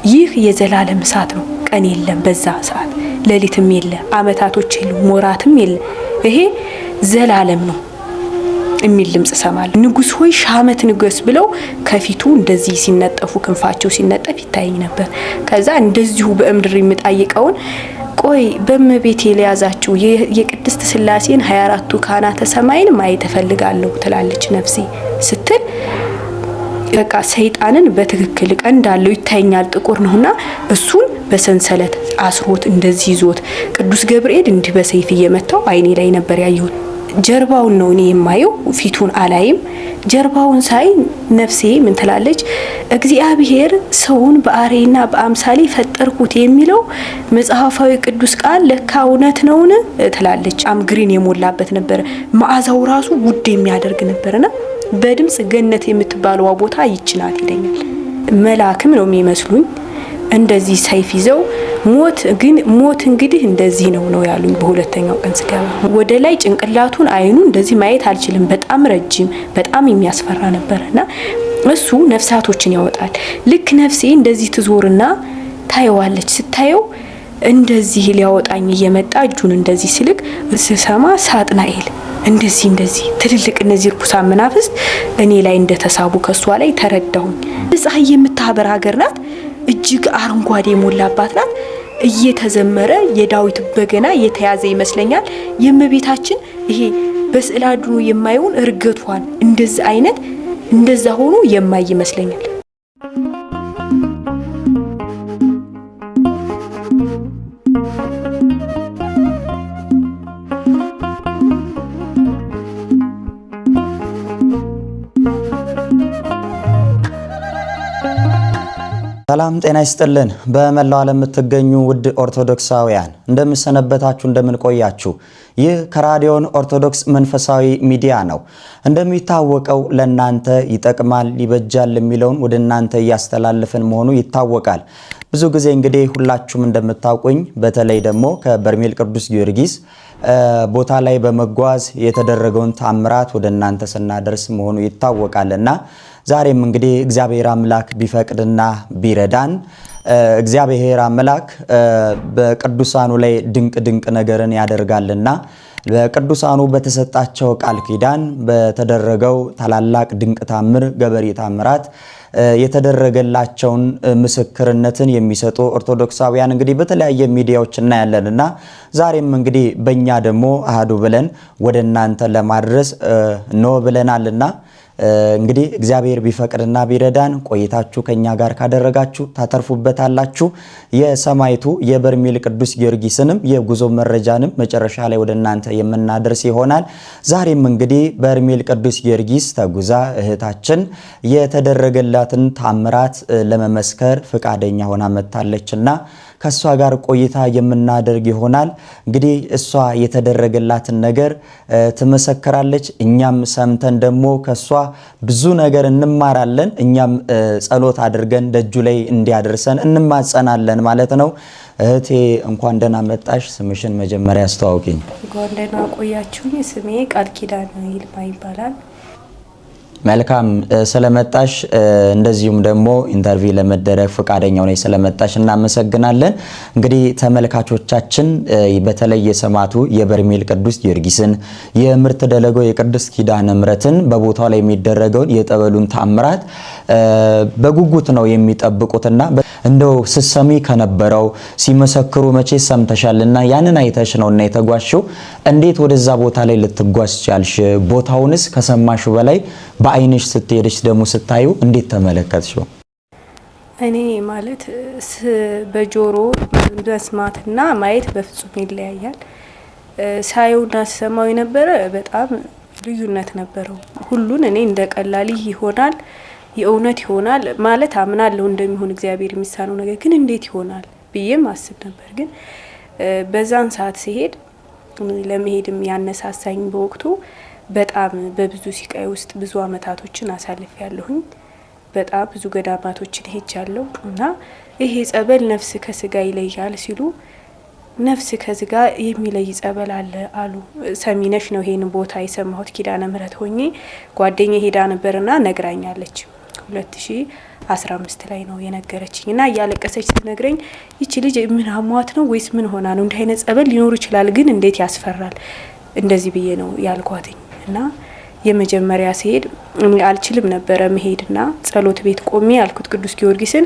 ይህ የዘላለም እሳት ነው። ቀን የለም በዛ ሰዓት፣ ሌሊትም የለ፣ አመታቶች የሉ፣ ሞራትም የለ። ይሄ ዘላለም ነው የሚል ድምጽ ሰማለሁ። ንጉስ ሆይ ሻመት ንገስ ብለው ከፊቱ እንደዚህ ሲነጠፉ ክንፋቸው ሲነጠፍ ይታየኝ ነበር። ከዛ እንደዚሁ በእምድር የሚጣይቀውን ቆይ በመቤቴ ለያዛችሁ የቅድስት ስላሴን 24ቱ ካህናተ ሰማይን ማየት እፈልጋለሁ ትላለች ነፍሴ ስትል በቃ ሰይጣንን በትክክል ቀንዳለው ይታየኛል። ጥቁር ነውና እሱን በሰንሰለት አስሮት እንደዚህ ይዞት ቅዱስ ገብርኤል እንዲህ በሰይፍ እየመታው አይኔ ላይ ነበር ያየሁት። ጀርባውን ነው እኔ የማየው፣ ፊቱን አላይም። ጀርባውን ሳይ ነፍሴ ምን ትላለች? እግዚአብሔር ሰውን በአሬና በአምሳሌ ፈጠርኩት የሚለው መጽሐፋዊ ቅዱስ ቃል ለካ እውነት ነውን ትላለች። ግሪን የሞላበት ነበር። መዓዛው ራሱ ውድ የሚያደርግ ነበርና በድምጽ ገነት የምትባለው ቦታ ይችናት ይለኛል። መላእክም ነው የሚመስሉኝ እንደዚህ ሰይፍ ይዘው ሞት እንግዲህ እንደዚህ ነው ያሉኝ። በሁለተኛው ቀን ስገባ ወደ ላይ ጭንቅላቱን አይኑ እንደዚህ ማየት አልችልም። በጣም ረጅም በጣም የሚያስፈራ ነበርና እሱ ነፍሳቶችን ያወጣል። ልክ ነፍሴ እንደዚህ ትዞርና ታየዋለች። ስታየው እንደዚህ ሊያወጣኝ እየመጣ እጁን እንደዚህ ሲልክ ስሰማ ሳጥናኤል እንደዚህ ትልልቅ እነዚህ ርኩሳን መናፍስት እኔ ላይ እንደተሳቡ ከሷ ላይ ተረዳሁኝ። ፀሐይ የምታበራ ሀገር ናት። እጅግ አረንጓዴ የሞላባት ናት። እየተዘመረ የዳዊት በገና የተያዘ ይመስለኛል። የእመቤታችን ይሄ በስዕል አድኖ የማይሆን እርገቷን እንደዛ ሆኖ የማይ ይመስለኛል። ሰላም ጤና ይስጥልን። በመላው ዓለም የምትገኙ ውድ ኦርቶዶክሳውያን እንደምሰነበታችሁ እንደምንቆያችሁ፣ ይህ ከራዲዮን ኦርቶዶክስ መንፈሳዊ ሚዲያ ነው። እንደሚታወቀው ለናንተ ይጠቅማል ይበጃል የሚለውን ወደ እናንተ እያስተላለፈን መሆኑ ይታወቃል። ብዙ ጊዜ እንግዲህ ሁላችሁም እንደምታውቁኝ በተለይ ደግሞ ከበርሜል ቅዱስ ጊዮርጊስ ቦታ ላይ በመጓዝ የተደረገውን ተአምራት ወደ እናንተ ስናደርስ መሆኑ ይታወቃልና ዛሬም እንግዲህ እግዚአብሔር አምላክ ቢፈቅድና ቢረዳን እግዚአብሔር አምላክ በቅዱሳኑ ላይ ድንቅ ነገርን ያደርጋልና በቅዱሳኑ በተሰጣቸው ቃል ኪዳን በተደረገው ታላላቅ ድንቅ ታምር ገበሬ ታምራት የተደረገላቸውን ምስክርነትን የሚሰጡ ኦርቶዶክሳውያን እንግዲህ በተለያየ ሚዲያዎች እናያለንና ዛሬም እንግዲህ በእኛ ደግሞ አሃዱ ብለን ወደ እናንተ ለማድረስ ነው ብለናልና እንግዲህ እግዚአብሔር ቢፈቅድና ቢረዳን ቆይታችሁ ከኛ ጋር ካደረጋችሁ ታተርፉበታላችሁ። የሰማይቱ የበርሜል ቅዱስ ጊዮርጊስንም የጉዞ መረጃንም መጨረሻ ላይ ወደ እናንተ የምናደርስ ይሆናል። ዛሬም እንግዲህ በርሜል ቅዱስ ጊዮርጊስ ተጉዛ እህታችን የተደረገላትን ታምራት ለመመስከር ፍቃደኛ ሆና መጣለችና ከሷ ጋር ቆይታ የምናደርግ ይሆናል። እንግዲህ እሷ የተደረገላትን ነገር ትመሰክራለች። እኛም ሰምተን ደግሞ ከሷ ብዙ ነገር እንማራለን። እኛም ጸሎት አድርገን ደጁ ላይ እንዲያደርሰን እንማጸናለን ማለት ነው። እህቴ እንኳን ደህና መጣሽ። ስምሽን መጀመሪያ አስተዋውቂኝ። እንኳን ደህና ቆያችሁኝ። ስሜ ቃል ኪዳን ይልማ ይባላል። መልካም ስለመጣሽ እንደዚሁም ደግሞ ኢንተርቪው ለመደረግ ፍቃደኛ ሆነሽ ስለመጣሽ እናመሰግናለን። እንግዲህ ተመልካቾቻችን በተለይ የሰማዕቱ የበርሜል ቅዱስ ጊዮርጊስን የምርት ደለጎ የቅድስት ኪዳነ ምሕረትን በቦታው ላይ የሚደረገውን የጠበሉን ተአምራት በጉጉት ነው የሚጠብቁትና እንደው ስሰሚ ከነበረው ሲመሰክሩ መቼ ሰምተሻልና ያንን አይተሽ ነውና የተጓዝሽው። እንዴት ወደዛ ቦታ ላይ ልትጓዝ ቻልሽ? ቦታውንስ ከሰማሹ በላይ በአይንሽ ስትሄድሽ ደግሞ ስታዩ እንዴት ተመለከትሽው? እኔ ማለት በጆሮ መስማትና ማየት በፍጹም ይለያያል። ሳዩና ሰማው የነበረ በጣም ልዩነት ነበረው። ሁሉን እኔ እንደቀላል ይሆናል የእውነት ይሆናል ማለት አምናለሁ እንደሚሆን እግዚአብሔር የሚሳነው ነገር ግን እንዴት ይሆናል ብዬም አስብ ነበር። ግን በዛን ሰዓት ሲሄድ ለመሄድም ያነሳሳኝ በወቅቱ በጣም በብዙ ሲቃይ ውስጥ ብዙ አመታቶችን አሳልፌያለሁኝ። በጣም ብዙ ገዳማቶችን ሄጃለሁ እና ይሄ ጸበል ነፍስ ከስጋ ይለያል ሲሉ ነፍስ ከስጋ የሚለይ ጸበል አለ አሉ። ሰሚነሽ ነው ይሄን ቦታ የሰማሁት ኪዳነ ምሕረት ሆኜ ጓደኛዬ ሄዳ ነበርና ነግራኛለች። 15 ላይ ነው የነገረችኝ እና እያለቀሰች ስትነግረኝ ይቺ ልጅ ምን አሟት ነው ወይስ ምን ሆና ነው? እንዲህ አይነት ጸበል ሊኖር ይችላል ግን እንዴት ያስፈራል እንደዚህ ብዬ ነው ያልኳትኝ። እና የመጀመሪያ ሲሄድ አልችልም ነበረ መሄድና ጸሎት ቤት ቆሜ ያልኩት ቅዱስ ጊዮርጊስን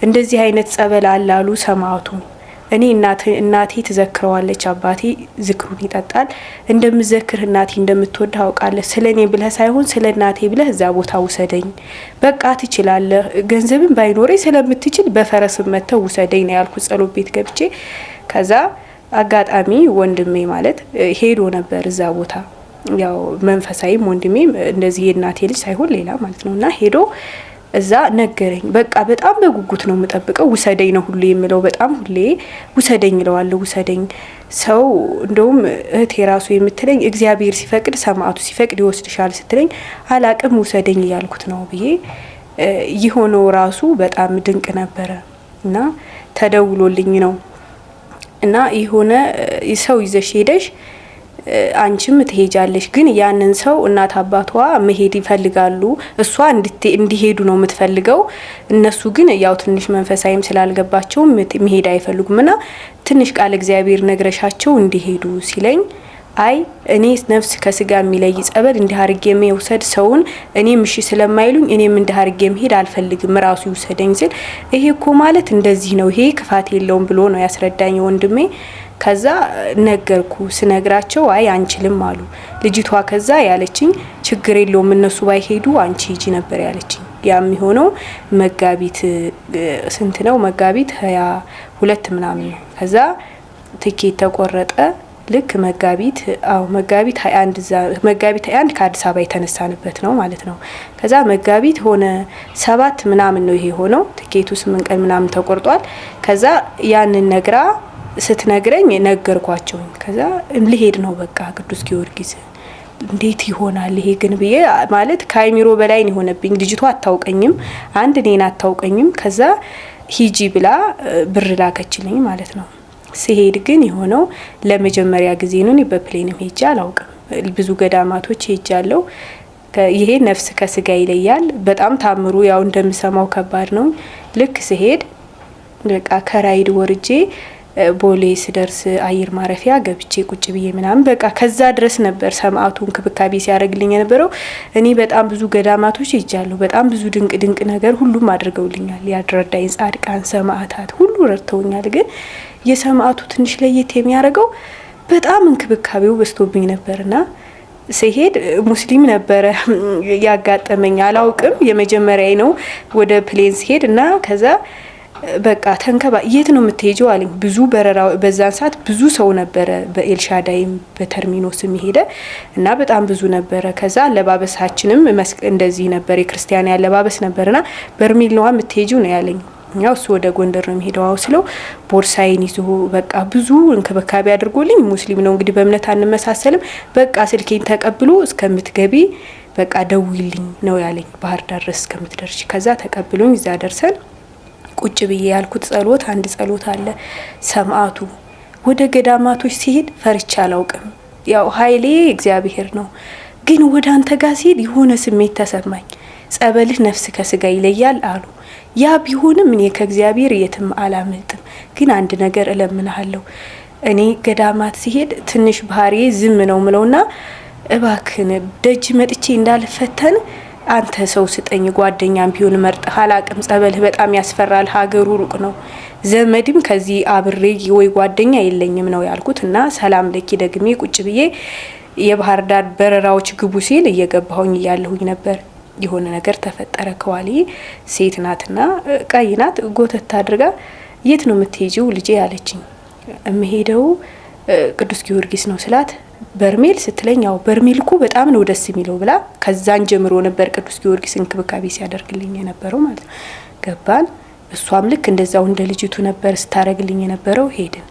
እንደዚህ አይነት ጸበል አላሉ ሰማዕቱ። እኔ እናቴ ትዘክረዋለች፣ አባቴ ዝክሩን ይጠጣል። እንደምዘክር እናቴ እንደምትወድ አውቃለሁ። ስለኔ ብለህ ሳይሆን ስለ እናቴ ብለህ እዛ ቦታ ውሰደኝ። በቃ ትችላለህ፣ ገንዘብን ባይኖረኝ ስለምትችል በፈረስም መተው ውሰደኝ ነው ያልኩት ጸሎት ቤት ገብቼ። ከዛ አጋጣሚ ወንድሜ ማለት ሄዶ ነበር እዛ ቦታ። ያው መንፈሳዊም ወንድሜም እንደዚህ የእናቴ ልጅ ሳይሆን ሌላ ማለት ነውና ሄዶ እዛ ነገረኝ። በቃ በጣም በጉጉት ነው የምጠብቀው። ውሰደኝ ነው ሁሌ የምለው። በጣም ሁሌ ውሰደኝ እለዋለሁ። ውሰደኝ ሰው እንደውም እህቴ ራሱ የምትለኝ እግዚአብሔር ሲፈቅድ ሰማዕቱ ሲፈቅድ ይወስድሻል ስትለኝ አላቅም ውሰደኝ እያልኩት ነው ብዬ የሆነው ራሱ በጣም ድንቅ ነበረ። እና ተደውሎልኝ ነው እና የሆነ ሰው ይዘሽ ሄደሽ አንቺም ትሄጃለሽ፣ ግን ያንን ሰው እናት አባቷ መሄድ ይፈልጋሉ። እሷ እንዲሄዱ ነው የምትፈልገው። እነሱ ግን ያው ትንሽ መንፈሳዊም ስላልገባቸው መሄድ አይፈልጉምና ትንሽ ቃል እግዚአብሔር ነግረሻቸው እንዲሄዱ ሲለኝ አይ እኔ ነፍስ ከስጋ የሚለይ ጸበል እንዲህ አርጌ መውሰድ ሰውን እኔም እሺ ስለማይሉኝ እኔም እንዲህ አርጌ መሄድ አልፈልግም ራሱ ይውሰደኝ ሲል ይሄ እኮ ማለት እንደዚህ ነው፣ ይሄ ክፋት የለውም ብሎ ነው ያስረዳኝ ወንድሜ። ከዛ ነገርኩ። ስነግራቸው አይ አንችልም አሉ ልጅቷ። ከዛ ያለችኝ ችግር የለውም እነሱ ባይሄዱ አንቺ ሂጂ ነበር ያለችኝ። ያም ሆነው መጋቢት ስንት ነው መጋቢት 22 ምናምን ነው። ከዛ ትኬት ተቆረጠ። ልክ መጋቢት 21 ከአዲስ አበባ የተነሳንበት ነው ማለት ነው። ከዛ መጋቢት ሆነ 7 ምናምን ነው ይሄ ሆነው። ትኬቱ 8 ቀን ምናምን ተቆርጧል። ከዛ ያንን ነግራ ስትነግረኝ ነገርኳቸው። ከዛ ልሄድ ነው በቃ ቅዱስ ጊዮርጊስ እንዴት ይሆናል ይሄ ግን ብዬ ማለት ካይሚሮ በላይ ነው ሆነብኝ። ልጅቷ አታውቀኝም፣ አንድ እኔን አታውቀኝም። ከዛ ሂጂ ብላ ብር ላከችልኝ ማለት ነው። ሲሄድ ግን የሆነው ለመጀመሪያ ጊዜ ነው። እኔ በፕሌንም ሄጄ አላውቅም። ብዙ ገዳማቶች ሄጃለሁ። ይሄ ነፍስ ከስጋ ይለያል። በጣም ታምሩ ያው እንደምሰማው ከባድ ነው። ልክ ሲሄድ በቃ ከራይድ ወርጄ ቦሌ ስደርስ አየር ማረፊያ ገብቼ ቁጭ ብዬ ምናምን በቃ ከዛ ድረስ ነበር ሰማዕቱ እንክብካቤ ሲያደርግልኝ የነበረው። እኔ በጣም ብዙ ገዳማቶች ሄጃለሁ። በጣም ብዙ ድንቅ ነገር ሁሉም አድርገውልኛል። ያድረዳኝ ጻድቃን ሰማዕታት ሁሉ ረድተውኛል። ግን የሰማዕቱ ትንሽ ለየት የሚያደርገው በጣም እንክብካቤው በዝቶብኝ ነበርና ሲሄድ ሙስሊም ነበረ ያጋጠመኝ። አላውቅም የመጀመሪያዬ ነው ወደ ፕሌን ሲሄድ እና ከዛ በቃ የት ነው የምትሄጂው አለኝ። ብዙ በረራ በዛን ሰዓት ብዙ ሰው ነበረ። በኤልሻዳይም በተርሚኖስም ሄደ እና በጣም ብዙ ነበረ። ከዛ አለባበሳችንም እንደዚህ ነበር፣ የክርስቲያን ያለባበስ ነበርና በርሜል ነው የምትሄጂው ነው ያለኝ። ያው እሱ ወደ ጎንደር ነው የሚሄደው ስለው ቦርሳዬን ይዞ በቃ ብዙ እንክብካቤ አድርጎልኝ። ሙስሊም ነው እንግዲህ በእምነት አንመሳሰልም። በቃ ስልኬን ተቀብሎ እስከምትገቢ በቃ ደውይልኝ ነው ያለኝ፣ ባህር ዳር ድረስ እስከምትደርሺ። ከዛ ተቀብሎኝ እዛ ደርሰን ቁጭ ብዬ ያልኩት ጸሎት አንድ ጸሎት አለ። ሰማዕቱ ወደ ገዳማቶች ሲሄድ ፈርቻ አላውቅም። ያው ኃይሌ እግዚአብሔር ነው። ግን ወደ አንተ ጋር ሲሄድ የሆነ ስሜት ተሰማኝ። ጸበልህ ነፍስ ከስጋ ይለያል አሉ። ያ ቢሆንም እኔ ከእግዚአብሔር የትም አላመልጥም። ግን አንድ ነገር እለምንሃለሁ። እኔ ገዳማት ሲሄድ ትንሽ ባህሪዬ ዝም ነው ምለውና እባክን ደጅ መጥቼ እንዳልፈተን አንተ ሰው ስጠኝ፣ ጓደኛም ቢሆን መርጠህ አላቅም። ጸበልህ በጣም ያስፈራል፣ ሀገሩ ሩቅ ነው፣ ዘመድም ከዚህ አብሬ ወይ ጓደኛ የለኝም ነው ያልኩት። እና ሰላም ለኪ ደግሜ ቁጭ ብዬ የባህር ዳር በረራዎች ግቡ ሲል እየገባሁኝ እያለሁኝ ነበር። የሆነ ነገር ተፈጠረ። ከዋሊ ሴት ናትና ቀይ ናት፣ ጎተት አድርጋ የት ነው የምትሄጂው ልጄ ያለችኝ። እምሄደው ቅዱስ ጊዮርጊስ ነው ስላት በርሜል ስትለኝ ያው በርሜል እኮ በጣም ነው ደስ የሚለው ብላ ከዛን ጀምሮ ነበር ቅዱስ ጊዮርጊስ እንክብካቤ ሲያደርግልኝ የነበረው ማለት ነው። ገባን። እሷም ልክ እንደዛው እንደ ልጅቱ ነበር ስታረግልኝ የነበረው። ሄድን።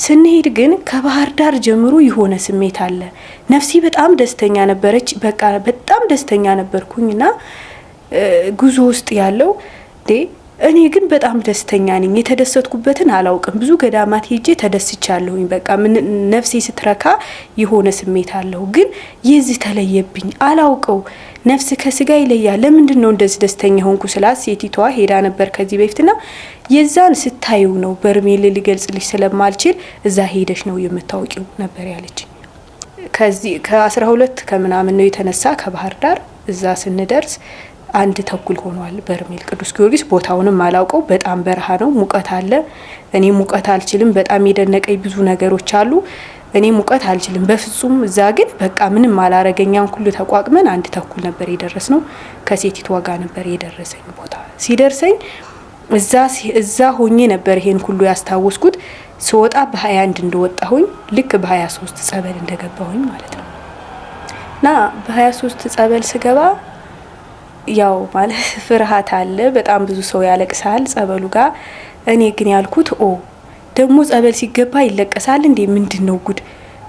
ስንሄድ ግን ከባህር ዳር ጀምሮ የሆነ ስሜት አለ። ነፍሴ በጣም ደስተኛ ነበረች። በቃ በጣም ደስተኛ ነበርኩኝና ጉዞ ውስጥ ያለው እኔ ግን በጣም ደስተኛ ነኝ። የተደሰትኩበትን አላውቅም። ብዙ ገዳማት ሄጄ ተደስቻለሁኝ። በቃ ምን ነፍሴ ስትረካ የሆነ ስሜት አለው። ግን የዚህ ተለየብኝ። አላውቀው ነፍስ ከስጋ ይለያል። ለምንድን ነው እንደዚህ ደስተኛ ሆንኩ ስላት ሴቲቷ ሄዳ ነበር ከዚህ በፊትና የዛን ስታዩ ነው በርሜል ሊገልጽልሽ ስለማልችል እዛ ሄደሽ ነው የምታውቂው ነበር ያለች። ከዚህ ከ12 ከምናምን ነው የተነሳ ከባህር ዳር እዛ ስንደርስ 1 ተኩል ሆኗል። በርሜል ቅዱስ ጊዮርጊስ ቦታውንም አላውቀው። በጣም በረሃ ነው፣ ሙቀት አለ። እኔ ሙቀት አልችልም። በጣም የደነቀኝ ብዙ ነገሮች አሉ። እኔ ሙቀት አልችልም በፍጹም። እዛ ግን በቃ ምንም አላረገኛን ሁሉ ተቋቅመን 1 ተኩል ነበር የደረስነው። ከሴቲቷ ጋር ነበር የደረሰኝ ቦታ። ሲደርሰኝ እዛ ሆኜ ነበር ይሄን ሁሉ ያስታወስኩት። ስወጣ በ21 እንደወጣሁኝ ልክ በ23 ጸበል እንደገባሁኝ ማለት ነው። እና በ23 ጸበል ስገባ ያው ማለት ፍርሃት አለ። በጣም ብዙ ሰው ያለቅሳል ጸበሉ ጋር። እኔ ግን ያልኩት ደግሞ ጸበል ሲገባ ይለቀሳል እንዴ? ምንድነው ጉድ?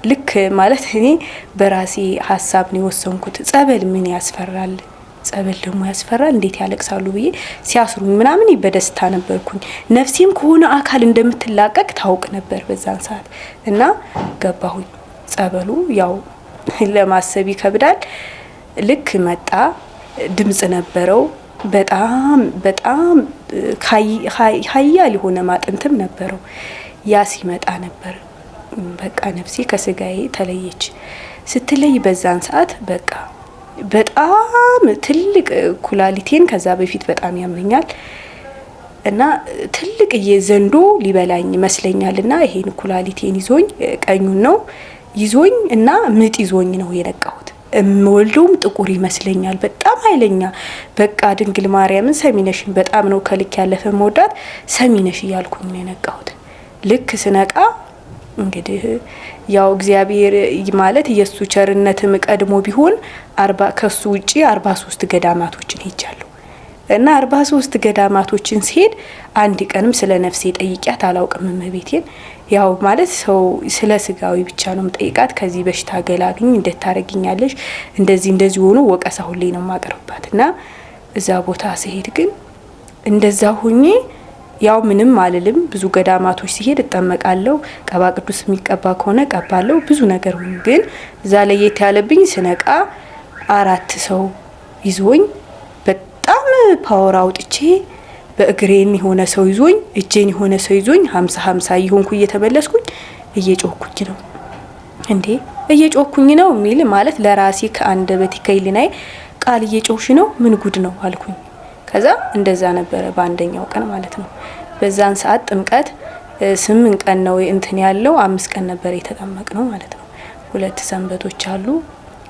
ልክ ማለት እኔ በራሴ ሀሳብ ነው የወሰንኩት። ጸበል ምን ያስፈራል? ጸበል ደግሞ ያስፈራል እንዴት ያለቅሳሉ ብዬ ሲያስሩኝ ምናምን በደስታ ነበርኩኝ። ነፍሴም ከሆነ አካል እንደምትላቀቅ ታውቅ ነበር በዛን ሰዓት እና ገባሁኝ። ጸበሉ ያው ለማሰብ ይከብዳል። ልክ መጣ። ድምጽ ነበረው። በጣም በጣም ኃያል የሆነ ማጥንትም ነበረው። ያ ሲመጣ ነበር በቃ ነፍሴ ከስጋዬ ተለየች። ስትለይ በዛን ሰዓት በቃ በጣም ትልቅ ኩላሊቴን ከዛ በፊት በጣም ያመኛል እና ትልቅ የዘንዶ ሊበላኝ ይመስለኛልና ይሄን ኩላሊቴን ይዞኝ ቀኙን ነው ይዞኝ እና ምጥ ይዞኝ ነው የነቃሁት። ወልዶም ጥቁር ይመስለኛል። በጣም ኃይለኛ በቃ ድንግል ማርያምን ሰሚነሽን በጣም ነው ከልክ ያለፈ መውዳት ሰሚነሽ እያልኩኝ ነው የነቃሁት። ልክ ስነቃ እንግዲህ ያው እግዚአብሔር ማለት ኢየሱስ ቸርነትም ቀድሞ ቢሆን ከሱ ውጪ 43 ገዳማቶችን ሄጃለሁ እና 43 ገዳማቶችን ሲሄድ አንድ ቀንም ስለ ነፍሴ ጠይቂያት አላውቅም። እመቤቴን ያው ማለት ሰው ስለ ስጋዊ ብቻ ነው ጠይቃት። ከዚህ በሽታ ገላግኝ እንዴት ታረጊኛለሽ እንደዚህ ሆኖ ወቀሳ ሁሌ ነው ማቀርባት እና እዛ ቦታ ሲሄድ ግን እንደዛ ሆኜ ያው ምንም አልልም። ብዙ ገዳማቶች ሲሄድ እጠመቃለሁ። ቀባ ቅዱስ የሚቀባ ከሆነ ቀባለሁ። ብዙ ነገር ሆኖ ግን እዛ ለየት ያለብኝ ስነቃ 4 ሰው ይዞኝ በጣም ፓወር አውጥቼ በእግሬን የሆነ ሰው ይዞኝ እጄን የሆነ ሰው ይዞኝ 50 ይሆንኩ እየተመለስኩኝ እየጮኩኝ ነው እንዴ እየጮኩኝ ነው ሚል ማለት ለራሴ ከአንደበቴ ከይልናይ ቃል እየጮሽ ነው ምን ጉድ ነው አልኩኝ። ከዛ እንደዛ ነበረ በአንደኛው ቀን ማለት ነው። በዛን ሰዓት ጥምቀት 8 ቀን ነው እንትን ያለው 5 ቀን ነበር የተጠመቅነው ማለት ነው። 2 ሰንበቶች አሉ።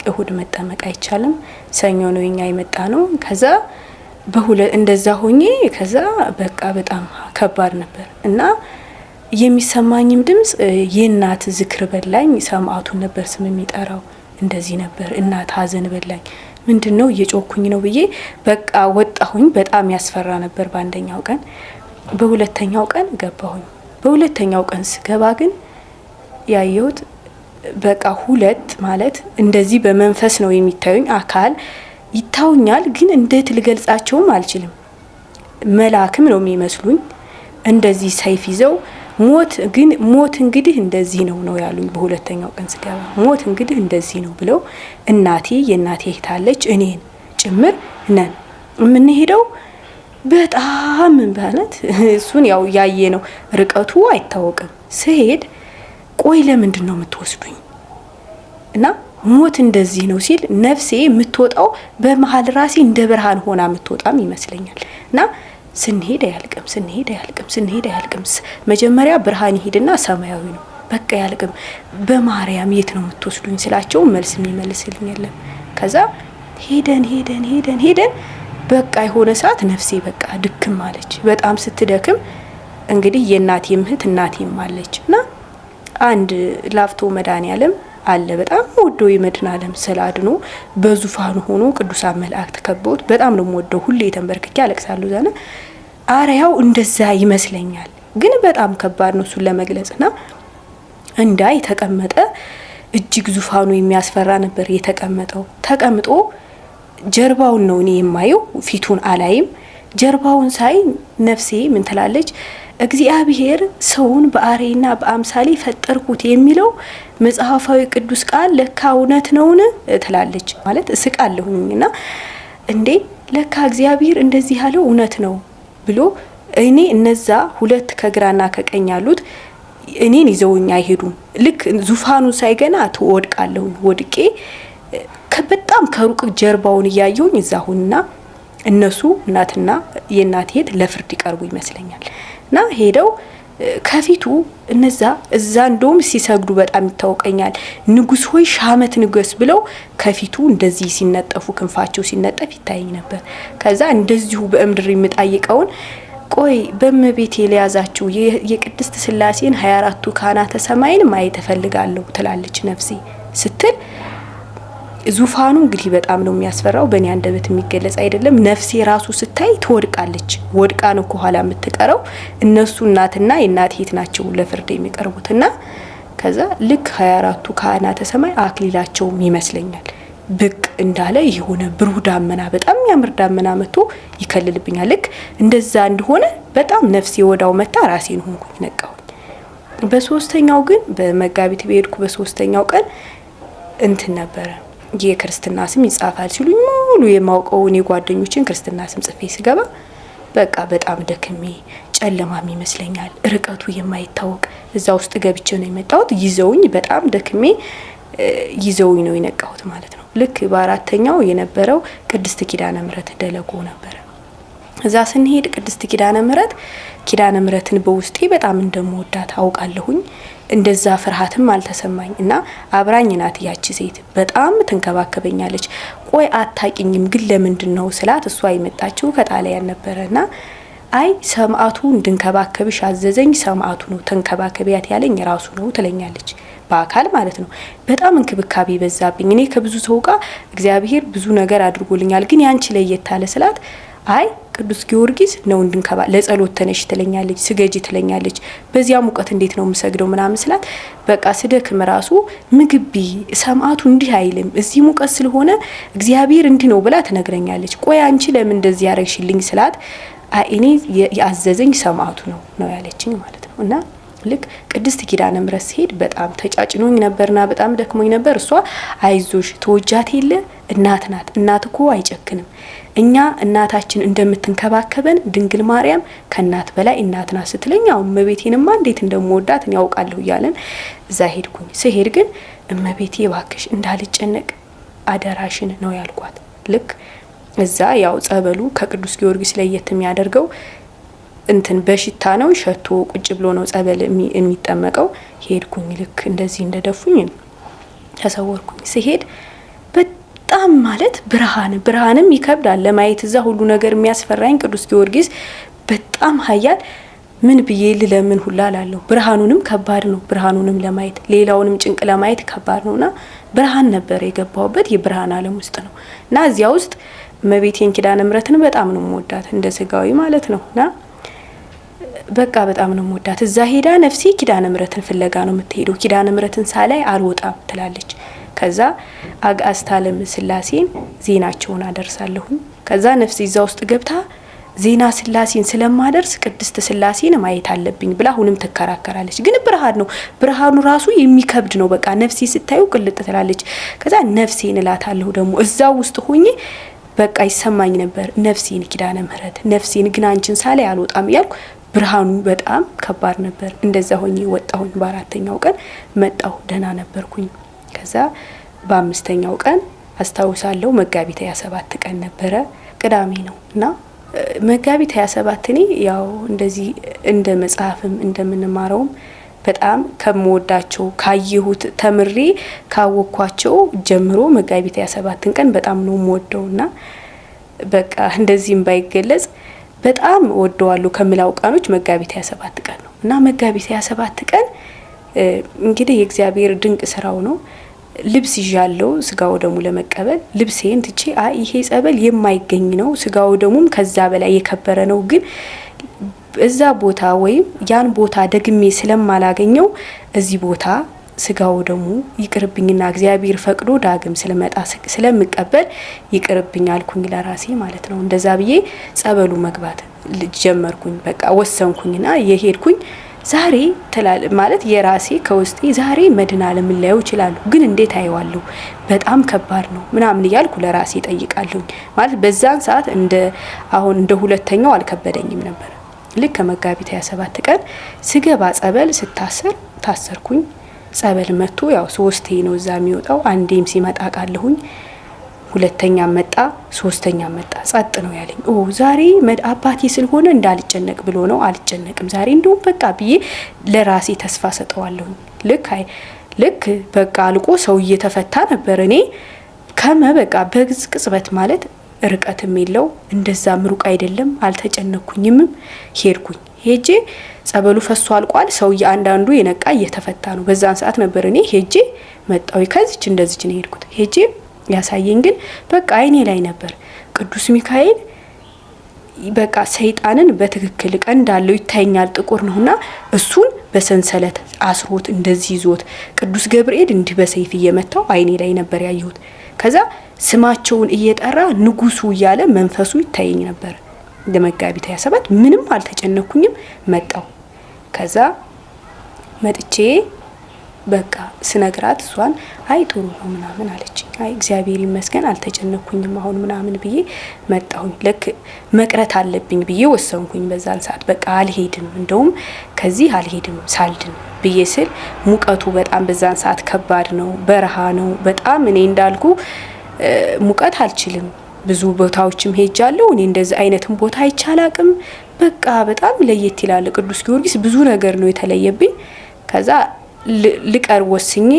እሁድ መጠመቅ አይቻልም። ሰኞ ነው የኛ የመጣ ነው። ከዛ እንደዛ ሆኜ ከዛ በቃ በጣም ከባድ ነበር እና የሚሰማኝም ድምጽ የእናት ዝክር በላኝ። ሰማዕቱን ነበር ስም የሚጠራው። እንደዚህ ነበር እናት ሀዘን በላኝ። ምንድነው እየጮኩኝ ነው ብዬ በቃ ወጣሁኝ። በጣም ያስፈራ ነበር በአንደኛው ቀን። በሁለተኛው ቀን ገባሁኝ። በሁለተኛው ቀን ስገባ ግን ያየሁት በቃ 2 ማለት እንደዚህ በመንፈስ ነው የሚታዩኝ። አካል ይታውኛል ግን እንዴት ልገልጻቸውም አልችልም። መላእክም ነው የሚመስሉኝ። እንደዚህ ሰይፍ ይዘው ሞት እንግዲህ እንደዚህ ነው ያሉኝ። በሁለተኛው ቀን ስገባ ሞት እንግዲህ እንደዚህ ነው ብለው የእናቴ እህታለች እኔን ጭምር ነን የምንሄደው። በጣም ማለት እሱን ያው ያየ ነው ርቀቱ አይታወቅም። ስሄድ ቆይ ለምንድን ነው የምትወስዱኝ? እና ሞት እንደዚህ ነው ሲል ነፍሴ የምትወጣው በመሃል ራሴ እንደ ብርሃን ሆና የምትወጣም ይመስለኛል። እና ስንሄድ አያልቅም። መጀመሪያ ብርሃን ይሄድና ሰማያዊ ነው በቃ ያልቅም። በማርያም የት ነው የምትወስዱኝ ስላቸው መልስ የሚመልስልኝ የለም። ከዛ ሄደን በቃ የሆነ ሰዓት ነፍሴ በቃ ድክም አለች። በጣም ስትደክም እንግዲህ የእናቴ እህት እናቴም አለችና አንድ ላፍቶ መድኃኔዓለም አለ በጣም ወዶ የመድኃኔዓለም ስላድኖ በዙፋኑ ሆኖ ቅዱሳን መላእክት ከበውት በጣም ነው ወዶ ሁሌ ተንበርክኬ አለቅሳለሁ። ዛና አሪያው እንደዛ ይመስለኛል ግን በጣም ከባድ ነው እሱን ለመግለጽና እንዳይ ተቀመጠ። እጅግ ዙፋኑ የሚያስፈራ ነበር የተቀመጠው። ተቀምጦ ጀርባውን ነው እኔ የማየው ፊቱን አላይም። ጀርባውን ሳይ ነፍሴ ምን ትላለች? እግዚአብሔር ሰውን በአርአያና በአምሳሌ ፈጠርኩት የሚለው መጽሐፋዊ ቅዱስ ቃል ለካ እውነት ነውን ትላለች። ማለት እስቃለሁኝና እንዴ ለካ እግዚአብሔር እንደዚህ ያለው እውነት ነው ብሎ እኔ እነዛ ሁለት ከግራና ከቀኝ ያሉት እኔን ይዘውኝ አይሄዱም። ልክ ዙፋኑ ሳይገና ተወድቃለሁ። ወድቄ በጣም ከሩቅ ጀርባውን ያያዩኝ እዛሁንና እነሱ እናትና የእናት ሄድ ለፍርድ ይቀርቡ ይመስለኛል። እና ሄደው ከፊቱ እዛ እንደውም ሲሰግዱ በጣም ይታወቀኛል። ንጉስ ሆይ ሻመት ንገስ ብለው ከፊቱ እንደዚህ ሲነጠፉ ክንፋቸው ሲነጠፍ ይታየኝ ነበር። ከዛ እንደዚሁ በእምድር የሚጣይቀውን ቆይ በእመቤቴ ለያዛችሁ የቅድስት ስላሴን 24ቱ ካህናተ ሰማይን ማየት እፈልጋለሁ ትላለች ነፍሴ ስትል ዙፋኑ እንግዲህ በጣም ነው የሚያስፈራው። በእኔ አንደበት የሚገለጽ አይደለም። ነፍሴ ራሱ ስታይ ትወድቃለች። ወድቃ ነው ከኋላ የምትቀረው። እነሱ እናትና የእናት ሄት ናቸው ለፍርድ የሚቀርቡትና ከዛ ልክ 24ቱ ካህናተ ሰማይ አክሊላቸውም ይመስለኛል ብቅ እንዳለ የሆነ ብሩህ ዳመና በጣም የሚያምር ዳመና መጥቶ ይከልልብኛል። ልክ እንደዛ እንደሆነ በጣም ነፍሴ ወዳው መታ ራሴን ሆንኩኝ፣ ነቃሁኝ። በሶስተኛው ግን በመጋቢት በሄድኩ በሶስተኛው ቀን እንትን ነበረ የክርስትና ስም ይጻፋል ሲሉኝ ሙሉ የማውቀውን የጓደኞችን ክርስትና ስም ጽፌ ስገባ በቃ በጣም ደክሜ ጨለማም ይመስለኛል ርቀቱ የማይታወቅ እዛ ውስጥ ገብቼ ነው የመጣሁት። ይዘውኝ በጣም ደክሜ ይዘውኝ ነው የነቃሁት ማለት ነው። ልክ በአራተኛው የነበረው ቅድስት ኪዳነ ምሕረት ደለጎ ነበር። እዛ ስንሄድ ቅድስት ኪዳነ ምሕረትን በውስጤ በጣም እንደምወዳት አውቃለሁኝ። እንደዛ ፍርሃትም አልተሰማኝ እና አብራኝ ናት ያቺ ሴት በጣም ትንከባከበኛለች። ቆይ አታቂኝም ግን ለምንድነው ስላት እሷ የመጣችው ከጣሊያን ነበርና አይ ሰማዕቱ እንድንከባከብሽ አዘዘኝ፣ ሰማዕቱ ነው ተንከባከቢያት ያለኝ ራሱ ነው ትለኛለች። በአካል ማለት ነው። በጣም እንክብካቤ በዛብኝ። እኔ ከብዙ ሰው ጋር እግዚአብሔር ብዙ ነገር አድርጎልኛል፣ ግን ያንቺ ለየት አለ ስላት አይ ቅዱስ ጊዮርጊስ ነው እንድንከባ ለጸሎት ተነሽ ትለኛለች፣ ስገጂ ትለኛለች። በዚያ ሙቀት እንዴት ነው የምሰግደው ምናምን ስላት በቃ ስደክም ራሱ ምግቢ ሰማዕቱ እንዲህ አይልም እዚህ ሙቀት ስለሆነ እግዚአብሔር እንዲህ ነው ብላ ትነግረኛለች። ቆይ አንቺ ለምን እንደዚህ ያረግሽልኝ ስላት አይ እኔ ያዘዘኝ ሰማዕቱ ነው ያለችኝ ማለት ነው። እና ልክ ቅድስት ኪዳነ ምሕረት ሲሄድ በጣም ተጫጭኖኝ ነበርና በጣም ደክሞኝ ነበር። እሷ አይዞሽ ተወጃት የለ እናት ናት፣ እናት እኮ አይጨክንም። እኛ እናታችን እንደምትንከባከበን ድንግል ማርያም ከእናት በላይ እናት ናት ስትለኝ አው እመቤቴንማ እንዴት እንደምወዳት ያውቃለሁ እያለን እዛ ሄድኩኝ። ስሄድ ግን እመቤቴ እባክሽ እንዳልጨነቅ አደራሽን ነው ያልኳት። ልክ እዛ ያው ጸበሉ ከቅዱስ ጊዮርጊስ ለየት የሚያደርገው እንትን በሽታ ነው፣ ሸቶ ቁጭ ብሎ ነው ጸበል የሚጠመቀው። ሄድኩኝ ልክ እንደዚህ እንደደፉኝ ተሰወርኩኝ። ሲሄድ በጣም ማለት ብርሃንም ይከብዳል ለማየት። እዛ ሁሉ ነገር የሚያስፈራኝ ቅዱስ ጊዮርጊስ በጣም ኃያል ምን ብዬ ለምን ሁላ ላለሁ። ብርሃኑንም ከባድ ነው፣ ብርሃኑንም ለማየት ሌላውንም ጭንቅ ለማየት ከባድ ነውና ብርሃን ነበር የገባውበት የብርሃን ዓለም ውስጥ ነው። እና እዚያ ውስጥ እመቤቴን ኪዳነ ምሕረትን በጣም ነው የምወዳት እንደ ስጋዊ ማለት ነውና በቃ በጣም ነው የምወዳት። እዛ ሄዳ ነፍሴ ኪዳነ ምሕረትን ፍለጋ ነው የምትሄደው። ኪዳነ ምሕረትን ሳላይ አልወጣም ትላለች። ከዛ አጋዕዝተ ዓለም ሥላሴን ዜናቸውን አደርሳለሁ። ከዛ ነፍሴ እዛ ውስጥ ገብታ ዜና ሥላሴን ስለማደርስ ቅድስት ሥላሴን ማየት አለብኝ ብላ አሁንም ትከራከራለች። ግን ብርሃን ነው፣ ብርሃኑ ራሱ የሚከብድ ነው። በቃ ነፍሴ ስታዩ ቅልጥ ትላለች። ከዛ ነፍሴን እላታለሁ ደግሞ እዛ ውስጥ ሆኜ በቃ ይሰማኝ ነበር ነፍሴን ኪዳነ ምሕረት ነፍሴን ግን አንቺን ሳላይ አልወጣም እያልኩ ብርሃኑ በጣም ከባድ ነበር። እንደዛ ሆኜ ወጣሁኝ። በአራተኛው ቀን መጣሁ፣ ደህና ነበርኩኝ። ከዛ በአምስተኛው ቀን አስታውሳለሁ መጋቢት 27 ቀን ነበረ፣ ቅዳሜ ነው እና መጋቢት 27 እኔ ያው እንደዚህ እንደ መጽሐፍም እንደምንማረውም በጣም ከምወዳቸው ካየሁት ተምሬ ካወኳቸው ጀምሮ መጋቢት 27 ቀን በጣም ነው የምወደውና በቃ እንደዚህም ባይገለጽ በጣም ወደዋለሁ ከምላው ቀኖች መጋቢት 27 ቀን ነው። እና መጋቢት 27 ቀን እንግዲህ የእግዚአብሔር ድንቅ ስራው ነው። ልብስ ይዣለው ስጋው ደሙ ለመቀበል ልብሴን ትቼ ይሄ ጸበል የማይገኝ ነው፣ ስጋው ደሙም ከዛ በላይ የከበረ ነው፣ ግን እዛ ቦታ ወይም ያን ቦታ ደግሜ ስለማላገኘው እዚህ ቦታ ስጋው ደግሞ ይቅርብኝና እግዚአብሔር ፈቅዶ ዳግም ስለመጣ ስለምቀበል ይቅርብኝ አልኩኝ ለራሴ ማለት ነው። እንደዛ ብዬ ጸበሉ መግባት ጀመርኩኝ። በቃ ወሰንኩኝና የሄድኩኝ ዛሬ ማለት የራሴ ከውስጤ ዛሬ መድኃኔዓለም ላየው ይችላል፣ ግን እንዴት አየዋለሁ? በጣም ከባድ ነው ምናምን እያልኩ ለራሴ ጠይቃለሁ። ማለት በዛን ሰዓት አሁን እንደ ሁለተኛው አልከበደኝም ነበር። ልክ ከመጋቢት 27 ቀን ስገባ ጸበል ታሰርኩኝ። ጸበል መጥቶ ያው 3 ነው እዛ የሚወጣው። አንዴም ሲመጣ ቃለሁኝ፣ ሁለተኛ መጣ፣ ሶስተኛ መጣ። ጸጥ ነው ያለኝ። ዛሬ አባቴ ስለሆነ እንዳልጨነቅ ብሎ ነው። አልጨነቅም ዛሬ እንደውም በቃ ብዬ ለራሴ ተስፋ ሰጠዋለሁ። ልክ በቃ አልቆ ሰው እየተፈታ ነበር። እኔ በቃ በቅጽበት ማለት ርቀትም የለው እንደዛም ሩቅ አይደለም። አልተጨነኩኝም። ሄድኩኝ። ሄጄ ጸበሉ ፈሶ አልቋል። ሰው አንዳንዱ የነቃ እየተፈታ ነው። በዛን ሰዓት ነበር እኔ ሄጄ መጣው። ከዚች እንደዚች ነው ሄድኩት። ሄጄ ያሳየኝ ግን በቃ አይኔ ላይ ነበር ቅዱስ ሚካኤል። በቃ ሰይጣንን በትክክል እንዳለው ይታየኛል። ጥቁር ነውና እሱን በሰንሰለት አስሮት እንደዚህ ይዞት ቅዱስ ገብርኤል እንዲህ በሰይፍ እየመታው አይኔ ላይ ነበር ያየሁት። ከዛ ስማቸውን እየጠራ ንጉሱ እያለ መንፈሱ ይታየኝ ነበር። ለመጋቢት 27 ምንም አልተጨነኩኝም። መጣው። ከዛ መጥቼ በቃ ስነግራት እሷን አይ ጥሩ ነው ምናምን አለች። አይ እግዚአብሔር ይመስገን አልተጨነኩኝም አሁን ምናምን ብዬ መጣሁኝ። ለክ መቅረት አለብኝ ብዬ ወሰንኩኝ በዛን ሰዓት። በቃ አልሄድም፣ እንደውም ከዚህ አልሄድም ሳልድን ብዬ ስል ሙቀቱ በጣም በዛን ሰዓት ከባድ ነው፣ በረሃ ነው በጣም። እኔ እንዳልኩ ሙቀት አልችልም። ብዙ ቦታዎችም ሄጃለሁ። እኔ እንደዚህ አይነትም ቦታ አይቻላቅም። በቃ በጣም ለየት ይላል። ቅዱስ ጊዮርጊስ ብዙ ነገር ነው የተለየብኝ። ከዛ ልቀር ወስኜ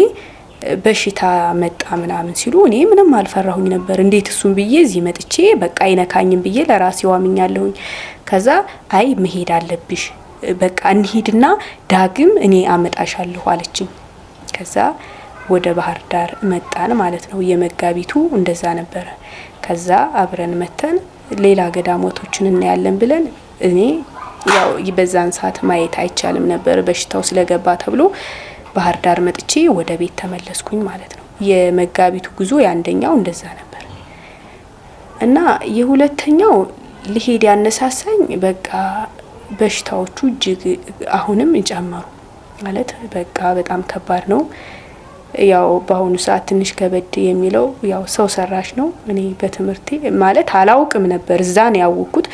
በሽታ መጣ ምናምን ሲሉ እኔ ምንም አልፈራሁኝ ነበር። እንዴት እሱን ብዬ እዚህ መጥቼ በቃ አይነካኝም ብዬ ለራሴ ዋምኛለሁኝ። ከዛ አይ መሄድ አለብሽ በቃ እንሂድና ዳግም እኔ አመጣሻለሁ አለችኝ። ከዛ ወደ ባህር ዳር መጣን ማለት ነው። የመጋቢቱ እንደዛ ነበረ። ከዛ አብረን መተን ሌላ ገዳሞቶችን እናያለን ብለን እኔ ያው በዛን ሰዓት ማየት አይቻልም ነበር በሽታው ስለገባ ተብሎ ባህር ዳር መጥቼ ወደ ቤት ተመለስኩኝ ማለት ነው። የመጋቢቱ ጉዞ ያንደኛው እንደዛ ነበር እና የሁለተኛው ልሄድ ያነሳሳኝ በቃ በሽታዎቹ እጅግ አሁንም ይጨመሩ ማለት በቃ በጣም ከባድ ነው። ያው በአሁኑ ሰዓት ትንሽ ከበድ የሚለው ያው ሰው ሰራሽ ነው። እኔ በትምህርቴ ማለት አላውቅም ነበር፣ እዛ ነው ያወቅኩት።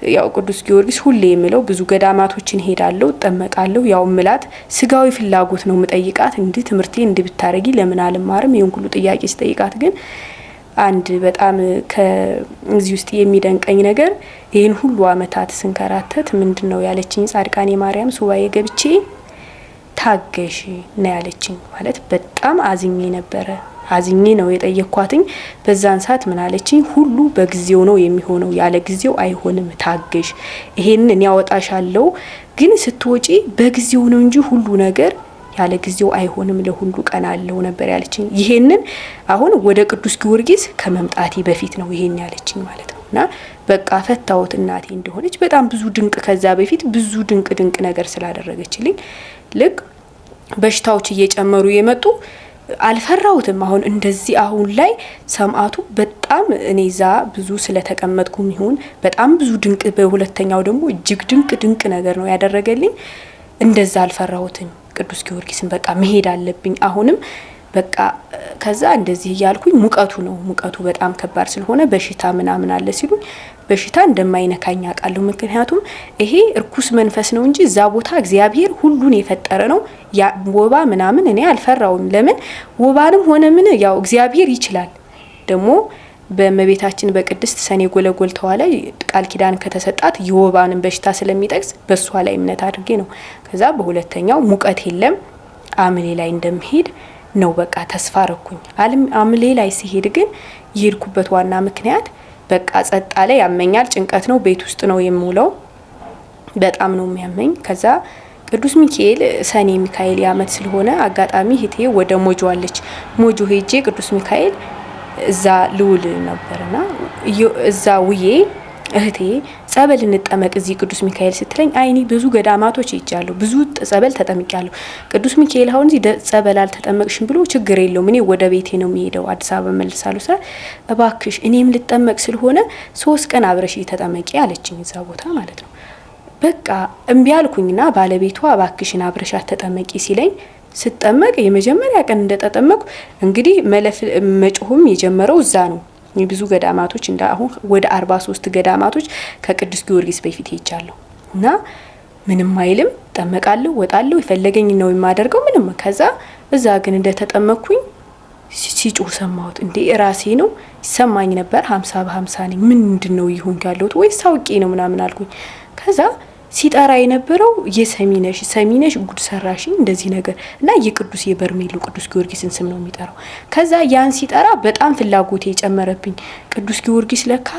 ያው ቅዱስ ጊዮርጊስ ሁሌ የሚለው ብዙ ገዳማቶችን ሄዳለሁ፣ እጠመቃለሁ። ያው ምላት ስጋዊ ፍላጎት ነው የምጠይቃት። እንዲህ ትምህርቴ እንዲህ ብታረጊ ለምን አልማርም? ይሄን ሁሉ ጥያቄ ስጠይቃት ግን አንድ በጣም ከዚህ ውስጥ የሚደንቀኝ ነገር ይሄን ሁሉ አመታት ስንከራተት ምንድነው ያለችኝ? ጻድቃኔ ማርያም ሱባኤ ገብቼ ታገሽ ነው ያለችኝ። ማለት በጣም አዝኜ ነበረ። አዝኜ ነው የጠየኳትኝ። በዛን ሰዓት ምን አለችኝ? ሁሉ በጊዜው ነው የሚሆነው፣ ያለ ጊዜው አይሆንም። ታገሽ፣ ይሄንን ያወጣሻለው፣ ግን ስትወጪ በጊዜው ነው እንጂ ሁሉ ነገር ያለ ጊዜው አይሆንም፣ ለሁሉ ቀን አለው ነበር ያለችኝ። ይሄንን አሁን ወደ ቅዱስ ጊዮርጊስ ከመምጣቴ በፊት ነው ይሄን ያለችኝ ማለት ነው። እና በቃ ፈታውት እናቴ እንደሆነች በጣም ብዙ ድንቅ ከዛ በፊት ብዙ ድንቅ ነገር ስላደረገችልኝ ልክ በሽታዎች እየጨመሩ የመጡ አልፈራውትም። አሁን እንደዚህ አሁን ላይ ሰማዕቱ በጣም እኔዛ ብዙ ስለተቀመጥኩም ይሁን በጣም ብዙ ድንቅ፣ በሁለተኛው ደግሞ እጅግ ድንቅ ነገር ነው ያደረገልኝ። እንደዛ አልፈራውትም። ቅዱስ ጊዮርጊስን በቃ መሄድ አለብኝ አሁንም በቃ። ከዛ እንደዚህ እያልኩኝ ሙቀቱ በጣም ከባድ ስለሆነ በሽታ ምናምን አለ ሲሉኝ በሽታ እንደማይነካኝ አውቃለሁ። ምክንያቱም ይሄ እርኩስ መንፈስ ነው እንጂ እዛ ቦታ እግዚአብሔር ሁሉን የፈጠረ ነው። ያ ወባ ምናምን እኔ አልፈራውም። ለምን ወባንም ሆነ ምን ያው እግዚአብሔር ይችላል። ደግሞ በእመቤታችን በቅድስት ሰኔ ጎለጎልታዋ ላይ ቃል ኪዳን ከተሰጣት የወባንን በሽታ ስለሚጠቅስ በሷ ላይ እምነት አድርጌ ነው። ከዛ በሁለተኛው ሙቀት የለም አምሌ ላይ እንደምሄድ ነው በቃ ተስፋ ረኩኝ። አምሌ ላይ ሲሄድ ግን የሄድኩበት ዋና ምክንያት በቃ ጸጣ ላይ ያመኛል፣ ጭንቀት ነው፣ ቤት ውስጥ ነው የምውለው፣ በጣም ነው የሚያመኝ። ከዛ ቅዱስ ሚካኤል ሰኔ ሚካኤል ያመት ስለሆነ አጋጣሚ ሂቴ ወደ ሞጆ አለች። ሞጆ ሄጄ ቅዱስ ሚካኤል እዛ ልውል ነበርና እዛ ውዬ እህቴ ጸበል እንጠመቅ እዚህ ቅዱስ ሚካኤል ስትለኝ አይኒ ብዙ ገዳማቶች ይጃለሁ፣ ብዙ ጸበል ተጠምቂያለሁ። ቅዱስ ሚካኤል አሁን እዚህ ጸበል አልተጠመቅሽም ብሎ ችግር የለውም እኔ ወደ ቤቴ ነው የሚሄደው አዲስ አበባ መልሳለሁ። እባክሽ እኔም ልጠመቅ ስለሆነ 3 ቀን አብረሽ ተጠመቂ አለችኝ፣ እዛ ቦታ ማለት ነው። በቃ እምቢ አልኩኝና ባለቤቷ እባክሽን አብረሻት ተጠመቂ ሲለኝ ስጠመቅ የመጀመሪያ ቀን እንደተጠመቅኩ እንግዲህ መጮህም የጀመረው እዛ ነው። ብዙ ገዳማቶች አሁን ወደ 43 ገዳማቶች ከቅዱስ ጊዮርጊስ በፊት ሄጃለሁ እና ምንም አይልም፣ ጠመቃለሁ፣ ወጣለሁ፣ የፈለገኝ ነው የማደርገው ምንም። ከዛ እዛ ግን እንደተጠመቅኩኝ ሲጮህ ሰማሁት። እንዴ ራሴ ነው ይሰማኝ ነበር። 50 በ50 ነኝ። ምንድነው ይሁን ያለሁት ወይስ አውቄ ነው ምናምን አልኩኝ። ከዛ ሲጠራ የነበረው ሰሚነሽ ጉድ ሰራሽኝ እንደዚህ ነገር እና የቅዱስ የበርሜሉ ቅዱስ ጊዮርጊስን ስም ነው የሚጠራው። ከዛ ያን ሲጠራ በጣም ፍላጎቴ ጨመረብኝ። ቅዱስ ጊዮርጊስ ለካ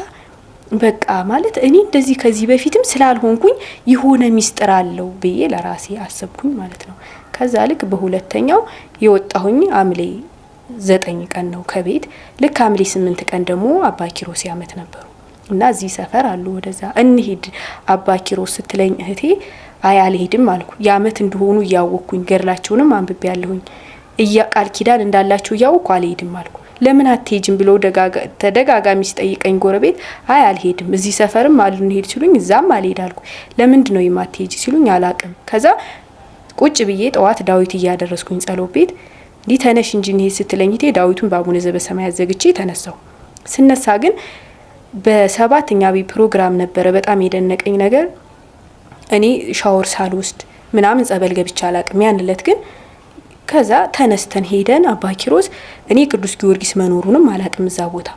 በቃ ማለት እኔ እንደዚህ ከዚህ በፊትም ስላልሆንኩኝ የሆነ ሚስጥር አለው ብዬ ለራሴ አሰብኩኝ ማለት ነው። ከዛ ልክ በሁለተኛው የወጣሁኝ ሐምሌ 9 ቀን ነው ከቤት። ልክ ሐምሌ 8 ቀን ደግሞ አባ ኪሮስ ያመት ነበሩ እና እዚህ ሰፈር አሉ ወደዛ እንሂድ አባ ኪሮስ ስትለኝ እህቴ አይ አልሄድም አልኩ። ያመት እንደሆኑ እያወቅኩኝ ገድላቸውንም አንብቤ ያለሁኝ ቃል ኪዳን እንዳላቸው እያወቅኩ አልሄድም አልኩ። ለምን አትሄጂም ብሎ ተደጋጋሚ ሲጠይቀኝ ጎረቤት አይ አልሄድም እዚህ ሰፈርም አሉ እንሂድ ሲሉኝ እዛም አልሄድ አልኩ። ለምንድን ነው የማትሄጂ ሲሉኝ አላቅም። ከዛ ቁጭ ብዬ ጠዋት ዳዊት እያደረስኩኝ ጸሎት ቤት እንዲህ ተነሽ እንጂ እንሂድ ስትለኝ እቴ ዳዊቱን በአቡነ ዘበሰማያት ዘግቼ ተነሳው። ስነሳ ግን በ7ኛ ፕሮግራም ነበረ። በጣም የደነቀኝ ነገር እኔ ሻወር ሳልወስድ ምናምን ጸበል ገብቻ አላቅም። ያን ዕለት ግን ከዛ ተነስተን ሄደን አባ ኪሮስ እኔ ቅዱስ ጊዮርጊስ መኖሩንም አላቅም እዛ ቦታ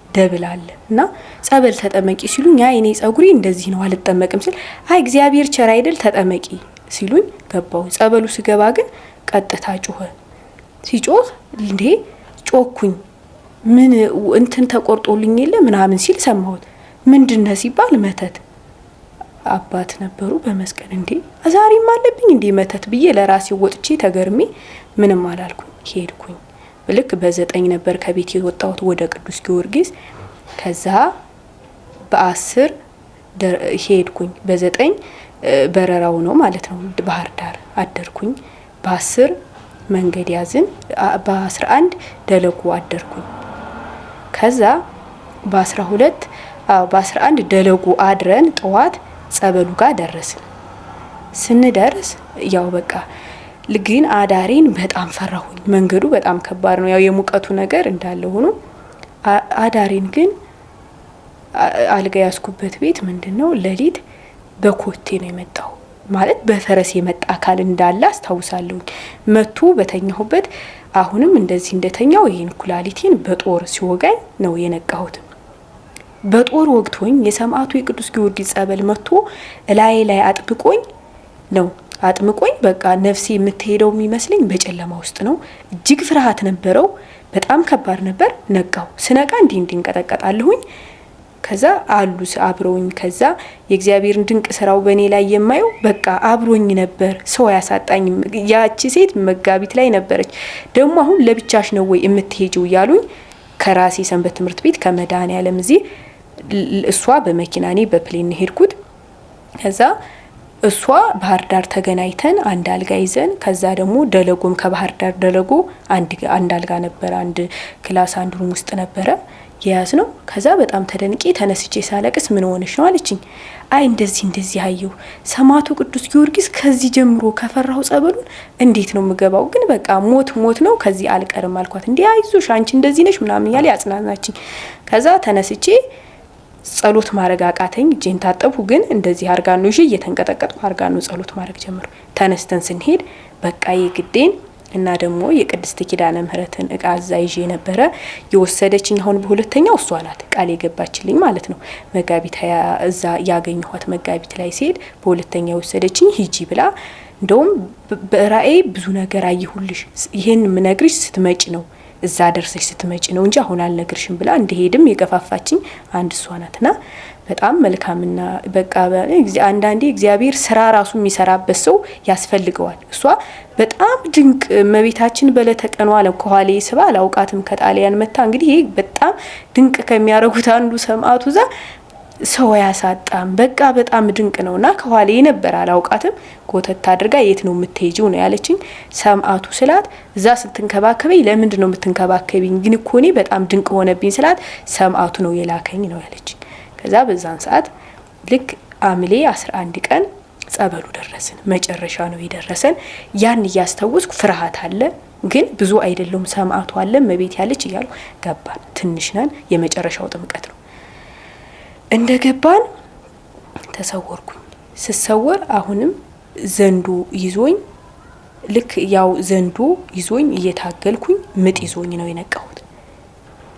ደብል አለ እና ጸበል ተጠመቂ ሲሉኝ አይ እኔ ጸጉሪ እንደዚህ ነው አልጠመቅም ሲል አይ እግዚአብሔር ቸር አይደል ተጠመቂ ሲሉኝ ገባው። ጸበሉ ስገባ ግን ቀጥታ ጮኸ። ሲጮህ እንዴ ጮኩኝ። ምን እንትን ተቆርጦልኝ የለ ምናምን ሲል ሰማሁት። ምንድነው ሲባል መተት አባት ነበሩ በመስቀል። እንዴ ዛሬም አለብኝ እንዴ መተት ብዬ ለራሴ ወጥቼ ተገርሜ ምንም አላልኩኝ ሄድኩኝ። ልክ በ9 ነበር ከቤት የወጣሁት ወደ ቅዱስ ጊዮርጊስ። ከዛ በ10 ሄድኩኝ። በ9 በረራው ነው ማለት ነው ባህር ዳር አደርኩኝ። በ10 መንገድ ያዝን። በ11 ደለጎ አደርኩኝ። ከዛ በ11 ደለጎ አድረን ጠዋት ጸበሉ ጋር ደረስን። ስንደርስ ያው በቃ ግን አዳሬን በጣም ፈራሁኝ። መንገዱ በጣም ከባድ ነው። ያው የሙቀቱ ነገር እንዳለ ሆኖ አዳሬን ግን አልጋ ያስኩበት ቤት ምንድነው ሌሊት በኮቴ ነው የመጣው። ማለት በፈረስ የመጣ አካል እንዳለ አስታውሳለሁ። መቶ በተኛሁበት አሁንም እንደዚህ እንደተኛው ይሄን ኩላሊቴን በጦር ሲወጋኝ ነው የነቃሁት። በጦር ወግቶኝ የሰማዕቱ የቅዱስ ጊዮርጊስ ጸበል መቶ ላይ አጥብቆኝ ነው አጥምቆኝ በቃ ነፍሴ የምትሄደው የሚመስለኝ በጨለማ ውስጥ ነው። እጅግ ፍርሃት ነበረው። በጣም ከባድ ነበር። ነቃው። ስነቃ እንዲንቀጠቀጣለሁኝ። ከዛ አሉስ አብሮኝ ከዛ የእግዚአብሔርን ድንቅ ስራው በኔ ላይ የማየው በቃ አብሮኝ ነበር። ሰው ያሳጣኝ። ያቺ ሴት መጋቢት ላይ ነበረች። ደግሞ አሁን ለብቻሽ ነው ወይ የምትሄጂው ያሉኝ ከራሴ ሰንበት ትምህርት ቤት ከመድኃኔዓለም እዚህ እሷ በመኪና እኔ በፕሌን ሄድኩት። ከዛ እሷ ባህር ዳር ተገናኝተን አንድ አልጋ ይዘን ከዛ ደግሞ ደለጎም ከባህር ዳር ደለጎ አንድ አልጋ ነበር። አንድ ክላስ አንድ ሩም ውስጥ ነበረ ያዝ ነው። ከዛ በጣም ተደንቄ ተነስቼ ሳለቅስ ምን ሆነሽ ነው አለችኝ። አይ እንደዚህ አየሁ ሰማዕቱ ቅዱስ ጊዮርጊስ ከዚህ ጀምሮ ከፈራው ጸበሉን እንዴት ነው የምገባው? ግን በቃ ሞት ነው ከዚህ አልቀርም አልኳት። እንዴ አይዞሽ አንቺ እንደዚህ ነሽ ምናምን ያለ ያጽናናችኝ። ከዛ ተነስቼ ጸሎት ማድረግ አቃተኝ። እጄን ታጠብኩ። ግን እንደዚህ አርጋኑ እሺ እየተንቀጠቀጥኩ አርጋኑ ጸሎት ማድረግ ጀመርኩ። ተነስተን ስንሄድ በቃ የግዴን እና ደግሞ የቅድስት ኪዳነ ምህረትን እቃ አዛ ይዤ ነበረ የወሰደችኝ። አሁን በሁለተኛው እሷ ናት ቃል የገባችልኝ ማለት ነው። መጋቢት እዛ ያገኘኋት መጋቢት ላይ ሲሄድ በሁለተኛው የወሰደችኝ ሂጂ ብላ እንደውም በራእይ ብዙ ነገር አየሁልሽ፣ ይሄን ምነግርሽ ስትመጪ ነው እዛ ደርሰሽ ስትመጪ ነው እንጂ አሁን አልነግርሽም ብላ እንደሄድም የገፋፋችኝ አንድ እሷ ናትና በጣም መልካምና በቃ አንዳንዴ እግዚአብሔር ስራ ራሱ የሚሰራበት ሰው ያስፈልገዋል። እሷ በጣም ድንቅ መቤታችን በለተቀኗ ለኳሌ ስባ አላውቃትም ከጣሊያን መታ። እንግዲህ ይሄ በጣም ድንቅ ከሚያረጉት አንዱ ሰማዕቱ ዛ ሰው ያሳጣም በቃ በጣም ድንቅ ነውና ከኋላ ነበር አላውቃትም ጎተት አድርጋ የት ነው የምትሄጂው ነው ያለችኝ። ሰማዕቱ ስላት እዛ ስትንከባከበኝ ለምንድን ነው የምትንከባከቢኝ ግን እኮ እኔ በጣም ድንቅ ሆነብኝ ስላት ሰማዕቱ ነው የላከኝ ነው ያለችኝ። ከዛ በዛን ሰዓት ልክ ሐምሌ 11 ቀን ጸበሉ ደረስን። መጨረሻ ነው የደረሰን። ያን እያስተውስኩ ፍርሃት አለ ግን ብዙ አይደለም ሰማዕቱ አለ መቤት ያለች እያሉ ገባን። ትንሽ ነን። የመጨረሻው ጥምቀት ነው። እንደገባን ተሰወርኩኝ። ስሰወር አሁንም ዘንዶ ይዞኝ ልክ ያው ዘንዶ ይዞኝ እየታገልኩኝ ምጥ ይዞኝ ነው የነቃሁት።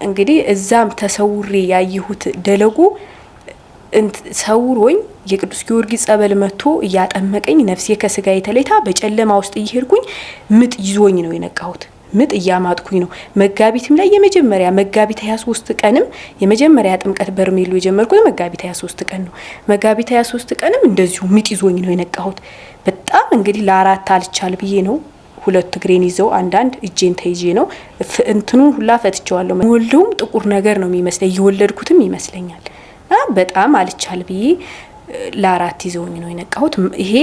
እንግዲህ እዛም ተሰውሬ ያየሁት ደለጉ ሰውሮኝ የቅዱስ ጊዮርጊስ ጸበል መጥቶ እያጠመቀኝ ነፍሴ ከስጋ የተለይታ በጨለማ ውስጥ እየሄድኩኝ ምጥ ይዞኝ ነው የነቃሁት። ምጥ እያማጥኩኝ ነው። መጋቢትም ላይ የመጀመሪያ መጋቢት 23 ቀንም የመጀመሪያ ጥምቀት በርሜሎ የጀመርኩት መጋቢት 23 ቀን ነው። መጋቢት 23 ቀንም እንደዚሁ ምጥ ይዞኝ ነው የነቃሁት። በጣም እንግዲህ ለአራት አልቻል ብዬ ነው ሁለት እግሬን ይዘው አንዳንድ እጄን ተይዤ ነው እንትኑን ሁላ ፈትቼዋለሁ። ወልደውም ጥቁር ነገር ነው የሚመስለኝ የወለድኩትም ይመስለኛል። በጣም አልቻል ብዬ ለአራት ይዘውኝ ነው የነቃሁት። ይሄ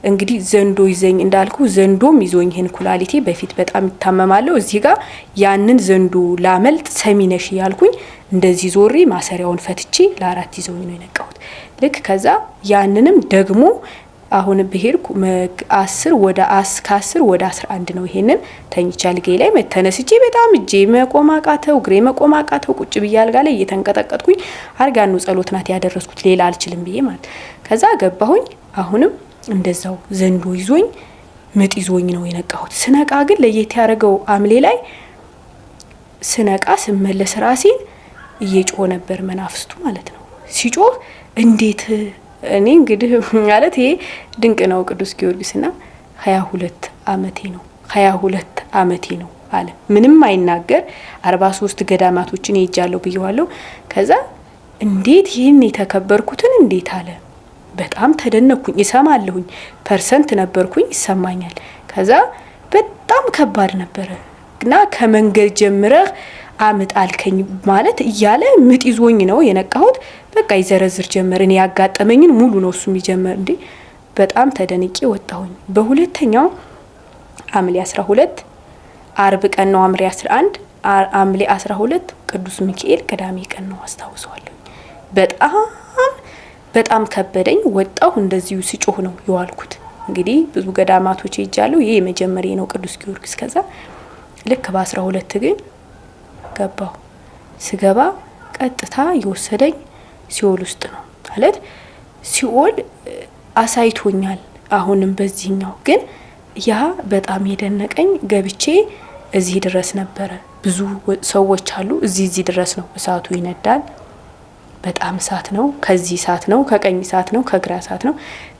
እንግዲህ ዘንዶ ይዘኝ እንዳልኩ ዘንዶም ይዞኝ ይሄን ኩላሊቴ በፊት በጣም ይታመማለሁ። እዚህ ጋር ያንን ዘንዶ ላመልጥ ሰሚነሽ ያልኩኝ እንደዚህ ዞሬ ማሰሪያውን ፈትቼ ለአራት ይዘውኝ ነው የነቃሁት። ልክ ከዛ ያንንም ደግሞ አሁን በሄድኩ 10 ወደ 11 ነው ይሄንን ተኝቻ አልጋዬ ላይ መተነስቼ በጣም እጄ መቆማቃተው እግሬ መቆማቃተው ቁጭ ብዬ አልጋ ላይ እየተንቀጠቀጥኩኝ አርጋኑ ጸሎት ናት ያደረስኩት ሌላ አልችልም ብዬ ማለት። ከዛ ገባሁኝ። አሁንም እንደዛው ዘንዶ ይዞኝ ምጥ ይዞኝ ነው የነቃሁት። ስነቃ ግን ለየት ያደረገው ሐምሌ ላይ ስነቃ ስመለስ ራሴን እየጮህ ነበር መናፍስቱ ማለት ነው። ሲጮህ እንዴት እኔ እንግዲህ ማለት ይሄ ድንቅ ነው። ቅዱስ ጊዮርጊስና 22 አመቴ ነው 22 አመቴ ነው አለ። ምንም አይናገር 43 ገዳማቶችን ይጃለው ብየዋለሁ። ከዛ እንዴት ይሄን የተከበርኩትን እንዴት አለ። በጣም ተደነኩኝ። ይሰማለሁኝ ፐርሰንት ነበርኩኝ ይሰማኛል። ከዛ በጣም ከባድ ነበረ እና ከመንገድ ጀምረህ አምጥ አልከኝ ማለት እያለ ምጥ ይዞኝ ነው የነቃሁት። በቃ ይዘረዝር ጀመር። እኔ ያጋጠመኝን ሙሉ ነው እሱ የሚጀምር እንዴ። በጣም ተደንቄ ወጣሁኝ። በሁለተኛው ሐምሌ 12 አርብ ቀን ነው። ሐምሌ 11 ሐምሌ 12 ቅዱስ ሚካኤል ቅዳሜ ቀን ነው አስታውሰዋለሁ። በጣም ከበደኝ። ወጣሁ። እንደዚሁ ሲጮህ ነው የዋልኩት። እንግዲህ ብዙ ገዳማቶች ይጃሉ። ይሄ የመጀመሪያ ነው ቅዱስ ጊዮርጊስ። ከዛ ልክ በ12 ግን ገባሁ። ስገባ ቀጥታ የወሰደኝ ሲኦል ውስጥ ነው ማለት ሲኦል አሳይቶኛል። አሁንም በዚህኛው ግን ያ በጣም የደነቀኝ ገብቼ እዚህ ድረስ ነበረ። ብዙ ሰዎች አሉ። እዚህ ድረስ ነው እሳቱ ይነዳል። በጣም እሳት ነው። ከዚህ እሳት ነው፣ ከቀኝ እሳት ነው፣ ከግራ እሳት ነው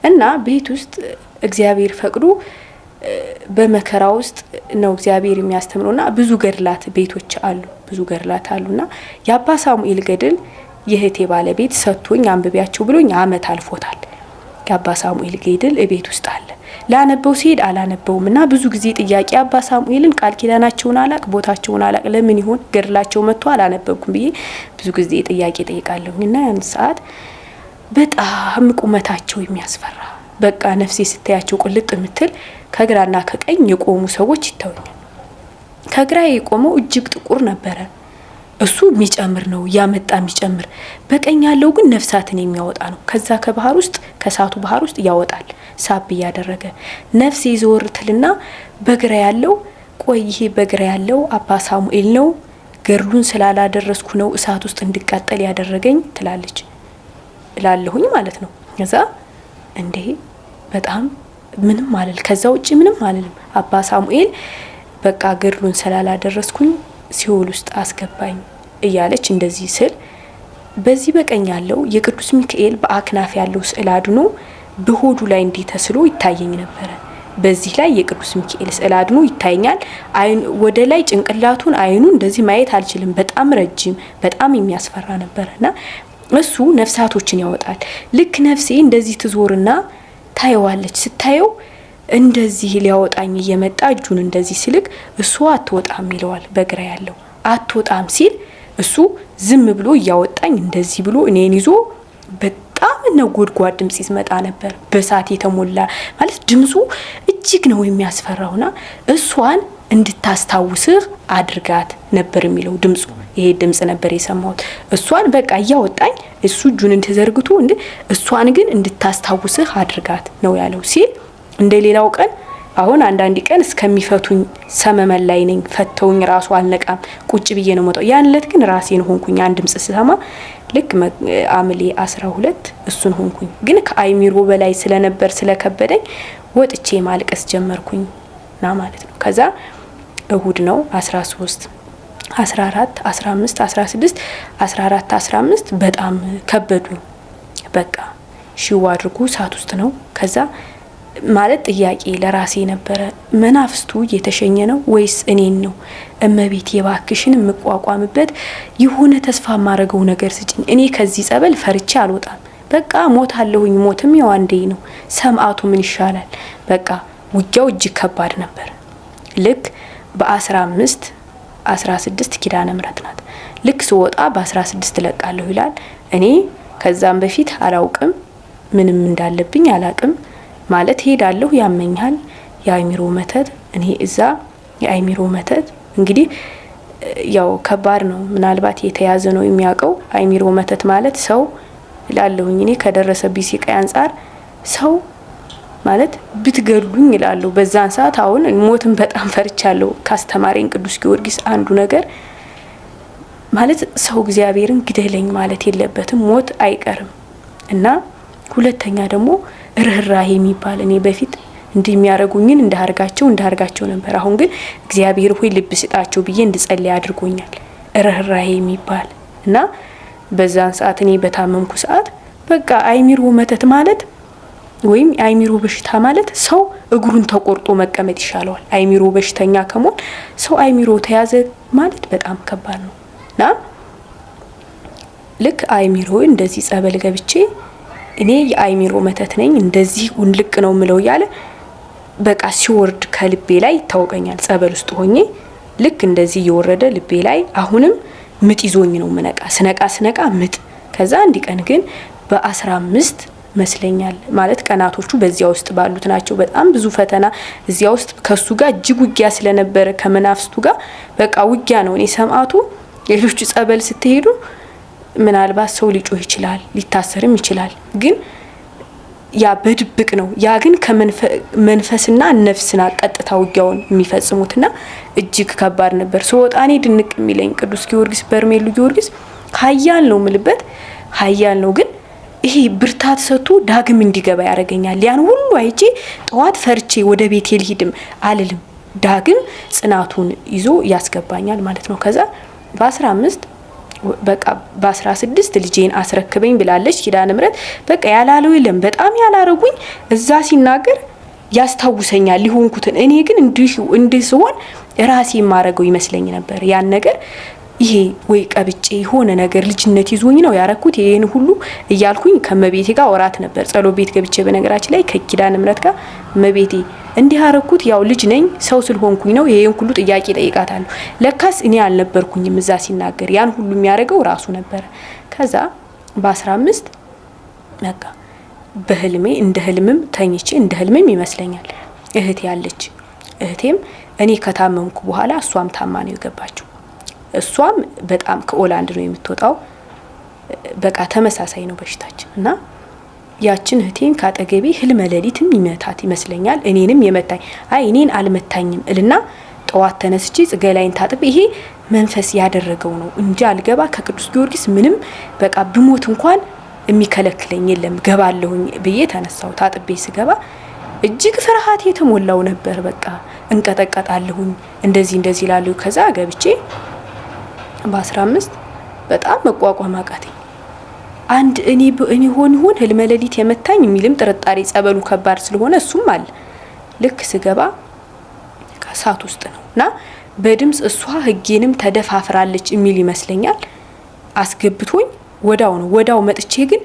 እና ቤት ውስጥ እግዚአብሔር ፈቅዶ በመከራ ውስጥ ነው እግዚአብሔር የሚያስተምረውና ብዙ ገድላት ቤቶች አሉ። ብዙ ገድላት አሉና የአባ ሳሙኤል ገድል የህቴ ባለቤት ሰጥቶኝ አንብቢያቸው ብሎኝ አመት አልፎታል። የአባ ሳሙኤል ገድል ቤት ውስጥ አለ። ላነበው ሲሄድ አላነበውምና ብዙ ጊዜ ጥያቄ አባ ሳሙኤልን ቃል ኪዳናቸውን አላቅ ቦታቸውን አላቅ ለምን ይሆን ገድላቸው መጥቶ አላነበብኩም ብዬ ብዙ ጊዜ ጥያቄ ጠይቃለሁና ያን ሰዓት በጣም ቁመታቸው የሚያስፈራ በቃ ነፍሴ ስታያቸው ቁልጥ ምትል ከግራና ከቀኝ የቆሙ ሰዎች ይታዩኛል። ከግራ የቆመው እጅግ ጥቁር ነበረ። እሱ የሚጨምር ነው ያመጣ የሚጨምር። በቀኝ ያለው ግን ነፍሳትን የሚያወጣ ነው። ከዛ ከባህር ውስጥ ከሳቱ ባህር ውስጥ ያወጣል ሳብ ያደረገ ነፍስ ይዘወርትልና በግራ ያለው ቆይ ይሄ በግራ ያለው አባ ሳሙኤል ነው ገድሉን ስላላደረስኩ ነው እሳት ውስጥ እንድቃጠል ያደረገኝ ትላለች እላለሁኝ ማለት ነው። ከዛ እንዴ በጣም ምንም አለል ከዛ ውጪ ምንም አለልም። አባ ሳሙኤል በቃ ገድሉን ስላላደረስኩኝ ሲኦል ውስጥ አስገባኝ እያለች እንደዚህ ስል በዚህ በቀኝ ያለው የቅዱስ ሚካኤል በአክናፍ ያለው ስዕል አድኖ በሆዱ ላይ እንዲተስሎ ይታየኝ ነበር። በዚህ ላይ የቅዱስ ሚካኤል ስዕል አድኖ ይታየኛል። አይኑ ወደ ላይ ጭንቅላቱን አይኑ እንደዚህ ማየት አልችልም። በጣም ረጅም በጣም የሚያስፈራ ነበርና እሱ ነፍሳቶችን ያወጣል። ልክ ነፍሴ እንደዚህ ትዞርና ታየዋለች። ስታየው እንደዚህ ሊያወጣኝ እየመጣ እጁን እንደዚህ ሲልክ እሱ አትወጣም ይለዋል። በግራ ያለው አትወጣም ሲል እሱ ዝም ብሎ እያወጣኝ እንደዚህ ብሎ እኔን ይዞ በጣም ነጎድጓድ ድምጽ ይመጣ ነበር። በሳት የተሞላ ማለት ድምጹ እጅግ ነው የሚያስፈራውና እሷን እንድታስታውስህ አድርጋት ነበር የሚለው ድምጹ። ይሄ ድምጽ ነበር የሰማሁት። እሷን በቃ እያወጣኝ እሱ እጁን እንተዘርግቶ እሷን ግን እንድታስታውስህ አድርጋት ነው ያለው ሲል እንደሌላው ቀን አሁን አንዳንድ ቀን እስከሚፈቱኝ ሰመመን ላይ ነኝ። ፈተውኝ ራሱ አልነቃም ቁጭ ብዬ ነው መጣው። ያን ዕለት ግን ራሴን ሆንኩኝ። አንድ ድምጽ ስሰማ ልክ አምሌ 12 እሱን ሆንኩኝ። ግን ከአይሚሮ በላይ ስለነበር ስለከበደኝ ወጥቼ ማልቀስ ጀመርኩኝና ማለት ነው። ከዛ እሁድ ነው 13 14 15 16 14 15 በጣም ከበዱኝ። በቃ ሽው አድርጉ ሰዓት ውስጥ ነው። ከዛ ማለት ጥያቄ ለራሴ ነበረ። መናፍስቱ የተሸኘ ነው ወይስ እኔን ነው? እመቤት የባክሽን የምቋቋምበት የሆነ ተስፋ ማረገው ነገር ስጭኝ። እኔ ከዚህ ጸበል ፈርቼ አልወጣም። በቃ ሞታለሁኝ። ሞትም ያው አንዴ ነው። ሰማዕቱ ምን ይሻላል? በቃ ውጊያው እጅግ ከባድ ነበር። ልክ በ15 16 ኪዳነ ምሕረት ናት። ልክ ስወጣ በ16 ለቃለሁ ይላል። እኔ ከዛም በፊት አላውቅም፣ ምንም እንዳለብኝ አላቅም። ማለት ሄዳለሁ፣ ያመኛል። የአይሚሮ መተት እኔ እዛ የአይሚሮ መተት እንግዲህ ያው ከባድ ነው። ምናልባት የተያዘ ነው የሚያውቀው። አይሚሮ መተት ማለት ሰው ላለሁኝ እኔ ከደረሰብኝ ሲቃይ አንፃር ሰው ማለት ብትገሉኝ ይላሉ በዛን ሰዓት። አሁን ሞትን በጣም ፈርቻለሁ። ካስተማሪን ቅዱስ ጊዮርጊስ አንዱ ነገር ማለት ሰው እግዚአብሔርን ግደለኝ ማለት የለበትም፣ ሞት አይቀርም። እና ሁለተኛ ደግሞ ርህራሄ የሚባል እኔ በፊት እንደሚያረጉኝን እንዳርጋቸው ነበር። አሁን ግን እግዚአብሔር ሆይ ልብ ስጣቸው ብዬ እንድጸልይ አድርጎኛል። ርህራሄ የሚባል እና በዛን ሰዓት እኔ በታመምኩ ሰዓት በቃ አይሚሮ መተት ማለት ወይም አይሚሮ በሽታ ማለት ሰው እግሩን ተቆርጦ መቀመጥ ይሻለዋል። አይሚሮ በሽተኛ ከመሆን ሰው አይሚሮ ተያዘ ማለት በጣም ከባድ ነውና ልክ አይሚሮ እንደዚህ ጸበል ገብቼ እኔ የአይሚሮ መተት ነኝ እንደዚህ ውልቅ ነው ምለው ያለ በቃ ሲወርድ ከልቤ ላይ ይታወቀኛል። ጸበል ውስጥ ሆኜ ልክ እንደዚህ እየወረደ ልቤ ላይ አሁንም ምጥ ይዞኝ ነው ምነቃ። ስነቃ ምጥ። ከዛ አንድ ቀን ግን በ15 መስለኛል ማለት ቀናቶቹ በዚያ ውስጥ ባሉት ናቸው። በጣም ብዙ ፈተና እዚያ ውስጥ ከሱ ጋር እጅግ ውጊያ ስለነበረ ከመናፍስቱ ጋር በቃ ውጊያ ነው። እኔ ሰማዕቱ ሌሎቹ ጸበል ስትሄዱ ምናልባት ሰው ሊጮህ ይችላል፣ ሊታሰርም ይችላል። ግን ያ በድብቅ ነው። ያ ግን ከመንፈስና ነፍስና ቀጥታ ውጊያውን የሚፈጽሙትና እጅግ ከባድ ነበር። ሰውጣኔ ድንቅ የሚለኝ ቅዱስ ጊዮርጊስ በርሜሉ ጊዮርጊስ ኃያል ነው ምልበት ኃያል ነው። ግን ይሄ ብርታት ሰጥቶ ዳግም እንዲገባ ያደርገኛል። ያን ሁሉ አይቼ ጠዋት ፈርቼ ወደ ቤቴ ልሂድም አልልም። ዳግም ጽናቱን ይዞ ያስገባኛል ማለት ነው። ከዛ በ15 በቃ በ16 ልጄን አስረክበኝ ብላለች ኪዳነ ምሕረት። በቃ ያላለው የለም። በጣም ያላረጉኝ እዛ ሲናገር ያስታውሰኛል ሊሆንኩትን። እኔ ግን እንዲህ ሲሆን ራሴ ማረገው ይመስለኝ ነበር። ያን ነገር ይሄ ወይ ቀብጬ ሆነ ነገር ልጅነት ይዞኝ ነው ያረኩት ይሄን ሁሉ እያልኩኝ ከመቤቴ ጋር ወራት ነበር። ጸሎት ቤት ገብቼ በነገራችን ላይ ከኪዳነ ምሕረት ጋር መቤቴ እንዲህ አረኩት ያው ልጅ ነኝ ሰው ስለሆንኩኝ ነው ይሄን ሁሉ ጥያቄ ጠይቃታለሁ። ለካስ እኔ አልነበርኩኝም እዛ ሲናገር ያን ሁሉ የሚያደርገው ራሱ ነበር። ከዛ በ15 በቃ በህልሜ እንደ ህልምም ተኝቼ እንደ ህልምም ይመስለኛል እህቴ ያለች። እህቴም እኔ ከታመምኩ በኋላ እሷም ታማ ነው የገባችው። እሷም በጣም ከኦላንድ ነው የምትወጣው። በቃ ተመሳሳይ ነው በሽታችን እና ያችን እህቴን ካጠገቤ ህልመ ሌሊትም ይመታት ይመስለኛል። እኔንም የመታኝ እኔን አልመታኝም እልና ጠዋት ተነስቼ ጽገላይን ታጥቤ ይሄ መንፈስ ያደረገው ነው እንጂ አልገባ ከቅዱስ ጊዮርጊስ ምንም በቃ ብሞት እንኳን የሚከለክለኝ የለም ገባለሁኝ ብዬ ተነሳው። ታጥቤ ስገባ እጅግ ፍርሃት የተሞላው ነበር። በቃ እንቀጠቀጣለሁኝ እንደዚህ ላለው። ከዛ ገብቼ በ15 በጣም መቋቋም አቃተኝ። አንድ እኔ ሆን ህልመ ሌሊት የመታኝ የሚልም ጥርጣሬ ጸበሉ ከባድ ስለሆነ እሱም አለ። ልክ ስገባ ከሳት ውስጥ ነውና በድምጽ እሷ ህጌንም ተደፋፍራለች የሚል ይመስለኛል። አስገብቶኝ ወዳው መጥቼ ግን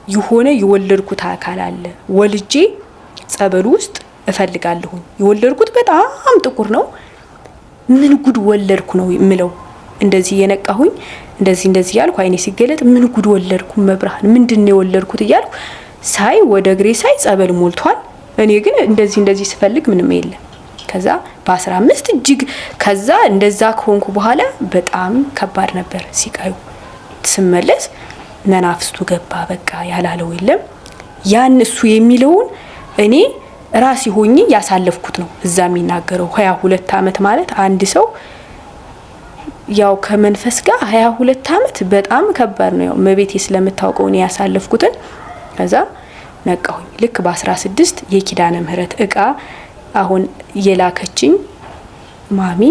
የሆነ የወለድኩት አካል አለ። ወልጄ ጸበሉ ውስጥ እፈልጋለሁ። የወለድኩት በጣም ጥቁር ነው። ምን ጉድ ወለድኩ ነው የምለው። እንደዚህ የነቃሁኝ እንደዚህ ያልኩ አይኔ ሲገለጥ ምን ጉድ ወለድኩ መብርሃን ምንድነው የወለድኩት እያልኩ ሳይ ወደ እግሬ ሳይ ጸበል ሞልቷል። እኔ ግን እንደዚህ ስፈልግ ምንም የለም። ከዛ በ15 እጅግ ከዛ እንደዛ ከሆንኩ በኋላ በጣም ከባድ ነበር ሲቃዩ። ስመለስ መናፍስቱ ገባ በቃ ያላለው የለም። ያን እሱ የሚለውን እኔ ራሴ ሆኜ ያሳለፍኩት ነው። እዛ የሚናገረው 22 አመት ማለት አንድ ሰው ያው ከመንፈስ ጋር 22 አመት በጣም ከባድ ነው። ያው መቤቴ ስለምታውቀው ነው ያሳለፍኩትን። ከዛ ነቃሁኝ። ልክ በ16 የኪዳነ ምህረት እቃ አሁን የላከችኝ ማሚ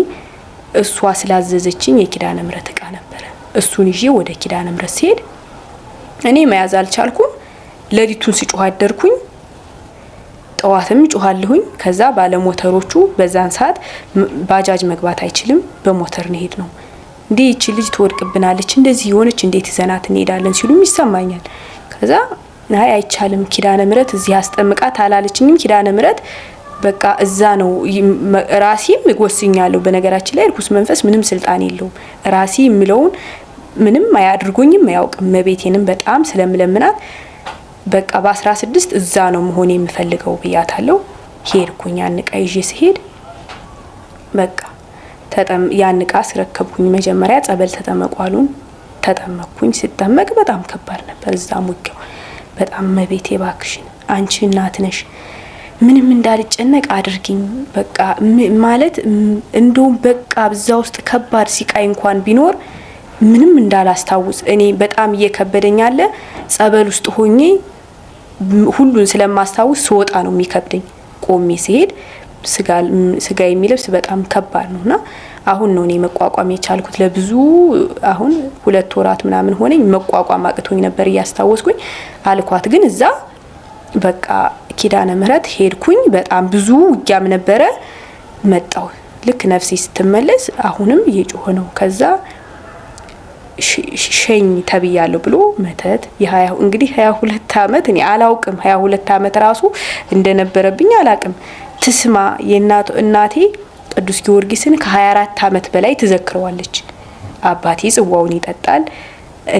እሷ ስላዘዘችኝ የኪዳነ ምህረት እቃ ነበር። እሱን ይዤ ወደ ኪዳነ ምህረት ሲሄድ እኔ መያዝ አልቻልኩም። ለሊቱን ሲጮህ አደርኩኝ። ጠዋትም ጮሃለሁኝ። ከዛ ባለሞተሮቹ በዛን ሰዓት ባጃጅ መግባት አይችልም፣ በሞተር ነው ነው። እንዴ እቺ ልጅ ትወድቅብናለች እንደዚህ የሆነች እንዴት ይዘናት እንሄዳለን ሲሉም ይሰማኛል። ከዛ አይ አይቻልም ኪዳነ ምህረት እዚህ አስጠምቃት አላለችኝም። ኪዳነ ምህረት በቃ እዛ ነው ራሴም ወስኛለሁ። በነገራችን ላይ ርኩስ መንፈስ ምንም ስልጣን የለውም። ራሴ የሚለውን ምንም አያድርጉኝም አያውቅም። መቤቴንም በጣም ስለምለምናት በቃ በ16 እዛ ነው መሆን የምፈልገው ብያታለሁ። ሄድኩኝ። ያን እቃ ይዤ ሲሄድ በቃ ያን እቃ አስረከብኩኝ። መጀመሪያ ጸበል ተጠመቋሉን ተጠመቅኩኝ። ሲጠመቅ በጣም ከባድ ነበር። እዛ ሙቄው በጣም መቤቴ ባክሽን አንቺ እናት ነሽ ምንም እንዳልጨነቅ አድርጊኝ በቃ ማለት እንደውም በቃ በዛ ውስጥ ከባድ ሲቃይ እንኳን ቢኖር ምንም እንዳላስታውስ እኔ በጣም እየከበደኝ አለ። ጸበል ውስጥ ሆኜ ሁሉን ስለማስታውስ ስወጣ ነው የሚከብደኝ። ቆሜ ሲሄድ ስጋ የሚለብስ በጣም ከባድ ነውና አሁን ነው እኔ መቋቋም የቻልኩት። ለብዙ አሁን 2 ወራት ምናምን ሆነኝ መቋቋም አቅቶኝ ነበር እያስታወስኩኝ አልኳት። ግን እዛ በቃ ኪዳነ ምህረት ሄድኩኝ። በጣም ብዙ ውጊያም ነበረ። መጣው ልክ ነፍሴ ስትመለስ አሁንም እየጮኸ ነው። ከዛ ሸኝ ተብያለሁ ብሎ መተት እንግዲህ 22 አመት እኔ አላውቅም። 22 አመት ራሱ እንደነበረብኝ አላውቅም። ትስማ እናቴ ቅዱስ ጊዮርጊስን ከ24 አመት በላይ ትዘክረዋለች። አባቴ ጽዋውን ይጠጣል።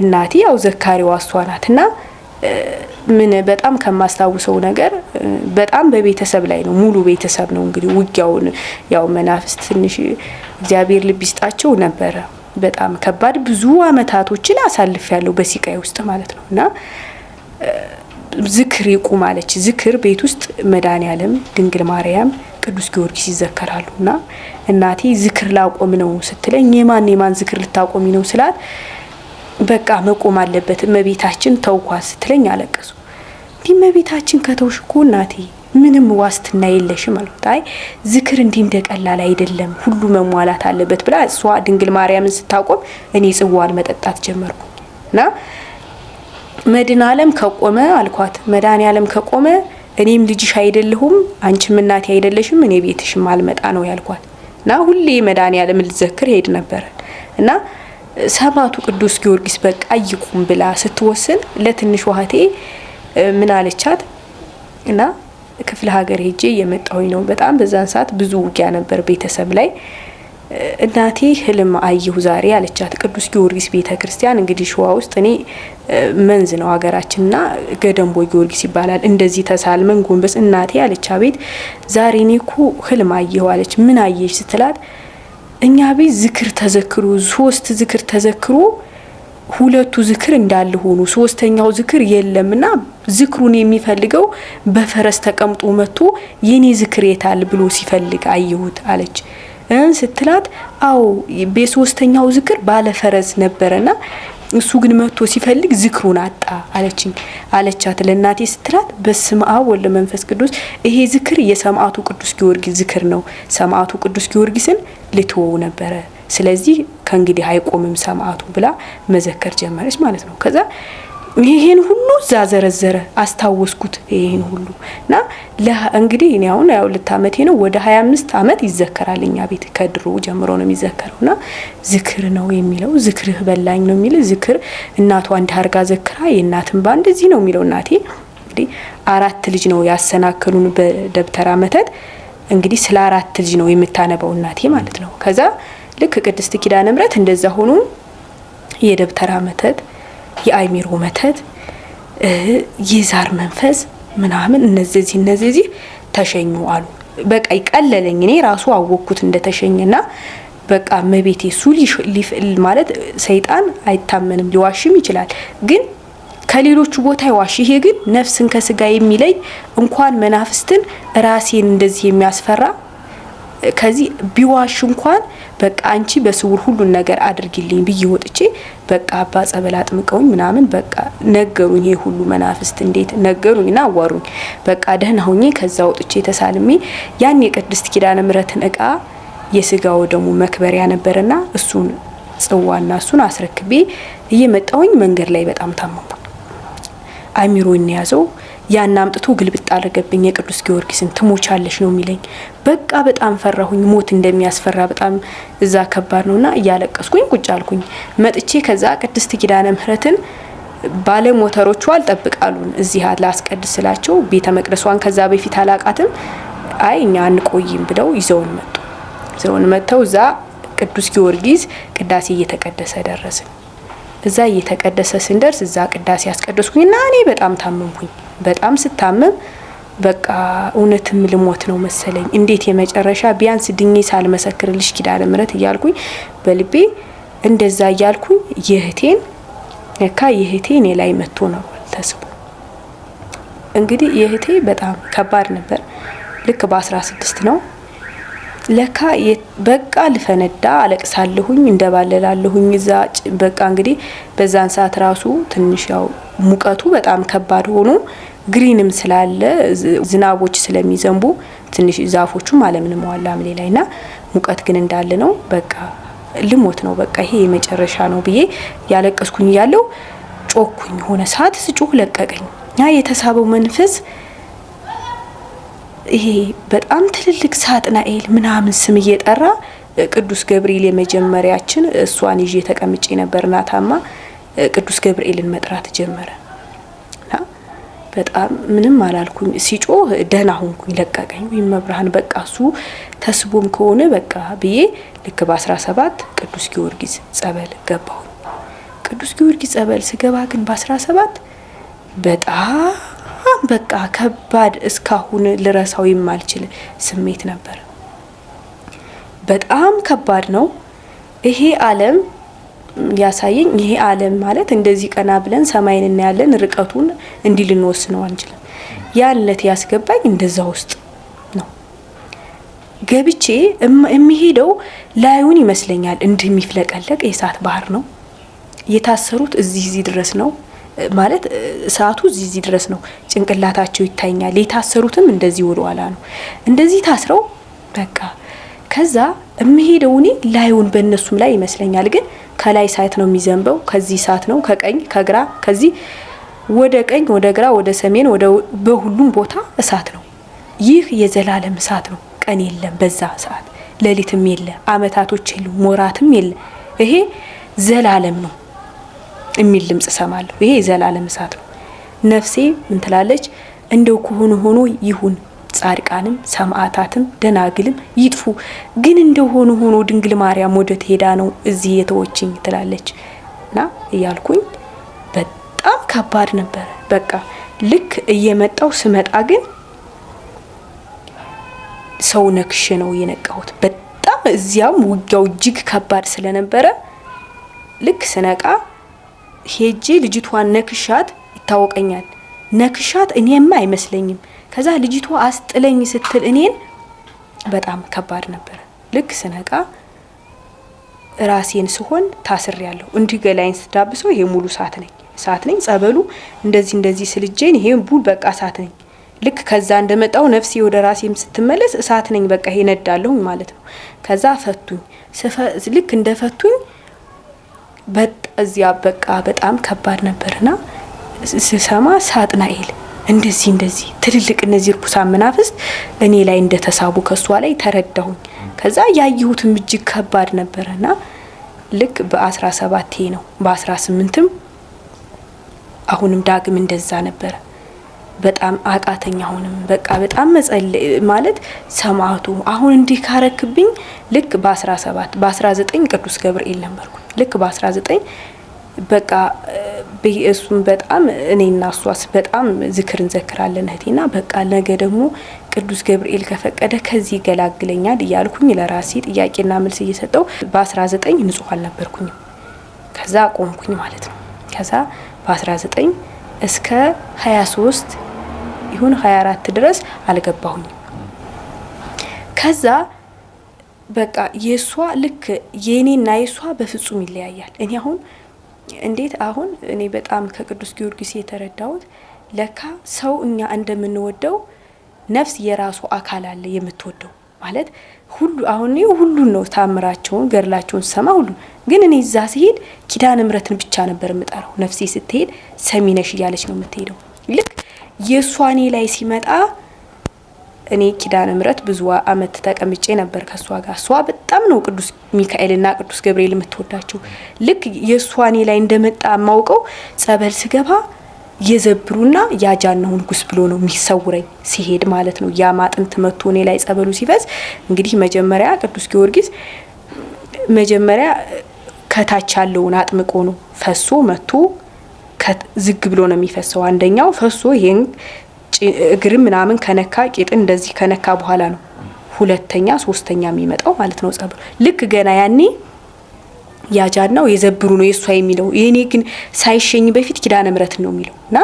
እናቴ ያው ዘካሪዋ እሷ ናትና ምን በጣም ከማስታውሰው ነገር በጣም በቤተሰብ ላይ ነው። ሙሉ ቤተሰብ ነው እንግዲህ ውጊያውን ያው መናፍስት ትንሽ እግዚአብሔር ልብ ይስጣቸው ነበረ። በጣም ከባድ ብዙ አመታቶችን አሳልፍ ያለው በሲቃይ ውስጥ ማለት ነውና ዝክር ይቁማለች። ዝክር ቤት ውስጥ መድኃኔዓለም ድንግል ማርያም ቅዱስ ጊዮርጊስ ይዘከራሉና እናቴ ዝክር ላቆም ነው ስትለኝ የማን ዝክር ልታቆሚ ነው ስላት በቃ መቆም አለበት እመቤታችን ተውኳት ስትለኝ አለቀሱ። እመቤታችን ከተውሽኮ እናቴ ምንም ዋስትና የለሽም አልኩት። አይ ዝክር እንዲህ እንደቀላል አይደለም ሁሉ መሟላት አለበት ብላ እሷ ድንግል ማርያምን ስታቆም እኔ ጽዋን መጠጣት ጀመርኩኝና መድኃኔዓለም ከቆመ አልኳት መድኃኔዓለም ከቆመ እኔም ልጅሽ አይደለሁም አንቺም እናቴ አይደለሽም እኔ ቤትሽም አልመጣ ነው ያልኳትና ሁሌ መድኃኔዓለም ልዘክር ሄድ ነበር እና ሰማዕቱ ቅዱስ ጊዮርጊስ በቃ ይቁም ብላ ስትወስን ለትንሽ ዋህቴ ምን አለቻት እና ክፍለ ሀገር ሄጄ የመጣሁኝ ነው። በጣም በዛን ሰዓት ብዙ ውጊያ ነበር ቤተሰብ ላይ። እናቴ ህልም አየሁ ዛሬ አለቻት። ቅዱስ ጊዮርጊስ ቤተክርስቲያን እንግዲህ ሸዋ ውስጥ እኔ መንዝ ነው ሀገራችንና ገደምቦ ጊዮርጊስ ይባላል። እንደዚህ ተሳልመን ጎንበስ እናቴ አለች አቤት ዛሬ እኔ እኮ ህልም አየሁ አለች። ምን አየሽ ስትላት እኛ ቤት ዝክር ተዘክሩ 3 ዝክር ተዘክሩ 2ቱ ዝክር እንዳለ ሆኑ 3ኛው ዝክር የለምና ዝክሩን የሚፈልገው በፈረስ ተቀምጦ መጥቶ የኔ ዝክር የታል ብሎ ሲፈልግ አየሁት አለች። ስትላት አው በ3ኛው ዝክር ባለ ፈረስ ነበርና እሱ ግን መጥቶ ሲፈልግ ዝክሩን አጣ አለቻት ለእናቴ ስትላት በስመ አብ ወወልድ ወመንፈስ ቅዱስ ይሄ ዝክር የሰማዕቱ ቅዱስ ጊዮርጊስ ዝክር ነው። ሰማዕቱ ቅዱስ ጊዮርጊስን ልትወው ነበር። ስለዚህ ከእንግዲህ አይቆምም ሰማዕቱ ብላ መዘከር ጀመረች ማለት ነው። ከዛ ይሄን ሁሉ ዛዘረዘረ አስታወስኩት ይሄን ሁሉና እንግዲህ እኔ አሁን ያው 2 አመቴ ነው ወደ 25 አመት ይዘከራልኛ ቤት ከድሮ ጀምሮ ነው የሚዘከረውና ዝክር ነው የሚለው ዝክርህ በላኝ ነው የሚል ዝክር እናቷ እንዳርጋ ዘክራ የእናትን ባንድ እዚህ ነው የሚለው እናቴ እንግዲህ 4 ልጅ ነው ያሰናከሉን በደብተራ መተት እንግዲህ ስለ 4 ልጅ ነው የምታነባው እናቴ ማለት ነው። ከዛ ልክ ቅድስት ኪዳነ ምህረት እንደዛ ሆኖ የደብተራ መተት፣ የአይሚሮ መተት፣ የዛር መንፈስ ምናምን እነዚህ ተሸኙ አሉ። በቃ ይቀለለኝ እኔ ራሱ አወቅኩት እንደተሸኘና በቃ መቤቴ ሱሊ ማለት ሰይጣን አይታመንም ሊዋሽም ይችላል ግን ከሌሎቹ ቦታ ይዋሽ። ይሄ ግን ነፍስን ከስጋ የሚለይ እንኳን መናፍስትን ራሴን እንደዚህ የሚያስፈራ ከዚህ ቢዋሽ እንኳን በቃ አንቺ በስውር ሁሉን ነገር አድርጊልኝ ብዬ ወጥቼ በቃ አባ ጸበል አጥምቀውኝ ምናምን በቃ ነገሩኝ። ይሄ ሁሉ መናፍስት እንዴት ነገሩኝና አዋሩኝ። በቃ ደህና ሆኜ ከዛ ወጥቼ ተሳልሜ ያን የቅድስት ኪዳነ ምሕረትን እቃ የስጋው ደሙ መክበሪያ ነበርና እሱን ጽዋና እሱን አስረክቤ እየመጣሁኝ መንገድ ላይ በጣም ታመምኩ። አይሚሮን ያዘው ያን አምጥቶ ግልብጥ አደረገብኝ። የቅዱስ ጊዮርጊስን ትሞቻለሽ ነው የሚለኝ። በቃ በጣም ፈራሁኝ። ሞት እንደሚያስፈራ በጣም እዛ ከባድ ነውና እያለቀስኩኝ ቁጭ አልኩኝ። መጥቼ ከዛ ቅድስት ኪዳነ ምሕረትን ባለ ሞተሮቹ አልጠብቃሉን እዚህ ላስቀድስ ስላቸው ቤተ መቅደሷን ከዛ በፊት አላቃትም። አይ እኛ አንቆይም ብለው ይዘውን መጥተው እዛ ቅዱስ ጊዮርጊስ ቅዳሴ እየተቀደሰ ደረስን። እዛ እየተቀደሰ ስንደርስ እዛ ቅዳሴ ያስቀደስኩኝና እኔ በጣም ታመምኩኝ። በጣም ስታመም በቃ እውነትም ልሞት ነው መሰለኝ። እንዴት የመጨረሻ ቢያንስ ድኜ ሳልመሰክርልሽ ኪዳነ ምሕረት እያልኩኝ በልቤ እንደዛ እያልኩኝ የእህቴን ላይ መጥቶ ነው ተስቦ። እንግዲህ የእህቴ በጣም ከባድ ነበር። ልክ በ16 ነው ለካ በቃ ልፈነዳ አለቅሳለሁኝ እንደባለላለሁኝ እዛ በቃ እንግዲህ በዛን ሰዓት ራሱ ትንሽ ያው ሙቀቱ በጣም ከባድ ሆኖ ግሪንም ስላለ ዝናቦች ስለሚዘንቡ ትንሽ ዛፎቹ ማለምንም ዋላም ሌላይና ሙቀት ግን እንዳለ ነው። በቃ ልሞት ነው በቃ ይሄ የመጨረሻ ነው ብዬ ያለቀስኩኝ ያለው ጮኩኝ። ሆነ ሰዓት ስጮህ ለቀቀኝ። ያ የተሳበው መንፈስ ይሄ በጣም ትልልቅ ሳጥናኤል ምናምን ስም እየጠራ ቅዱስ ገብርኤል የመጀመሪያችን እሷን ይዤ ተቀምጬ ነበርና ታማ ቅዱስ ገብርኤልን መጥራት ጀመረ። በጣም ምንም አላልኩኝ። ሲጮህ ደህና ሆንኩኝ፣ ለቀቀኝ። ወይ መብርሃን በቃ እሱ ተስቦም ከሆነ በቃ ብዬ ልክ በ17 ቅዱስ ጊዮርጊስ ጸበል ገባሁ። ቅዱስ ጊዮርጊስ ጸበል ስገባ ግን በ17 በጣም በቃ ከባድ እስካሁን ልረሳው የማልችል ስሜት ነበር። በጣም ከባድ ነው። ይሄ ዓለም ያሳየኝ ይሄ ዓለም ማለት እንደዚህ ቀና ብለን ሰማይን እናያለን፣ ርቀቱን እንዲህ ልንወስነው አንችልም። ያለት ያስገባኝ እንደዛ ውስጥ ነው። ገብቼ የሚሄደው ላዩን ይመስለኛል እንደሚፍለቀለቅ የእሳት ባህር ነው። የታሰሩት እዚህ ድረስ ነው ማለት ሰዓቱ እዚህ ድረስ ነው። ጭንቅላታቸው ይታኛል። የታሰሩትም እንደዚህ ወደ ኋላ ነው። እንደዚህ ታስረው በቃ ከዛ የሚሄደው እኔ ላዩን በእነሱም ላይ ይመስለኛል። ግን ከላይ ሳይት ነው የሚዘንበው። ከዚህ ሰዓት ነው ከቀኝ ከግራ ከዚህ ወደ ቀኝ ወደ ግራ ወደ ሰሜን ወደ በሁሉም ቦታ እሳት ነው። ይህ የዘላለም እሳት ነው። ቀን የለም በዛ ሰዓት፣ ሌሊትም የለ፣ አመታቶች የሉ፣ ሞራትም የለ። ይሄ ዘላለም ነው የሚል ድምጽ ሰማለሁ። ይሄ የዘላለም እሳት ነው። ነፍሴ ምን ትላለች? እንደው ከሆነ ሆኖ ይሁን፣ ጻድቃንም ሰማዕታትም ደናግልም ይጥፉ፣ ግን እንደው ሆኖ ድንግል ማርያም ወደ ትሄዳ ነው እዚህ የተወችኝ ትላለች። እና እያልኩኝ በጣም ከባድ ነበር። በቃ ልክ እየመጣው ስመጣ ግን ሰው ነክሽ ነው የነቃሁት። በጣም እዚያም ውጊያው እጅግ ከባድ ስለነበረ ልክ ስነቃ ሄጄ ልጅቷን ነክሻት ይታወቀኛል። ነክሻት እኔማ አይመስለኝም። ከዛ ልጅቷ አስጥለኝ ስትል እኔን በጣም ከባድ ነበር። ልክ ስነቃ ራሴን ስሆን ታስሬያለሁ። እንዲህ ገላይን ስዳብሰው ይሄ ሙሉ እሳት ነኝ። ጸበሉ እንደዚህ ስልጄን ይሄ ቡል በቃ እሳት ነኝ። ልክ ከዛ እንደመጣው ነፍሴ ወደ ራሴም ስትመለስ እሳት ነኝ። በቃ ይሄ ነዳለሁ ማለት ነው። ከዛ ፈቱኝ። ልክ እንደፈቱኝ በዚያ በቃ በጣም ከባድ ነበርና ስሰማ ሳጥናኤል እንደዚህ ትልልቅ እነዚህ ርኩሳን መናፍስት እኔ ላይ እንደተሳቡ ከሷ ላይ ተረዳሁኝ። ከዛ ያየሁትም እጅግ ከባድ ነበርና ልክ በ17 ነው። በ18ም አሁንም ዳግም እንደዛ ነበር። በጣም አቃተኛ። አሁንም በቃ በጣም መጸለይ ማለት ሰማዕቱ አሁን እንዲህ ካረክብኝ ልክ በ19 ቅዱስ ገብርኤል ነበርኩ። ልክ በ19 በቃ እሱም በጣም እኔና እሷስ በጣም ዝክር እንዘክራለን እህቴና በቃ ነገ ደግሞ ቅዱስ ገብርኤል ከፈቀደ ከዚህ ገላግለኛል እያልኩኝ ለራሴ ጥያቄና መልስ እየሰጠው በ19 ንጹህ አልነበርኩኝም። ከዛ ቆምኩኝ ማለት ነው። ከዛ በ19 እስከ 23 ይሁን 24 ድረስ አልገባሁኝም። ከዛ በቃ የሷ ልክ የኔና የሷ በፍጹም ይለያያል። እኔ አሁን እኔ በጣም ከቅዱስ ጊዮርጊስ የተረዳሁት ለካ ሰው እኛ እንደምንወደው ነፍስ የራሱ አካል አለ የምትወደው ማለት ሁሉ አሁን ሁሉን ነው ታምራቸውን ገድላቸውን ሰማ ሁሉ ግን እኔ እዛ ሲሄድ ኪዳነ ምሕረትን ብቻ ነበር የምጠራው። ነፍሴ ስትሄድ ሰሚነሽ እያለች ነው የምትሄደው። ልክ የሷኔ ላይ ሲመጣ እኔ ኪዳነ ምሕረት ብዙ አመት ተቀምጬ ነበር ከሷ ጋር። እሷ በጣም ነው ቅዱስ ሚካኤልና ቅዱስ ገብርኤል የምትወዳቸው። ልክ የሷኔ ላይ እንደመጣ ማውቀው ጸበል ስገባ የዘብሩና ያጃነው ንጉስ ብሎ ነው የሚሰውረኝ ሲሄድ ማለት ነው። ያ ማጥንት መጥቶ እኔ ላይ ጸበሉ ሲፈስ እንግዲህ መጀመሪያ ቅዱስ ጊዮርጊስ መጀመሪያ ከታች ያለውን አጥምቆ ነው ፈሶ መጥቶ ዝግ ብሎ ነው የሚፈሰው። አንደኛው ፈሶ ይሄን እግር ምናምን ከነካ ቂጥን እንደዚህ ከነካ በኋላ ነው ሁለተኛ ሶስተኛ የሚመጣው ማለት ነው ጸበሉ። ልክ ገና ያኔ ያጃናው የዘብሩ ነው የሷ የሚለው የኔ ግን ሳይሸኝ በፊት ኪዳነ ምሕረት ነው የሚለውና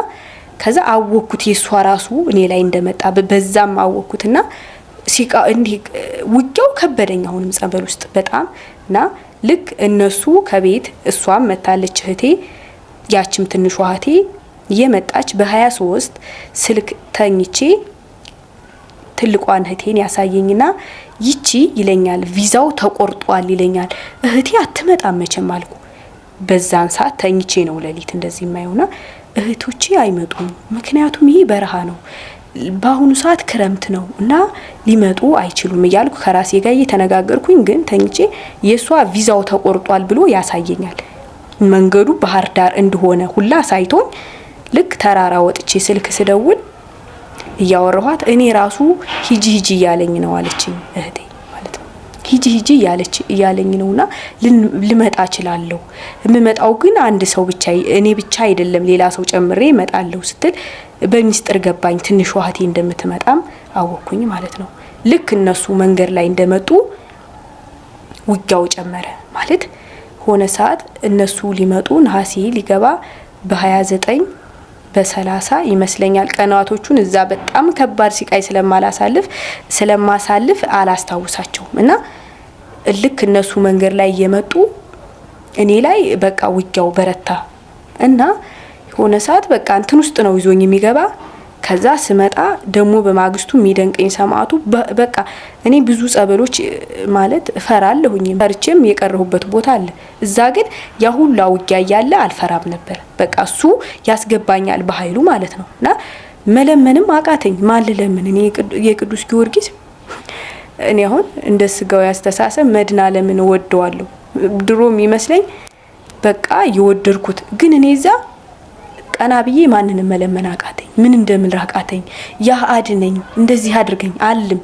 ከዛ አወኩት የሷ ራሱ እኔ ላይ እንደመጣ በዛም አወኩትና ሲቃ እንዲህ ውጊያው ከበደኝ። አሁንም ጸበል ውስጥ በጣምና ልክ እነሱ ከቤት እሷም መታለች እህቴ ያችም ትንሿ እህቴ የመጣች በ23 ስልክ ተኝቼ ትልቋን እህቴን ያሳየኝና ይቺ ይለኛል ቪዛው ተቆርጧል ይለኛል። እህቴ አትመጣም መቼም አልኩ። በዛን ሰዓት ተኝቼ ነው ሌሊት እንደዚህ የማይሆና እህቶቼ አይመጡም ምክንያቱም ይሄ በረሃ ነው በአሁኑ ሰዓት ክረምት ነው እና ሊመጡ አይችሉም እያልኩ ከራሴ ጋር እየተነጋገርኩኝ ግን ተኝቼ የሷ ቪዛው ተቆርጧል ብሎ ያሳየኛል። መንገዱ ባህር ዳር እንደሆነ ሁላ ሳይቶኝ ልክ ተራራ ወጥቼ ስልክ ስደውል እያወራኋት እኔ ራሱ ሂጂ እያለኝ ነው አለችኝ እህቴ ማለት ነው። ሂጂ እያለኝ ነውና ልመጣ እችላለሁ። የምመጣው ግን አንድ ሰው ብቻ እኔ ብቻ አይደለም ሌላ ሰው ጨምሬ እመጣለሁ ስትል በሚስጥር ገባኝ። ትንሿ እህቴ እንደምትመጣም አወኩኝ ማለት ነው። ልክ እነሱ መንገድ ላይ እንደመጡ ውጊያው ጨመረ ማለት ሆነ። ሰዓት እነሱ ሊመጡ ነሐሴ ሊገባ በ29 በ30 ይመስለኛል ቀናቶቹን እዛ በጣም ከባድ ሲቃይ ስለማሳልፍ አላስታውሳቸውም እና ልክ እነሱ መንገድ ላይ እየመጡ እኔ ላይ በቃ ውጊያው በረታ እና ሆነ ሰዓት በቃ እንትን ውስጥ ነው ይዞኝ የሚገባ። ከዛ ስመጣ ደግሞ በማግስቱ የሚደንቀኝ ሰማዕቱ በቃ እኔ ብዙ ጸበሎች ማለት ፈራለሁኝ ፈርቼም የቀረሁበት ቦታ አለ። እዛ ግን ያ ሁሉ ውጊያ ያለ አልፈራም ነበር። በቃ እሱ ያስገባኛል በኃይሉ ማለት ነውና መለመንም አቃተኝ። ማን ለምን እኔ የቅዱስ ጊዮርጊስ እኔ አሁን እንደ ስጋው ያስተሳሰብ መድኃኔዓለምን ወደዋለሁ ድሮም ይመስለኝ በቃ የወደድኩት ግን እኔ እዛ ቀና ብዬ ማንንም መለመን አቃተኝ። ምን እንደምን አቃተኝ። ያ አድነኝ እንደዚህ አድርገኝ አልም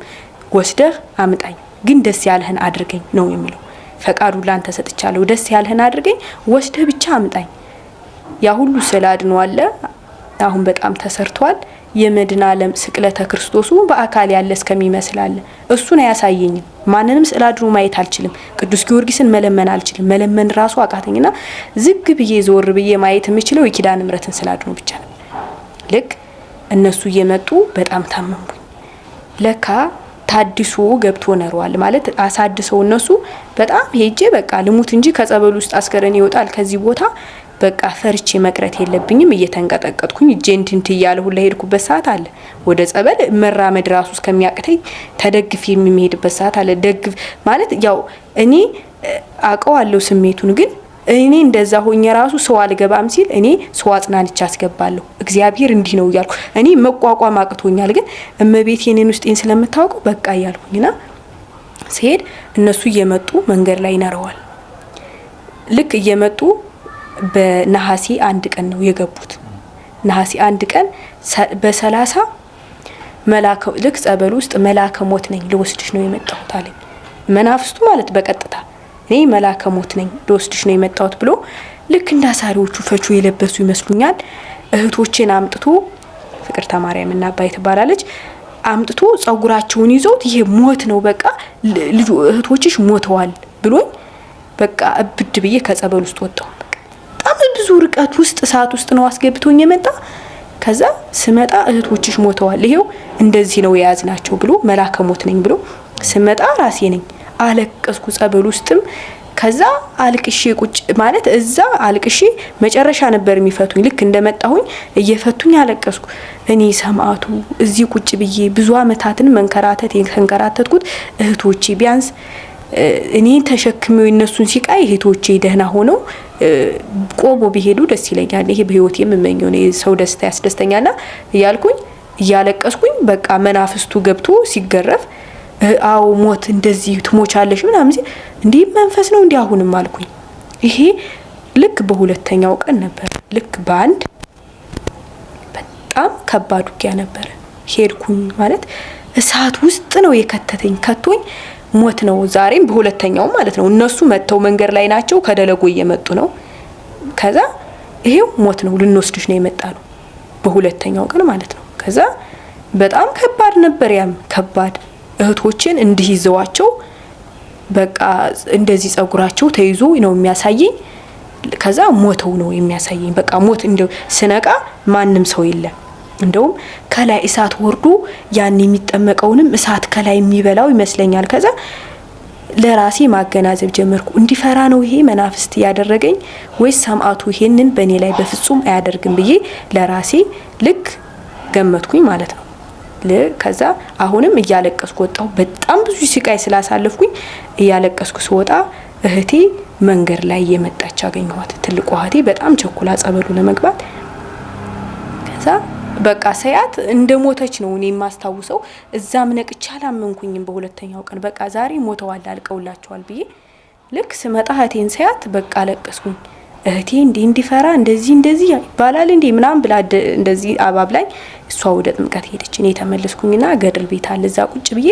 ወስደህ አምጣኝ ግን ደስ ያለህን አድርገኝ ነው የሚለው። ፈቃዱ ላንተ ሰጥቻለሁ ደስ ያለህን አድርገኝ ወስደህ ብቻ አምጣኝ። ያ ሁሉ ስላድኖ አለ አሁን በጣም ተሰርቷል። የመድኃኔዓለም ስቅለተ ክርስቶሱ በአካል ያለ እስከሚመስላል እሱን ያሳየኝ። ማንንም ስላድኖ ማየት አልችልም። ቅዱስ ጊዮርጊስን መለመን አልችልም። መለመን ራሱ አቃተኝና ዝግ ብዬ ዞር ብዬ ማየት የምችለው የኪዳነ ምሕረትን ስላድኖ ብቻ ነው። ልክ እነሱ እየመጡ በጣም ታመምኩኝ። ለካ ታድሶ ገብቶ ነሯል ማለት አሳድሰው እነሱ በጣም ሄጄ በቃ ልሙት እንጂ ከጸበሉ ውስጥ አስከረን ይወጣል ከዚህ ቦታ በቃ ፈርቼ መቅረት የለብኝም። እየተንቀጠቀጥኩኝ ጀንቲንት እያለ ሁላ ሄድኩበት ሰዓት አለ። ወደ ጸበል መራመድ ራሱ እስከሚያቅተኝ ተደግፍ የሚሄድበት ሰዓት አለ። ደግፍ ማለት ያው እኔ አውቀዋለሁ ስሜቱን ግን እኔ እንደዛ ሆኜ ራሱ ሰው አልገባም ሲል እኔ ሰው አጽናንቻ አስገባለሁ። እግዚአብሔር እንዲህ ነው እያልኩ እኔ መቋቋም አቅቶኛል። ግን እመቤቴ እኔን ውስጤን ስለምታውቀው በቃ እያልኩኝና ሲሄድ እነሱ እየመጡ መንገድ ላይ ይነረዋል። ልክ እየመጡ በነሐሴ 1 ቀን ነው የገቡት። ነሐሴ 1 ቀን በ30 መላከ ልክ ጸበል ውስጥ መላከ ሞት ነኝ ልወስድሽ ነው የመጣሁት አለኝ። መናፍስቱ ማለት በቀጥታ እኔ መላከ ሞት ነኝ ልወስድሽ ነው የመጣሁት ብሎ ልክ እንዳሳሪዎቹ ፈቹ የለበሱ ይመስሉኛል። እህቶቼን አምጥቶ ፍቅርተ ማርያም እና አባይ ትባላለች አምጥቶ ጸጉራቸውን ይዘውት ይሄ ሞት ነው በቃ ልጅ እህቶችሽ ሞተዋል ብሎኝ በቃ እብድ ብዬ ከጸበል ውስጥ ወጣሁ። በጣም ብዙ ርቀት ውስጥ ሰዓት ውስጥ ነው አስገብቶኝ የመጣ። ከዛ ስመጣ እህቶችሽ ሞተዋል ይሄው እንደዚህ ነው የያዝናቸው ብሎ መላከ ሞት ነኝ ብሎ ስመጣ ራሴ ነኝ። አለቀስኩ ጸበል ውስጥም። ከዛ አልቅሼ ቁጭ ማለት እዛ አልቅሼ መጨረሻ ነበር የሚፈቱኝ። ልክ እንደመጣሁኝ እየፈቱኝ አለቀስኩ። እኔ ሰማዕቱ እዚህ ቁጭ ብዬ ብዙ አመታትን መንከራተትኩት እህቶቼ ቢያንስ እኔ ተሸክመው እነሱን ሲቃይ እህቶቼ ደህና ሆነው ቆሞ ቢሄዱ ደስ ይለኛል። ይሄ በህይወት የምመኘው ነው። ሰው ደስታ ያስደስተኛልና እያልኩኝ እያለቀስኩኝ በቃ መናፍስቱ ገብቶ ሲገረፍ አው ሞት እንደዚህ ትሞቻለሽ ምናምን እንዴ መንፈስ ነው እንዴ አሁንም አልኩኝ። ይሄ ልክ በሁለተኛው ቀን ነበር። ልክ በአንድ በጣም ከባድ ውጊያ ነበር። ሄድኩኝ ማለት እሳት ውስጥ ነው የከተተኝ። ከቶኝ ሞት ነው ዛሬም በሁለተኛው ማለት ነው። እነሱ መተው መንገድ ላይ ናቸው ከደለጎ እየመጡ ነው። ከዛ ይሄው ሞት ነው ልንወስድሽ ነው የመጣነው በሁለተኛው ቀን ማለት ነው። ከዛ በጣም ከባድ ነበር። ያም ከባድ እህቶችን እንዲህ ይዘዋቸው በቃ እንደዚህ ጸጉራቸው ተይዞ ነው የሚያሳየኝ። ከዛ ሞተው ነው የሚያሳየኝ። በቃ ሞት እንደው ስነቃ ማንም ሰው የለም። እንደውም ከላይ እሳት ወርዶ ያን የሚጠመቀውንም እሳት ከላይ የሚበላው ይመስለኛል። ከዛ ለራሴ ማገናዘብ ጀመርኩ። እንዲፈራ ነው ይሄ መናፍስት ያደረገኝ ወይስ ሰማዕቱ ይሄንን በእኔ ላይ በፍጹም አያደርግም ብዬ ለራሴ ልክ ገመትኩኝ ማለት ነው። ከዛ አሁንም እያለቀስኩ ወጣሁ። በጣም ብዙ ስቃይ ስላሳለፍኩኝ እያለቀስኩ ስወጣ እህቴ መንገድ ላይ የመጣች አገኘኋት። ትልቋ እህቴ በጣም ቸኩላ ጸበሉ ለመግባት። ከዛ በቃ ሰያት እንደሞተች ነው እኔ የማስታውሰው። እዛም ነቅቻ አላመንኩኝም። በሁለተኛው ቀን በቃ ዛሬ ሞተዋል አልቀውላቸዋል ብዬ ልክ ስመጣ እህቴን ሰያት በቃ አለቀስኩኝ። እህቴ እንዲፈራ እንደዚህ ይባላል እንዴ ምናምን ብላ እንደዚህ አባብላኝ እሷ ወደ ጥምቀት ሄደች። እኔ ተመለስኩኝና ገድል ቤት አለ እዛ ቁጭ ብዬ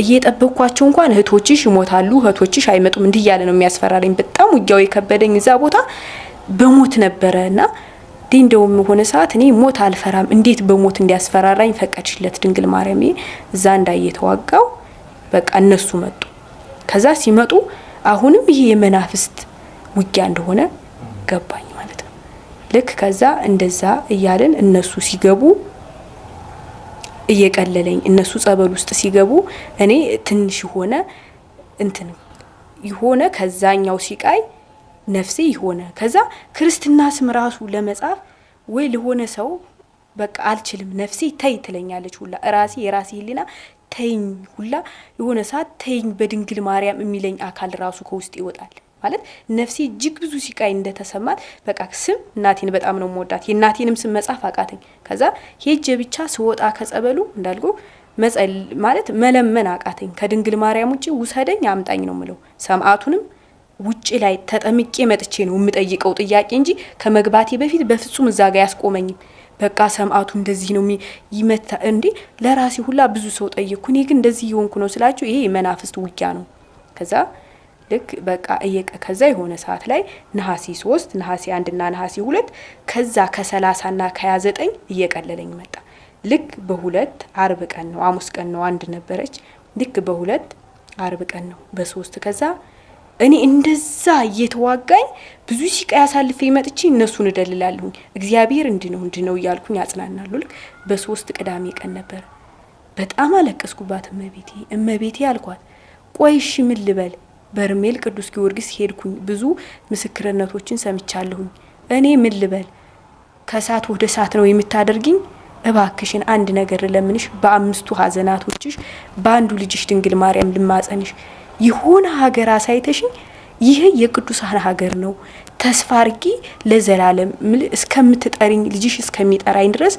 እየጠበቅኳቸው እንኳን እህቶችሽ ይሞታሉ እህቶችሽ አይመጡም እንዲህ እያለ ነው የሚያስፈራራኝ። በጣም ውጊያው የከበደኝ እዛ ቦታ በሞት ነበረና እንደውም ሆነ ሰዓት እኔ ሞት አልፈራም እንዴት በሞት እንዲያስፈራራኝ ፈቀድሽለት ድንግል ማርያም። እዛ እንዳየተዋጋው በቃ እነሱ መጡ። ከዛ ሲመጡ አሁንም ይሄ የመናፍስት ውጊያ እንደሆነ ገባኝ ማለት ነው። ልክ ከዛ እንደዛ እያልን እነሱ ሲገቡ እየቀለለኝ እነሱ ጸበል ውስጥ ሲገቡ እኔ ትንሽ ሆነ ከዛኛው ሲቃይ ነፍሴ ይሆነ ከዛ ክርስትና ስም ራሱ ለመጻፍ ወይ ለሆነ ሰው በቃ አልችልም ነፍሴ ተይ ትለኛለች ሁላ የራሴ ህሊና ተይኝ ሁላ የሆነ ሰዓት ተይኝ በድንግል ማርያም የሚለኝ አካል ራሱ ከውስጥ ይወጣል ማለት ነፍሴ እጅግ ብዙ ሲቃይ እንደተሰማት በቃ ስም እናቴን በጣም ነው የምወዳት። የእናቴንም ስም መጻፍ አቃተኝ። ከዛ ሄጄ ብቻ ስወጣ ከጸበሉ እንዳልኩ ማለት መለመን አቃተኝ። ከድንግል ማርያም ውጪ ውሰደኝ አምጣኝ ነው ምለው። ሰማዕቱንም ውጪ ላይ ተጠምቄ መጥቼ ነው የምጠይቀው ጥያቄ እንጂ ከመግባቴ በፊት በፍጹም እዛ ጋር ያስቆመኝም። በቃ ሰማዕቱ እንደዚህ ነው ይመታ እንዴ ለራሴ ሁላ ብዙ ሰው ጠየቅኩ። እኔ ግን እንደዚህ ይሆንኩ ነው ስላችሁ ይሄ የመናፍስት ውጊያ ነው። ከዛ ልክ በቃ ከዛ የሆነ ሰዓት ላይ ነሐሴ 3 ነሐሴ 1 እና ነሐሴ 2 ከዛ ከ30 እና ከ29 እየቀለለኝ መጣ። ልክ በሁለት አርብ ቀን ነው ሐሙስ ቀን ነው አንድ ነበረች። ልክ በሁለት አርብ ቀን ነው በ3 ከዛ እኔ እንደዛ እየተዋጋኝ ብዙ ሲቃይ አሳልፌ መጥቼ እነሱን እደልላለሁ። እግዚአብሔር እንዲህ ነው እያልኩኝ አጽናናለሁ። ልክ በ3 ቅዳሜ ቀን ነበር። በጣም አለቀስኩባት። እመቤቴ አልኳት። ቆይሽ ምን ልበል? በርሜል ቅዱስ ጊዮርጊስ ሄድኩኝ። ብዙ ምስክርነቶችን ሰምቻለሁኝ። እኔ ምን ልበል? ከሳት ወደ ሳት ነው የምታደርጊኝ? እባክሽን አንድ ነገር ለምንሽ፣ በአምስቱ ሐዘናቶችሽ በአንዱ ልጅሽ ድንግል ማርያም ልማጸንሽ። ይሆነ ሀገር አሳይተሽኝ ይሄ የቅዱሳን ሀገር ነው ተስፋ አርጊ ለዘላለም እስከምትጠሪኝ ልጅሽ እስከሚጠራኝ ድረስ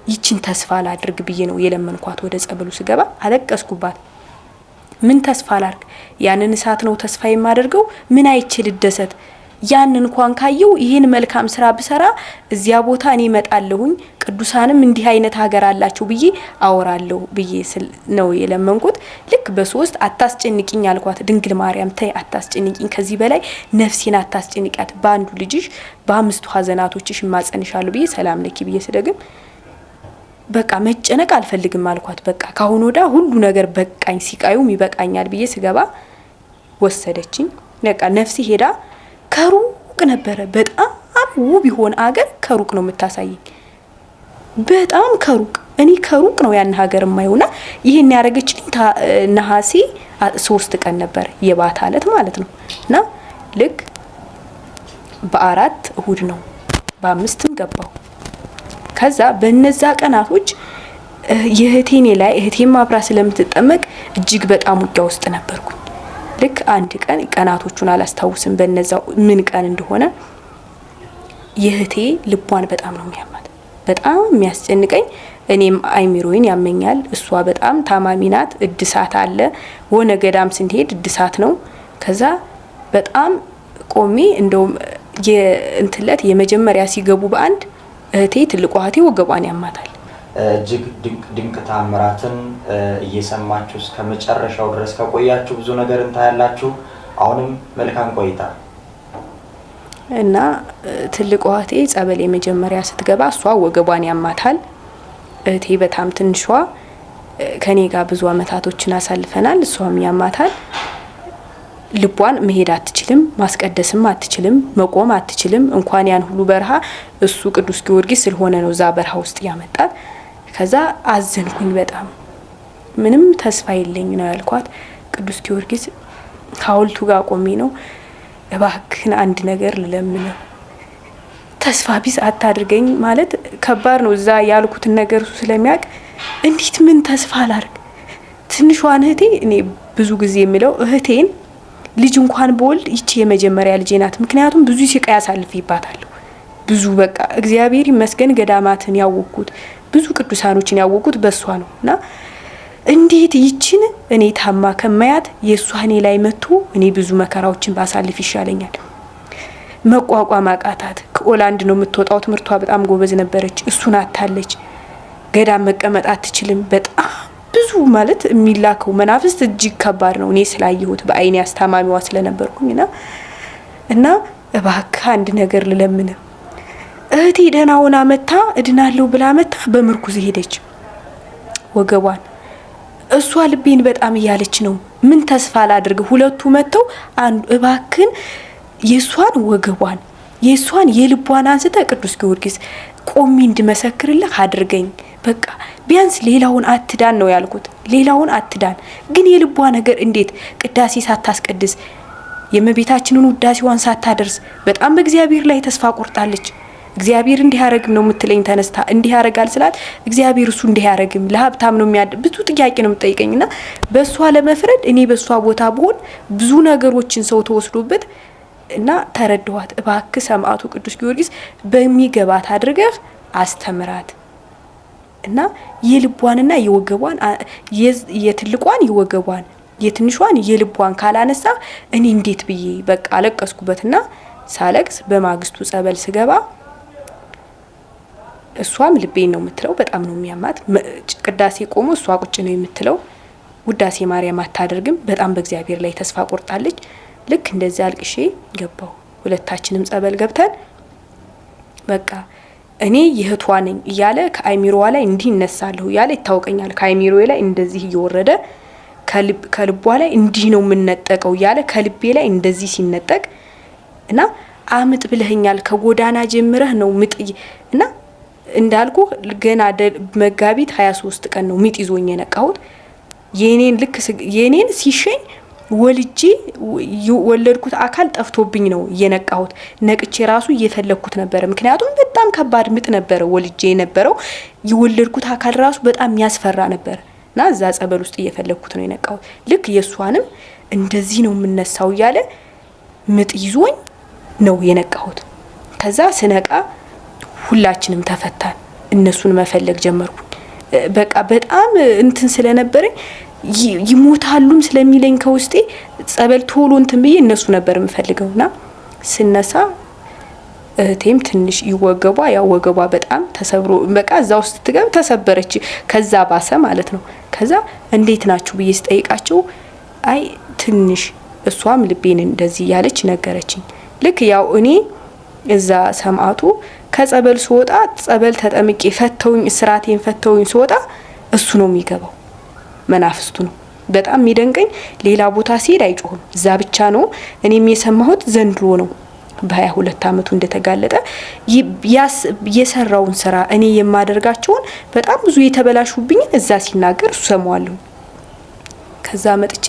ይችን ተስፋ ላድርግ ብዬ ነው የለመንኳት። ወደ ጸበሉ ስገባ አለቀስኩባት። ምን ተስፋ ላርግ? ያንን እሳት ነው ተስፋ የማደርገው? ምን አይችል ደሰት ያን እንኳን ካየው ይሄን መልካም ስራ ብሰራ እዚያ ቦታ እኔ እመጣለሁኝ ቅዱሳንም እንዲህ አይነት ሀገር አላችሁ ብዬ አወራለሁ ብዬ ነው የለመንኩት። ልክ በ3 አታስጨንቂኝ አልኳት። ድንግል ማርያም ተይ አታስጨንቂኝ፣ ከዚህ በላይ ነፍሴን አታስጨንቂያት፣ በአንዱ ልጅሽ በ5ቱ ሐዘናቶችሽ ማጸንሻለሁ ብዬ ሰላም ለኪ ብዬ ስደግም በቃ መጨነቅ አልፈልግም አልኳት። በቃ ካሁን ወዳ ሁሉ ነገር በቃኝ፣ ሲቃዩም ይበቃኛል ብዬ ስገባ ወሰደችኝ። በቃ ነፍሴ ሄዳ ከሩቅ ነበረ። በጣም ውብ ይሆን አገር ከሩቅ ነው የምታሳየኝ፣ በጣም ከሩቅ። እኔ ከሩቅ ነው ያን ሀገር የማየውና ይሄን ያደረገችልኝ ነሐሴ 3 ቀን ነበር የባታ ዕለት ማለት ነው። እና ልክ በ4 እሁድ ነው በ5ም ገባው። ከዛ በነዛ ቀናቶች የእህቴኔ ላይ እህቴም አብራ ስለምትጠመቅ እጅግ በጣም ውጊያ ውስጥ ነበርኩ። ልክ አንድ ቀን ቀናቶቹን አላስታውስም በነዛው ምን ቀን እንደሆነ የእህቴ ልቧን በጣም ነው የሚያማት፣ በጣም የሚያስጨንቀኝ። እኔም አይሚሮይን ያመኛል። እሷ በጣም ታማሚ ናት። እድሳት አለ ወነ ገዳም ስንሄድ እድሳት ነው። ከዛ በጣም ቆሜ እንደውም የእንትለት የመጀመሪያ ሲገቡ በአንድ እህቴ ትልቋ እህቴ ወገቧን ያማታል። እጅግ ድንቅ ታምራትን እየሰማችሁ እስከ መጨረሻው ድረስ ከቆያችሁ ብዙ ነገር እንታያላችሁ። አሁንም መልካም ቆይታ። እና ትልቋ እህቴ ጸበል የመጀመሪያ ስትገባ እሷ ወገቧን ያማታል። እህቴ በጣም ትንሿ ከኔ ጋር ብዙ አመታቶችን አሳልፈናል። እሷም ያማታል። ልቧን መሄድ አትችልም፣ ማስቀደስም አትችልም፣ መቆም አትችልም። እንኳን ያን ሁሉ በረሃ እሱ ቅዱስ ጊዮርጊስ ስለሆነ ነው እዛ በረሃ ውስጥ ያመጣት። ከዛ አዘንኩኝ በጣም ምንም ተስፋ የለኝ ነው ያልኳት። ቅዱስ ጊዮርጊስ ሐውልቱ ጋር ቆሜ ነው እባክህን አንድ ነገር ልለምነው፣ ተስፋ ቢስ አታድርገኝ። ማለት ከባድ ነው እዛ ያልኩትን ነገር እሱ ስለሚያውቅ እንዴት ምን ተስፋ ላድርግ? ትንሿን እህቴ እኔ ብዙ ጊዜ የምለው እህቴን ልጅ እንኳን በወልድ ይቺ የመጀመሪያ ልጄ ናት። ምክንያቱም ብዙ ሲቃይ አሳልፌባታለሁ። ብዙ በቃ እግዚአብሔር ይመስገን ገዳማትን ያወቅኩት ብዙ ቅዱሳኖችን ያወቅኩት በሷ ነውና እንዴት ይቺን እኔ ታማ ከማያት የሷ እኔ ላይ መጥቶ እኔ ብዙ መከራዎችን ባሳልፍ ይሻለኛል። መቋቋም አቃታት። ከኦላንድ ነው የምትወጣው። ትምህርቷ በጣም ጎበዝ ነበረች። እሱን አታለች። ገዳም መቀመጥ አትችልም። በጣም ብዙ ማለት የሚላከው መናፍስት እጅግ ከባድ ነው። እኔ ስላየሁት በአይኔ አስተማሚዋ ስለነበርኩኝና እና እባክህ አንድ ነገር ልለምን። እህቴ ደህና ሆና መታ እድናለሁ ብላ መታ በምርኩዝ ሄደች ወገቧን። እሷ ልቤን በጣም እያለች ነው። ምን ተስፋ ላድርግ? ሁለቱ መተው አንዱ እባክን የሷን ወገቧን የሷን የልቧን አንስተ ቅዱስ ጊዮርጊስ ቆሜ እንድመሰክርልህ አድርገኝ። በቃ ቢያንስ ሌላውን አትዳን ነው ያልኩት። ሌላውን አትዳን ግን የልቧ ነገር እንዴት ቅዳሴ ሳታስቀድስ የእመቤታችንን ውዳሴዋን ሳታደርስ በጣም በእግዚአብሔር ላይ ተስፋ ቆርጣለች። እግዚአብሔር እንዲህ ያረግም ነው የምትለኝ ተነስታ እንዲህ ያረጋል ስላት እግዚአብሔር እሱ እንዲህ ያረግም ለሀብታም ነው ብዙ ጥያቄ ነው የምትጠይቀኝና በሷ ለመፍረድ እኔ በሷ ቦታ ብሆን ብዙ ነገሮችን ሰው ተወስዶበት እና ተረድኋት። እባክህ ሰማዕቱ ቅዱስ ጊዮርጊስ በሚገባት አድርገህ አስተምራት እና የልቧንና የወገቧን የትልቋን የወገቧን የትንሿን የልቧን ካላነሳ እኔ እንዴት ብዬ በቃ አለቀስኩበትና ሳለቅስ በማግስቱ ጸበል ስገባ እሷም ልቤን ነው የምትለው። በጣም ነው የሚያማት። ቅዳሴ ቆሞ እሷ ቁጭ ነው የምትለው። ውዳሴ ማርያም አታደርግም። በጣም በእግዚአብሔር ላይ ተስፋ ቆርጣለች። ልክ እንደዚህ አልቅሼ ገባው። ሁለታችንም ጸበል ገብተን በቃ እኔ የእህቷ ነኝ እያለ ከአይሚሮዋ ላይ እንዲህ እነሳለሁ እያለ ይታወቀኛል። ከአይሚሮዬ ላይ እንደዚህ እየወረደ ከልቧ ላይ እንዲህ ነው የምንነጠቀው እያለ ከልቤ ላይ እንደዚህ ሲነጠቅ እና አምጥ ብለህኛል ከጎዳና ጀምረህ ነው ምጥ እና እንዳልኩ ገና መጋቢት 23 ቀን ነው ምጥ ይዞኝ የነቃሁት። የኔን ሲሸኝ ወልጄ ወለድኩት አካል ጠፍቶብኝ ነው የነቃሁት። ነቅቼ ራሱ እየፈለኩት ነበር። ምክንያቱም በጣም ከባድ ምጥ ነበር ወልጄ የነበረው። የወለድኩት አካል ራሱ በጣም ያስፈራ ነበር እና እዛ ጸበል ውስጥ እየፈለኩት ነው የነቃሁት። ልክ የሷንም እንደዚህ ነው የምነሳው እያለ ምጥ ይዞኝ ነው የነቃሁት። ከዛ ስነቃ ሁላችንም ተፈታን። እነሱን መፈለግ ጀመርኩ። በቃ በጣም እንትን ስለነበረኝ ይሞታሉም ስለሚለኝ ከውስጤ ጸበል ቶሎ እንትን ብዬ እነሱ ነበር የምፈልገውና ስነሳ እህቴም ትንሽ ይወገቧ ያው ወገቧ በጣም ተሰብሮ በቃ እዛ ውስጥ ትገብ ተሰበረች። ከዛ ባሰ ማለት ነው። ከዛ እንዴት ናችሁ ብዬ ስጠይቃቸው አይ ትንሽ እሷም ልቤን እንደዚህ ያለች ነገረችኝ። ልክ ያው እኔ እዛ ሰማዕቱ ከጸበል ስወጣ ጸበል ተጠምቄ ፈተውኝ እስራቴን ፈተውኝ ስወጣ እሱ ነው የሚገባው፣ መናፍስቱ ነው። በጣም የሚደንቀኝ ሌላ ቦታ ሲሄድ አይጮህም፣ እዛ ብቻ ነው። እኔም የሰማሁት ዘንድሮ ነው በ22 አመቱ እንደተጋለጠ የሰራውን ስራ እኔ የማደርጋቸውን በጣም ብዙ የተበላሹብኝ እዛ ሲናገር እሱ ሰማዋለሁ። ከዛ መጥቼ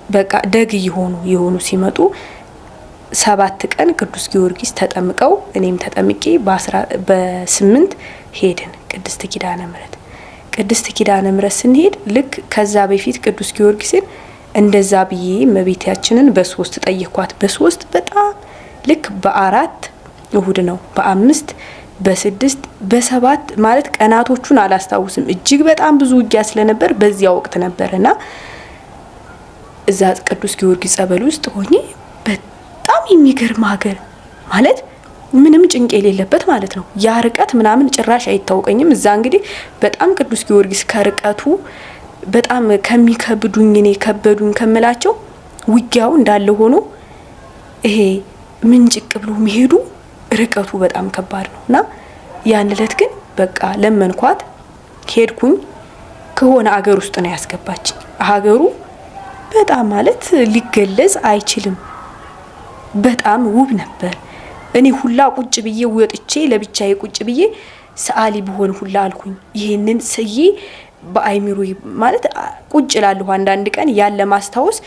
በቃ ደግ የሆኑ ሲመጡ 7 ቀን ቅዱስ ጊዮርጊስ ተጠምቀው እኔም ተጠምቄ በ8 ሄድን ቅድስት ኪዳነ ምሕረት። ቅድስት ኪዳነ ምሕረት ስንሄድ ልክ ከዛ በፊት ቅዱስ ጊዮርጊስን እንደዛ ብዬ እመቤታችንን በ3 ጠየኳት። በ3 በጣም ልክ በ4 እሁድ ነው፣ በ5 በ6 በ7 ማለት ቀናቶቹን አላስታውስም። እጅግ በጣም ብዙ ውጊያ ስለነበር በዚያ ወቅት ነበርና እዛ ቅዱስ ጊዮርጊስ ጸበል ውስጥ ሆኜ በጣም የሚገርም ሀገር ማለት ምንም ጭንቅ የሌለበት ማለት ነው። ያ ርቀት ምናምን ጭራሽ አይታወቀኝም። እዛ እንግዲህ በጣም ቅዱስ ጊዮርጊስ ከርቀቱ በጣም ከሚከብዱኝ እኔ ከበዱኝ ከመላቸው ውጊያው እንዳለ ሆኖ ይሄ ምን ጭቅ ብሎ የሚሄዱ ርቀቱ በጣም ከባድ ነውና ያን እለት ግን በቃ ለመንኳት ሄድኩኝ። ከሆነ አገር ውስጥ ነው ያስገባችኝ። ሀገሩ በጣም ማለት ሊገለጽ አይችልም። በጣም ውብ ነበር። እኔ ሁላ ቁጭ ብዬ ወጥቼ ለብቻዬ ቁጭ ብዬ ሰዓሊ በሆን ሁላ አልኩኝ። ይሄንን ስዬ በአይሚሩ ማለት ቁጭ ላለሁ አንዳንድ ቀን ያለ ማስታወስ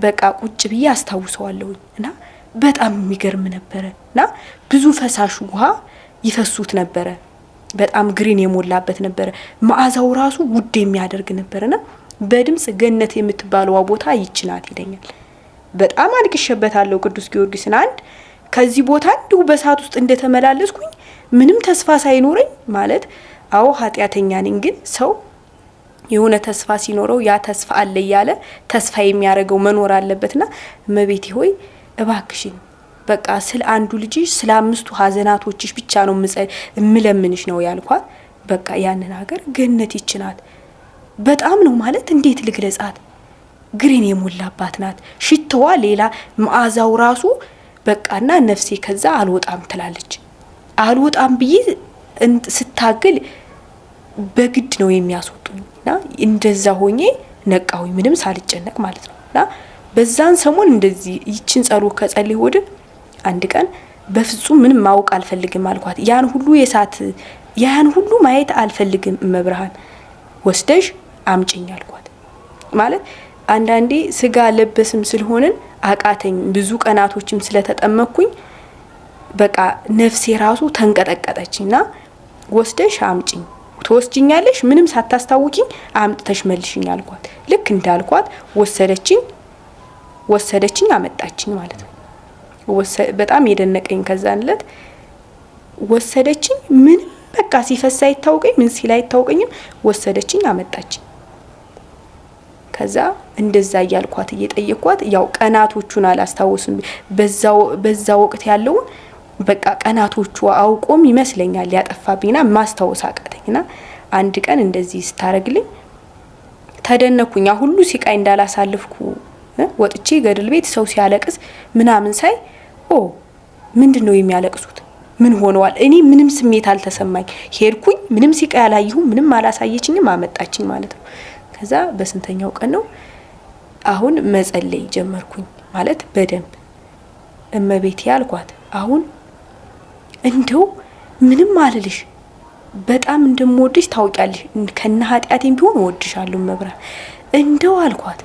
በቃ ቁጭ ብዬ አስታውሰዋለሁና በጣም የሚገርም ነበርና ብዙ ፈሳሽ ውሃ ይፈሱት ነበር። በጣም ግሪን የሞላበት ነበር። መዓዛው ራሱ ውድ የሚያደርግ ነበርና በድምጽ ገነት የምትባለው ቦታ ይችናት ይለኛል። በጣም አልቅሸበታለሁ ቅዱስ ጊዮርጊስን። አንድ ከዚህ ቦታ እንዲሁ በሰዓት ውስጥ እንደተመላለስኩኝ ምንም ተስፋ ሳይኖረኝ ማለት አዎ ኃጢያተኛ ነኝ፣ ግን ሰው የሆነ ተስፋ ሲኖረው ያ ተስፋ አለ ያለ ተስፋ የሚያደርገው መኖር አለበትና እመቤቴ ሆይ እባክሽን በቃ ስለ አንዱ ልጅሽ ስለ 5 ሀዘናቶችሽ ብቻ ነው እምለምንሽ ነው ያልኳት። በቃ ያንን ሀገር ገነት ይችናት በጣም ነው ማለት እንዴት ልግለጻት? ግሪን የሞላባት ናት። ሽተዋ ሌላ መዓዛው ራሱ በቃና ነፍሴ ከዛ አልወጣም ትላለች። አልወጣም ብዬ ስታገል በግድ ነው የሚያስወጡኝና እንደዛ ሆኜ ነቃሁኝ ምንም ሳልጨነቅ ማለት ነውና በዛን ሰሞን እንደዚህ ይችን ጸሎት ከጸልይ ወደ አንድ ቀን በፍጹም ምንም ማወቅ አልፈልግም አልኳት። ያን ሁሉ ማየት አልፈልግም መብርሃን ወስደሽ አምጪኝ አልኳት። ማለት አንዳንዴ ስጋ ለበስም ስለሆነን አቃተኝ ብዙ ቀናቶችም ስለተጠመኩኝ በቃ ነፍሴ ራሱ ተንቀጠቀጠችና ወስደሽ አምጪኝ ትወስጂኛለሽ ምንም ሳታስታውቂኝ አምጥተሽ መልሽኝ አልኳት። ልክ እንዳልኳት ወሰደችኝ አመጣችኝ ማለት ነው። በጣም የደነቀኝ ከዛንለት ወሰደችኝ ምንም በቃ ሲፈሳ አይታወቀኝ ምን ሲል አይታወቀኝም። ወሰደችኝ አመጣችኝ። ከዛ እንደዛ ያልኳት እየጠየቅኳት ያው ቀናቶቹን አላስታውስም በዛ ወቅት ያለው በቃ ቀናቶቹ አውቆም ይመስለኛል ያጠፋብኝና ማስታወስ አቃተኝና አንድ ቀን እንደዚህ ስታረግልኝ ተደነኩኝ። ሁሉ ሲቃይ እንዳላሳልፍኩ ወጥቼ ገድል ቤት ሰው ሲያለቅስ ምናምን ሳይ ምንድነው የሚያለቅሱት? ምን ሆነዋል? እኔ ምንም ስሜት አልተሰማኝ። ሄድኩኝ ምንም ሲቃይ አላየሁም። ምንም አላሳየችኝም። አመጣችኝ ማለት ነው። ከዛ በስንተኛው ቀን ነው አሁን መጸለይ ጀመርኩኝ ማለት በደንብ እመቤቴ ያልኳት አሁን እንደው ምንም አልልሽ በጣም እንደምወድሽ ታውቂያለሽ። ከነ ኃጢያቴም ቢሆን ወድሻለሁ መብራት እንደው አልኳት።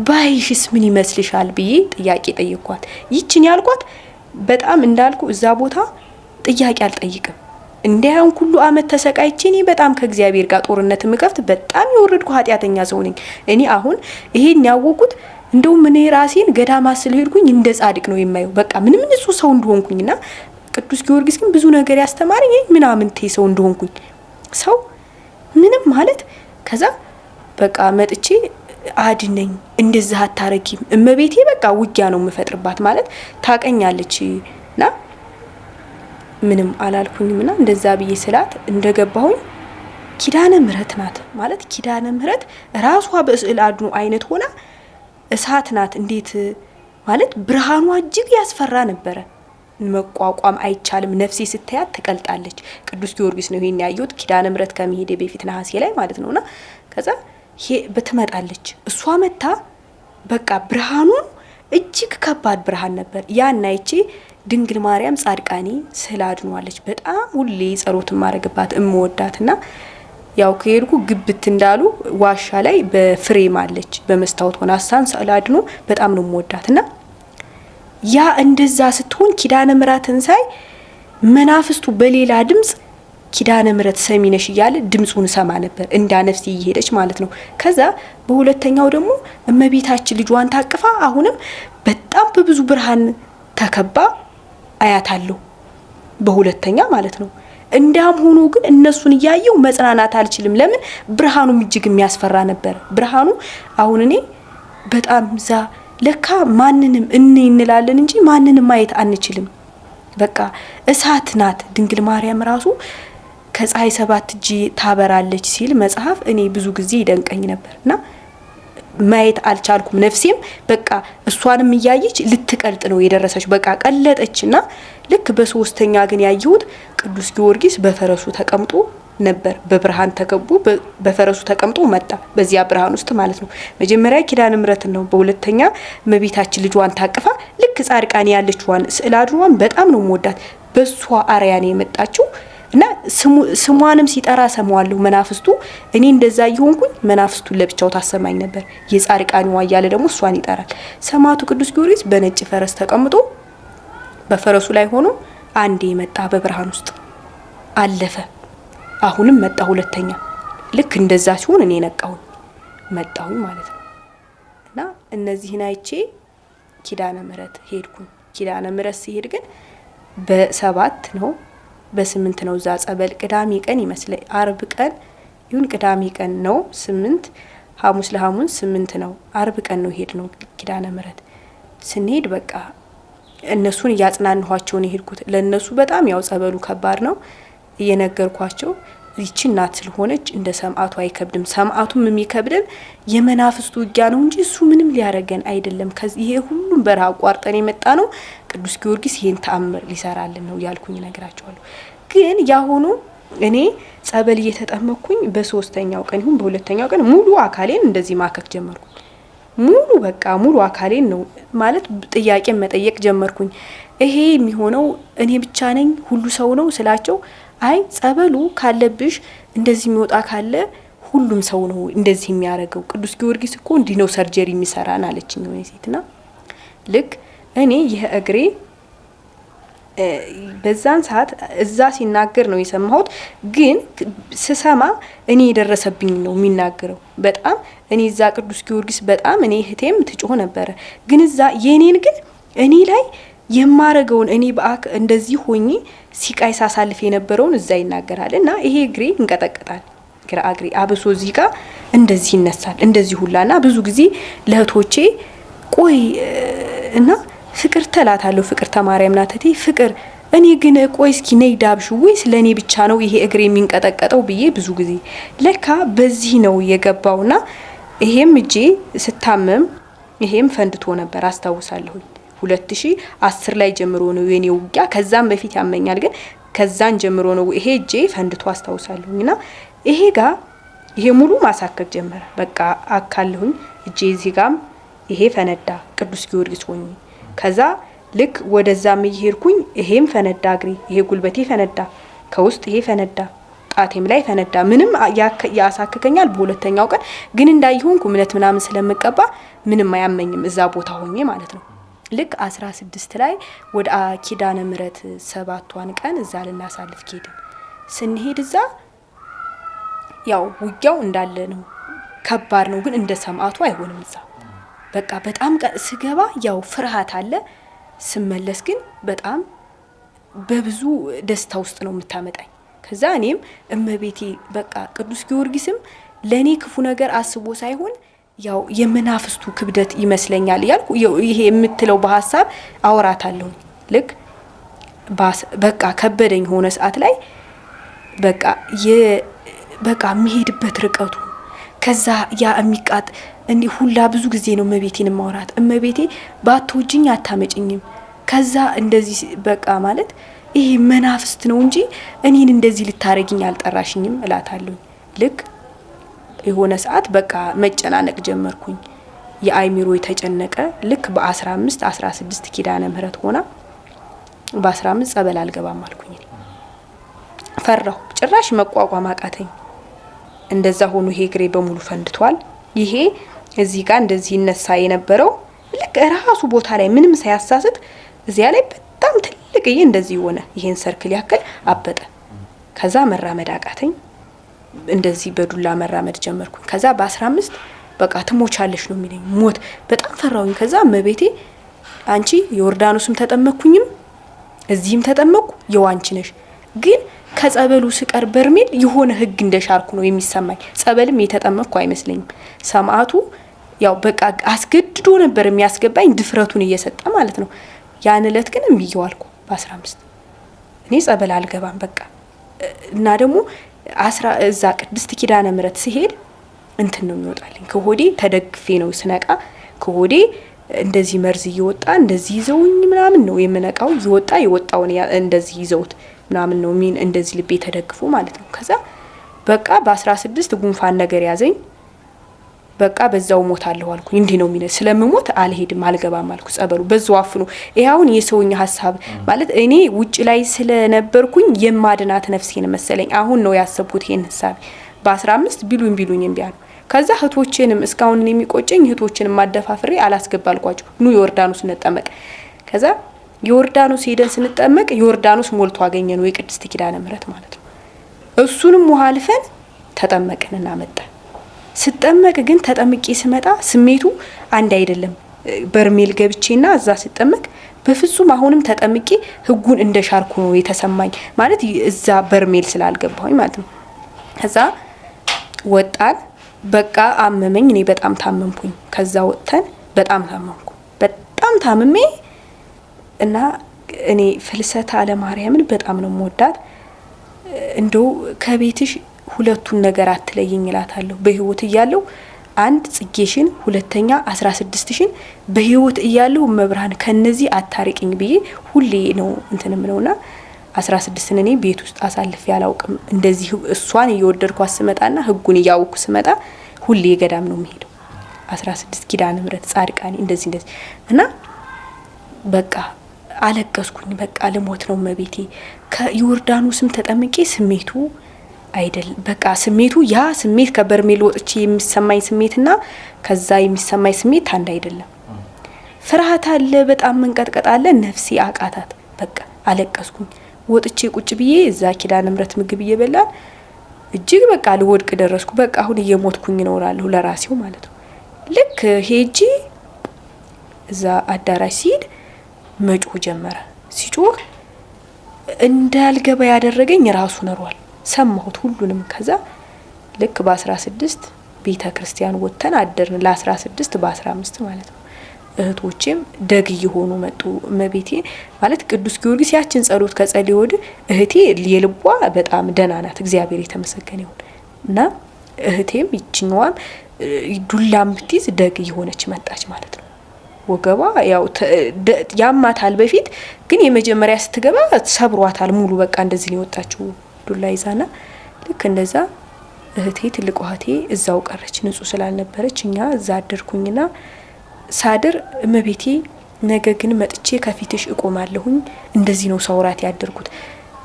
ባይሽስ ምን ይመስልሻል ብዬ ጥያቄ ጠየቅኳት። ይችን ያልኳት በጣም እንዳልኩ እዛ ቦታ ጥያቄ አልጠይቅም። እንዲያን ሁሉ አመት ተሰቃይቼ እኔ በጣም ከእግዚአብሔር ጋር ጦርነት ምከፍት በጣም የወረድኩ ኃጢያተኛ ሰው ነኝ። እኔ አሁን ይሄን ያወቁት እንደው ምን ራሴን ገዳማ ስለሄድኩኝ እንደ ጻድቅ ነው የማየው። በቃ ምንም ንጹህ ሰው እንደሆንኩኝና ቅዱስ ጊዮርጊስ ግን ብዙ ነገር ያስተማረኝ ምናምን ሰው እንደሆንኩኝ ሰው ምንም ማለት ከዛ በቃ መጥቼ አድነኝ እንደዛ አታረጊም እመቤቴ በቃ ውጊያ ነው የምፈጥርባት ማለት ታቀኛለችና ምንም አላልኩኝምና እንደዛ ብዬ ስላት እንደገባሁኝ ኪዳነ ምህረት ናት ማለት ኪዳነ ምህረት ራሷ በስዕል አድኖ አይነት ሆና እሳት ናት እንዴት ማለት ብርሃኗ እጅግ ያስፈራ ነበር መቋቋም አይቻልም ነፍሴ ስትያት ተቀልጣለች ቅዱስ ጊዮርጊስ ነው ይሄን ያዩት ኪዳነ ምህረት ከመሄደ በፊት ነሐሴ ላይ ማለት ነውና ከዛ በትመጣለች እሷ መታ በቃ ብርሃኑ እጅግ ከባድ ብርሃን ነበር ያን አይቼ ድንግል ማርያም ጻድቃኔ ስላድኗለች በጣም ሁሌ ጸሎት ማረግባት እምወዳትና ያው ከሄድኩ ግብት እንዳሉ ዋሻ ላይ በፍሬም አለች በመስታወት ሆና አሳን ስላድኖ በጣም ነው የምወዳትና ያ እንደዛ ስትሆን ኪዳነ ምህረትን ሳይ መናፍስቱ በሌላ ድምጽ ኪዳነ ምህረት ሰሚነሽ ይያለ ድምጹን ሰማ ነበር እንዳ ነፍስ ይሄደች ማለት ነው ከዛ በሁለተኛው ደግሞ እመቤታችን ልጇን ታቅፋ አሁንም በጣም በብዙ ብርሃን ተከባ አያታለሁ በሁለተኛ ማለት ነው እንዳም ሆኖ ግን እነሱን ያየው መጽናናት አልችልም ለምን ብርሃኑ እጅግ የሚያስፈራ ነበር ብርሃኑ አሁን እኔ በጣም ዛ ለካ ማንንም እንላለን እንጂ ማንንም ማየት አንችልም በቃ እሳት ናት ድንግል ማርያም ራሱ ከፀሐይ 7 እጅ ታበራለች ሲል መጽሐፍ እኔ ብዙ ጊዜ ይደንቀኝ ነበርና ማየት አልቻልኩም ነፍሴም በቃ እሷንም ያያየች ልትቀልጥ ነው የደረሰች በቃ ቀለጠችና ልክ በሶስተኛ ግን ያየሁት ቅዱስ ጊዮርጊስ በፈረሱ ተቀምጦ ነበር በብርሃን ተከቦ በፈረሱ ተቀምጦ መጣ በዚያ ብርሃን ውስጥ ማለት ነው መጀመሪያ ኪዳነ ምህረት ነው በሁለተኛ እመቤታችን ልጇን ታቅፋ ልክ ጻድቃኔ ያለችዋን ስዕላድሯን በጣም ነው የምወዳት በሷ አርያኔ የመጣችው እና ስሟንም ሲጠራ ሰማዋለሁ መናፍስቱ እኔ እንደዛ ይሆንኩኝ መናፍስቱ ለብቻው ታሰማኝ ነበር የጻድቃኔዋ ያለ ደግሞ እሷን ይጠራል ሰማዕቱ ቅዱስ ጊዮርጊስ በነጭ ፈረስ ተቀምጦ በፈረሱ ላይ ሆኖ አንዴ መጣ በብርሃን ውስጥ አለፈ አሁንም መጣ ሁለተኛ ልክ እንደዛ ሲሆን እኔ መጣሁኝ ማለት ነው እና እነዚህን አይቼ ኪዳነ ምህረት ሄድኩኝ ኪዳነ ምህረት ሲሄድ ግን በ7 ነው በ8 ነው ዛ ጸበል ቅዳሜ ቀን ይመስለኝ አርብ ቀን ይሁን ቅዳሜ ቀን ነው 8 ሐሙስ ለሐሙስ 8 ነው አርብ ቀን ነው ሄድ ነው ኪዳነ ምህረት ስንሄድ በቃ እነሱን ያጽናንኋቸው ነው ሄድኩት ለነሱ በጣም ያው ጸበሉ ከባድ ነው እየነገርኳቸው ይቺ እናት ስለሆነች እንደ ሰማዕቱ አይከብድም ሰማዕቱም የሚከብደን የመናፍስቱ ውጊያ ነው እንጂ እሱ ምንም ሊያረገን አይደለም ከዚህ ይሄ ሁሉም በረሃ አቋርጠን የመጣ ነው ቅዱስ ጊዮርጊስ ይሄን ተአምር ሊሰራልን ነው ያልኩኝ ነግራቸዋለሁ ግን ያሆኑ እኔ ጸበል እየተጠመኩኝ በሶስተኛው ቀን ይሁን በሁለተኛው ቀን ሙሉ አካሌን እንደዚህ ማከክ ጀመርኩ ሙሉ በቃ ሙሉ አካሌን ነው ማለት ጥያቄ መጠየቅ ጀመርኩኝ ይሄ የሚሆነው እኔ ብቻ ነኝ ሁሉ ሰው ነው ስላቸው አይ ጸበሉ ካለብሽ እንደዚህ የሚወጣ ካለ ሁሉም ሰው ነው እንደዚህ የሚያረጋው ቅዱስ ጊዮርጊስ እኮ እንዲህ ነው ሰርጀሪ የሚሰራን አለችኝ ነው ሴትና ልክ እኔ ይሄ እግሬ በዛን ሰዓት እዛ ሲናገር ነው የሰማሁት ግን ስሰማ እኔ የደረሰብኝ ነው የሚናገረው በጣም እኔ እዛ ቅዱስ ጊዮርጊስ በጣም እኔ ህቴም ትጮህ ነበር ግን እዛ የኔን ግን እኔ ላይ የማረገውን እኔ በአክ እንደዚህ ሆኜ ሲቃይ ሳሳልፍ የነበረውን እዛ ይናገራልና ይሄ እግሬ እንቀጠቀጣል ግራ እግሬ አብሶ እዚህ ጋር እንደዚህ ይነሳል እንደዚህ ሁላና ብዙ ጊዜ ለህቶቼ ቆይ እና ፍቅር ተላታለሁ ፍቅር ተማሪያም ናተቴ ፍቅር እኔ ግን ቆይ እስኪ ነይ ዳብሽ ወይስ ለኔ ብቻ ነው ይሄ እግሬ የሚንቀጠቀጠው ብዬ ብዙ ጊዜ ለካ በዚህ ነው የገባውና ይሄም እጄ ስታመም ይሄም ፈንድቶ ነበር አስተዋውሳለሁ 2010 ላይ ጀምሮ ነው የኔ ውጊያ ከዛም በፊት ያመኛል ግን ከዛን ጀምሮ ነው ይሄ እጄ ፈንድቶ አስተዋውሳለሁና ይሄ ጋር ይሄ ሙሉ ማሳከክ ጀመረ በቃ አካልሁኝ እጄ እዚህ ጋም ይሄ ፈነዳ ቅዱስ ጊዮርጊስ ሆኜ ከዛ ልክ ወደዛም ይሄርኩኝ ይሄም ፈነዳ እግሬ ይሄ ጉልበቴ ፈነዳ ከውስጥ ይሄ ፈነዳ ጣቴም ላይ ፈነዳ ምንም ያሳከከኛል በሁለተኛው ቀን ግን እንዳይሆንኩ እምነት ምናምን ስለምቀባ ምንም አያመኝም እዛ ቦታ ሆኜ ማለት ነው ልክ 16 ላይ ወደ ኪዳነ ምህረት 7ቷን ቀን እዛ ልናሳልፍ ሄድን ስንሄድ እዛ ያው ውጊያው እንዳለ ነው ከባድ ነው ግን እንደ ሰማዕቱ አይሆንም እዛ በቃ በጣም ስገባ ያው ፍርሃት አለ ስመለስ ግን በጣም በብዙ ደስታ ውስጥ ነው የምታመጣኝ ከዛ እኔም እመቤቴ በቃ ቅዱስ ጊዮርጊስም ለኔ ክፉ ነገር አስቦ ሳይሆን ያው የመናፍስቱ ክብደት ይመስለኛል ያልኩ ይሄ የምትለው በሐሳብ አወራታለሁ። ልክ በቃ ከበደኝ ሆነ ሰዓት ላይ በቃ የሚሄድበት ርቀቱ ከዛ ያ የሚቃጥ እንዲ ሁላ ብዙ ጊዜ ነው እመቤቴን ማውራት። እመቤቴ ባትወጂኝ አታመጭኝም። ከዛ እንደዚህ በቃ ማለት ይሄ መናፍስት ነው እንጂ እኔን እንደዚህ ልታረጊኝ አልጠራሽኝም እላታለሁ። ልክ የሆነ ሰዓት በቃ መጨናነቅ ጀመርኩኝ። የአይሚሮ የተጨነቀ ልክ በ15 16 ኪዳነ ምህረት ሆና በ15 ጸበል አልገባም አልኩኝ። ፈራሁ። ጭራሽ መቋቋም አቃተኝ። እንደዛ ሆኖ ይሄ ግሬ በሙሉ ፈንድቷል። ይሄ እዚህ ጋር እንደዚህ ይነሳ የነበረው ልክ ራሱ ቦታ ላይ ምንም ሳያሳስት እዚያ ላይ በጣም ትልቅዬ እንደዚህ ሆነ። ይሄን ሰርክል ያክል አበጠ። ከዛ መራመድ አቃተኝ። እንደዚህ በዱላ መራመድ ጀመርኩኝ። ከዛ በ15 በቃ ትሞቻለሽ ነው የሚለኝ። ሞት በጣም ፈራውኝ። ከዛ እመቤቴ አንቺ ዮርዳኖስም ተጠመቅኩኝም እዚህም ተጠመቅኩ የዋንቺ ነሽ፣ ግን ከጸበሉ ስቀር በርሜል የሆነ ህግ እንደሻርኩ ነው የሚሰማኝ። ጸበልም የተጠመቅኩ አይመስለኝም። ሰማዕቱ ያው በቃ አስገድዶ ነበር የሚያስገባኝ ድፍረቱን እየሰጠ ማለት ነው። ያን እለት ግን እምብየዋልኩ በ15 እኔ ጸበል አልገባም በቃ። እና ደግሞ እዛ ቅድስት ኪዳነ ምህረት ሲሄድ እንትን ነው የሚወጣልኝ ከሆዴ ተደግፌ ነው ስነቃ ከሆዴ እንደዚህ መርዝ እየወጣ እንደዚህ ይዘውኝ ምናምን ነው የምነቃው። እየወጣ የወጣውን እንደዚህ ይዘውት ምናምን ነው እንደዚህ ልቤ ተደግፎ ማለት ነው። ከዛ በቃ በ16 ጉንፋን ነገር ያዘኝ። በቃ በዛው ሞታለሁ አልኩኝ። እንዴ ነው የሚነ ስለምሞት አልሄድም አልገባም አልኩ። ጸበሉ በዛው አፍኑ። ይሄውን የሰውኛ ሐሳብ ማለት እኔ ውጭ ላይ ስለነበርኩኝ የማድናት ነፍሴን መሰለኝ። አሁን ነው ያሰብኩት ይሄን ሐሳብ። በ15 ቢሉኝ እንዲያሉ ከዛ እህቶቼንም እስካሁን የሚቆጨኝ እህቶቼንም ማደፋፍሬ አላስገባልኳቸው። ኑ ዮርዳኖስ እንጠመቅ። ከዛ ዮርዳኖስ ሄደን ስንጠመቅ ዮርዳኖስ ሞልቶ አገኘ ነው የቅድስት ኪዳነ ምህረት ማለት ነው። እሱንም ውሃ አልፈን ተጠመቅንና መጣን። ስጠመቅ ግን ተጠምቄ ስመጣ ስሜቱ አንድ አይደለም። በርሜል ገብቼና እዛ ስጠመቅ በፍጹም አሁንም ተጠምቄ ህጉን እንደሻርኩ ነው የተሰማኝ ማለት እዛ በርሜል ስላልገባሁኝ ማለት ነው። ከዛ ወጣን። በቃ አመመኝ። እኔ በጣም ታመምኩኝ። ከዛ ወጥተን በጣም ታመምኩ። በጣም ታምሜ እና እኔ ፍልሰታ ለማርያምን በጣም ነው የምወዳት። እንደው ከቤትሽ ሁለቱን ነገር አትለይኝ እላታለሁ። በህይወት እያለሁ አንድ ጽጌሽን፣ ሁለተኛ 16ሽን በህይወት እያለሁ መብርሃን ከነዚህ አታርቂኝ ብዬ ሁሌ ነው እንትንም ነውና 16ን እኔ ቤት ውስጥ አሳልፌ አላውቅም። እንደዚህ እሷን እየወደድኳት ስመጣና ህጉን እያወኩ ስመጣ ሁሌ ገዳም ነው የሚሄደው። 16 ኪዳነ ምህረት ጻድቃኔ እንደዚህ እና በቃ አለቀስኩኝ። በቃ ልሞት ነው መቤቴ። ከዮርዳኖስም ተጠምቄ ስሜቱ አይደል በቃ ስሜቱ ያ ስሜት ከበርሜል ወጥቼ የሚሰማኝ ስሜትና ከዛ የሚሰማኝ ስሜት አንድ አይደለም። ፍርሃት አለ፣ በጣም መንቀጥቀጥ አለ። ነፍሴ አቃታት። በቃ አለቀስኩኝ። ወጥቼ ቁጭ ብዬ እዛ ኪዳነ ምህረት ምግብ እየበላን እጅግ በቃ ልወድቅ ደረስኩ። በቃ አሁን እየሞትኩኝ ነው እላለሁ ለራሴው ማለት ነው። ልክ ሄጂ እዛ አዳራሽ ሲሄድ መጮህ ጀመረ። ሲጮህ እንዳልገባ ያደረገኝ ራሱ ነሯል። ሰማሁት ሁሉንም። ከዛ ልክ በ16 ቤተ ክርስቲያን ወጥተን አደርን። ለ16 በ15 ማለት ነው። እህቶቼም ደግ እየሆኑ መጡ። እመቤቴ ማለት ቅዱስ ጊዮርጊስ ያችን ጸሎት ከጸለየ ወደ እህቴ የልቧ በጣም ደህና ናት፣ እግዚአብሔር የተመሰገነ ይሁን። እና እህቴም ይችኛዋም ዱላም ብትይዝ ደግ እየሆነች መጣች ማለት ነው። ወገባ ያው ያማታል በፊት ግን የመጀመሪያ ስትገባ ሰብሯታል ሙሉ። በቃ እንደዚህ ነው የወጣችው ዱላ ይዛና። ልክ እንደዛ እህቴ ትልቅ እህቴ እዛው ቀረች፣ ንጹህ ስላልነበረች። እኛ እዛ አደርኩኝና ሳድር እመቤቴ ነገ ግን መጥቼ ከፊትሽ እቆማለሁኝ፣ እንደዚህ ነው ሰውራት ያደርኩት።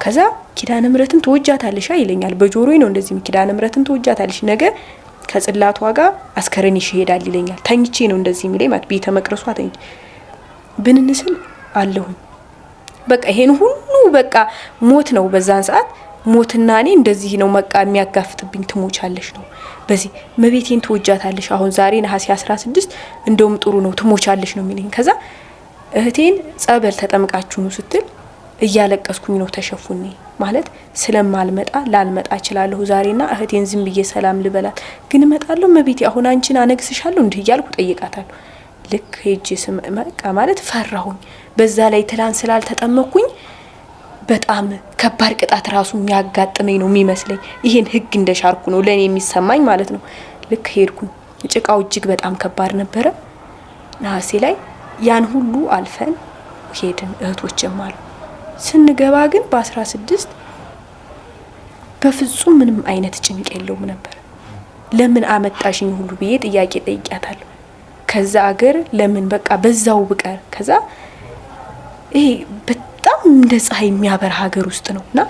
ከዛ ኪዳነ ምህረትን ተወጃታለሽ ይለኛል በጆሮዬ ነው እንደዚህ ኪዳነ ምህረትን ተወጃታለሽ ነገ ከጽላቷ ጋር አስከረንሽ ይሄዳል ይለኛል። ተኝቼ ነው እንደዚህ የሚለኝ ማለት ቤተ መቅደሷ ተኝ ብንንስል አለሁኝ። በቃ ይሄን ሁሉ በቃ ሞት ነው በዛን ሰዓት ሞትና እኔ እንደዚህ ነው መቃ የሚያጋፍጥብኝ። ትሞቻለሽ ነው በዚህ መቤቴን ተወጃታለሽ። አሁን ዛሬ ነሐሴ 16 እንደውም ጥሩ ነው ትሞቻለሽ ነው የሚለኝ። ከዛ እህቴን ጸበል ተጠምቃችሁ ነው ስትል እያለቀስኩኝ ነው ተሸፉኝ። ማለት ስለማልመጣ ላልመጣ እችላለሁ ዛሬና እህቴን ዝም ብዬ ሰላም ልበላት ግን እመጣለሁ መቤቴ አሁን አንቺን አነግስሻለሁ እንዴ እያልኩ ጠይቃታለሁ። ልክ ሄጄ ስመጣ ማለት ፈራሁኝ። በዛ ላይ ትላንት ስላልተጠመኩኝ በጣም ከባድ ቅጣት ራሱ የሚያጋጥመኝ ነው የሚመስለኝ። ይሄን ህግ እንደሻርኩ ነው ለኔ የሚሰማኝ ማለት ነው። ልክ ሄድኩኝ። ጭቃው እጅግ በጣም ከባድ ነበረ። ነሐሴ ላይ ያን ሁሉ አልፈን ሄድን። እህቶችም አሉ። ስንገባ ግን በ16 በፍጹም ምንም አይነት ጭንቅ የለውም ነበር። ለምን አመጣሽኝ ሁሉ ብዬ ጥያቄ ጠይቂያታለሁ። ከዛ አገር ለምን በቃ በዛው ብቀር ከዛ ይሄ በጣም እንደ ፀሐይ የሚያበራ ሀገር ውስጥ ነውና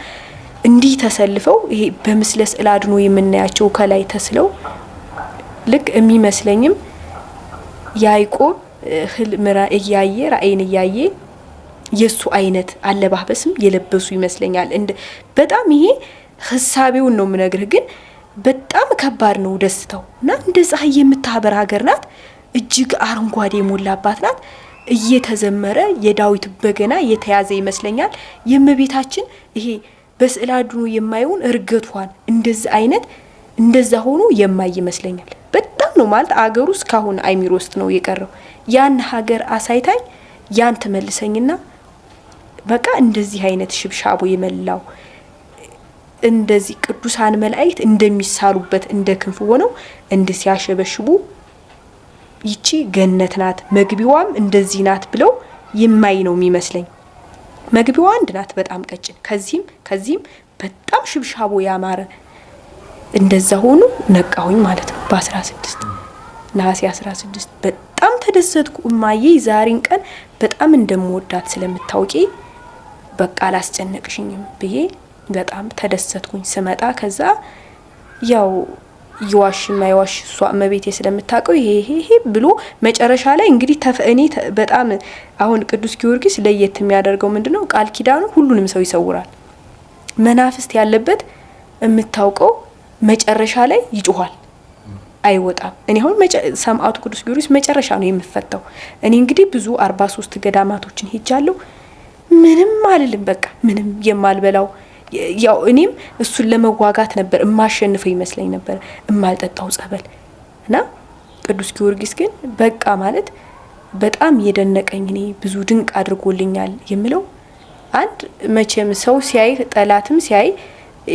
እንዲህ ተሰልፈው ይሄ በምስለ ስዕል አድኖ የምናያቸው ከላይ ተስለው ልክ የሚመስለኝም ያዕቆብ ህልም እያየ ራእይን እያየ የሱ አይነት አለባበስም የለበሱ ይመስለኛል። በጣም ይሄ ሐሳቤውን ነው የምነግርህ። ግን በጣም ከባድ ነው ደስታው እና እንደ ፀሐይ የምታበራ ሀገር ናት። እጅግ አረንጓዴ የሞላባት ናት። እየተዘመረ የዳዊት በገና የተያዘ ይመስለኛል። የእመቤታችን ይሄ በስዕል አድኖ የማይውን እርገቷን እንደዛ አይነት እንደዛ ሆኖ የማይ ይመስለኛል። በጣም ነው ማለት አገሩ እስካሁን አይሚሮ ውስጥ ነው የቀረው። ያን ሀገር አሳይታኝ ያን ተመልሰኝና በቃ እንደዚህ አይነት ሽብሻቦ የመላው እንደዚህ ቅዱሳን መላእክት እንደሚሳሉበት እንደ ክንፍ ሆነው ሲያሸበሽቡ ይቺ ገነት ናት መግቢዋም እንደዚህ ናት ብለው የማይ ነው የሚመስለኝ። መግቢዋ አንድ ናት በጣም ቀጭን፣ ከዚህም በጣም ሽብሻቦ ያማረ እንደዛ ሆኖ ነቃሁኝ ማለት ነው። በ16 ነሐሴ 16 በጣም ተደሰትኩ። እማዬ ዛሬን ቀን በጣም እንደምወዳት ስለምታውቂ በቃ አላስጨነቅሽኝም ብዬ በጣም ተደሰትኩኝ። ስመጣ ከዛ ያው ይዋሽና ይዋሽ እሷ እመቤቴ ስለምታውቀው ይሄ ብሎ መጨረሻ ላይ እንግዲህ እኔ በጣም አሁን ቅዱስ ጊዮርጊስ ለየት የሚያደርገው ምንድነው ቃል ኪዳኑ ሁሉንም ሰው ይሰውራል። መናፍስት ያለበት የምታውቀው መጨረሻ ላይ ይጮሃል አይወጣም። እኔ አሁን ሰማዕቱ ቅዱስ ጊዮርጊስ መጨረሻ ነው የምፈታው። እኔ እንግዲህ ብዙ 43 ገዳማቶችን ሄጃለሁ። ምንም አልልም በቃ ምንም የማልበላው ያው እኔም እሱን ለመዋጋት ነበር እማሸንፈው ይመስለኝ ነበር እማልጠጣው ጸበል እና ቅዱስ ጊዮርጊስ ግን በቃ ማለት በጣም የደነቀኝ እኔ ብዙ ድንቅ አድርጎልኛል የሚለው አንድ መቼም ሰው ሲያይ ጠላትም ሲያይ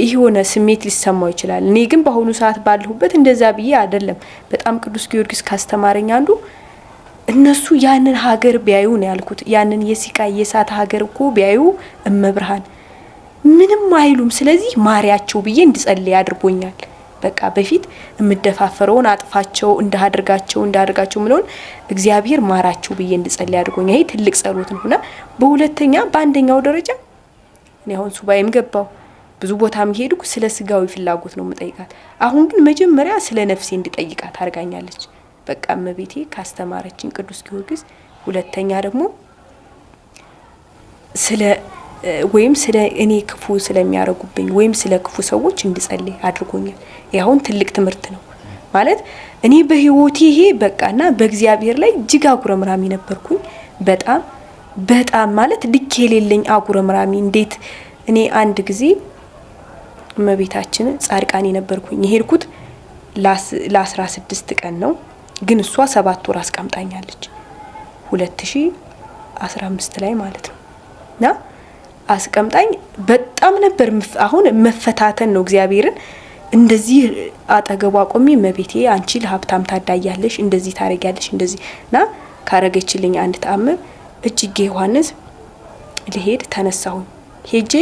ይሆነ ስሜት ሊሰማው ይችላል። እኔ ግን በአሁኑ ሰዓት ባለሁበት እንደዛ ብዬ አይደለም። በጣም ቅዱስ ጊዮርጊስ ካስተማረኝ አንዱ እነሱ ያንን ሀገር ቢያዩ ነው ያልኩት። ያንን የሲቃይ የሳት ሀገር እኮ ቢያዩ እመብርሃን ምንም አይሉም። ስለዚህ ማሪያቸው ብዬ እንድጸልይ አድርጎኛል። በቃ በፊት እምደፋፈረውን አጥፋቸው እንዳደርጋቸው ምለውን እግዚአብሔር ማራቸው ብዬ እንድጸልይ አድርጎኛል። ይሄ ትልቅ ጸሎት ነውና በሁለተኛ በአንደኛው ደረጃ እኔ አሁን ሱባኤም ገባው ብዙ ቦታም ሄድኩ ስለ ስጋዊ ፍላጎት ነው የምጠይቃት። አሁን ግን መጀመሪያ ስለ ነፍሴ እንድጠይቃት አድርጋኛለች። በቃ እመቤቴ ካስተማረችን ቅዱስ ጊዮርጊስ ሁለተኛ ደግሞ ስለ እኔ ክፉ ስለሚያረጉብኝ ወይም ስለ ክፉ ሰዎች እንድጸልይ አድርጎኛል። ያሁን ትልቅ ትምህርት ነው ማለት እኔ በህይወቴ ይሄ በቃና በእግዚአብሔር ላይ እጅግ አጉረምራሚ ነበርኩኝ። በጣም ማለት ልክ የሌለኝ አጉረምራሚ። እንዴት እኔ አንድ ጊዜ እመቤታችን ጻድቃኔ ነበርኩኝ። የሄድኩት ለ16 ቀን ነው ግን እሷ 7 ወር አስቀምጣኛለች 2015 ላይ ማለት ነውና አስቀምጣኝ በጣም ነበር። አሁን መፈታተን ነው እግዚአብሔርን እንደዚህ አጠገቧ ቆሜ እመቤቴ አንቺ ለሀብታም ታዳያለሽ እንደዚህ ታረጋለሽ እንደዚህና ካረገችልኝ አንድ ተአምር እጅጌ ዮሐንስ ልሄድ ተነሳሁኝ። ሄጄ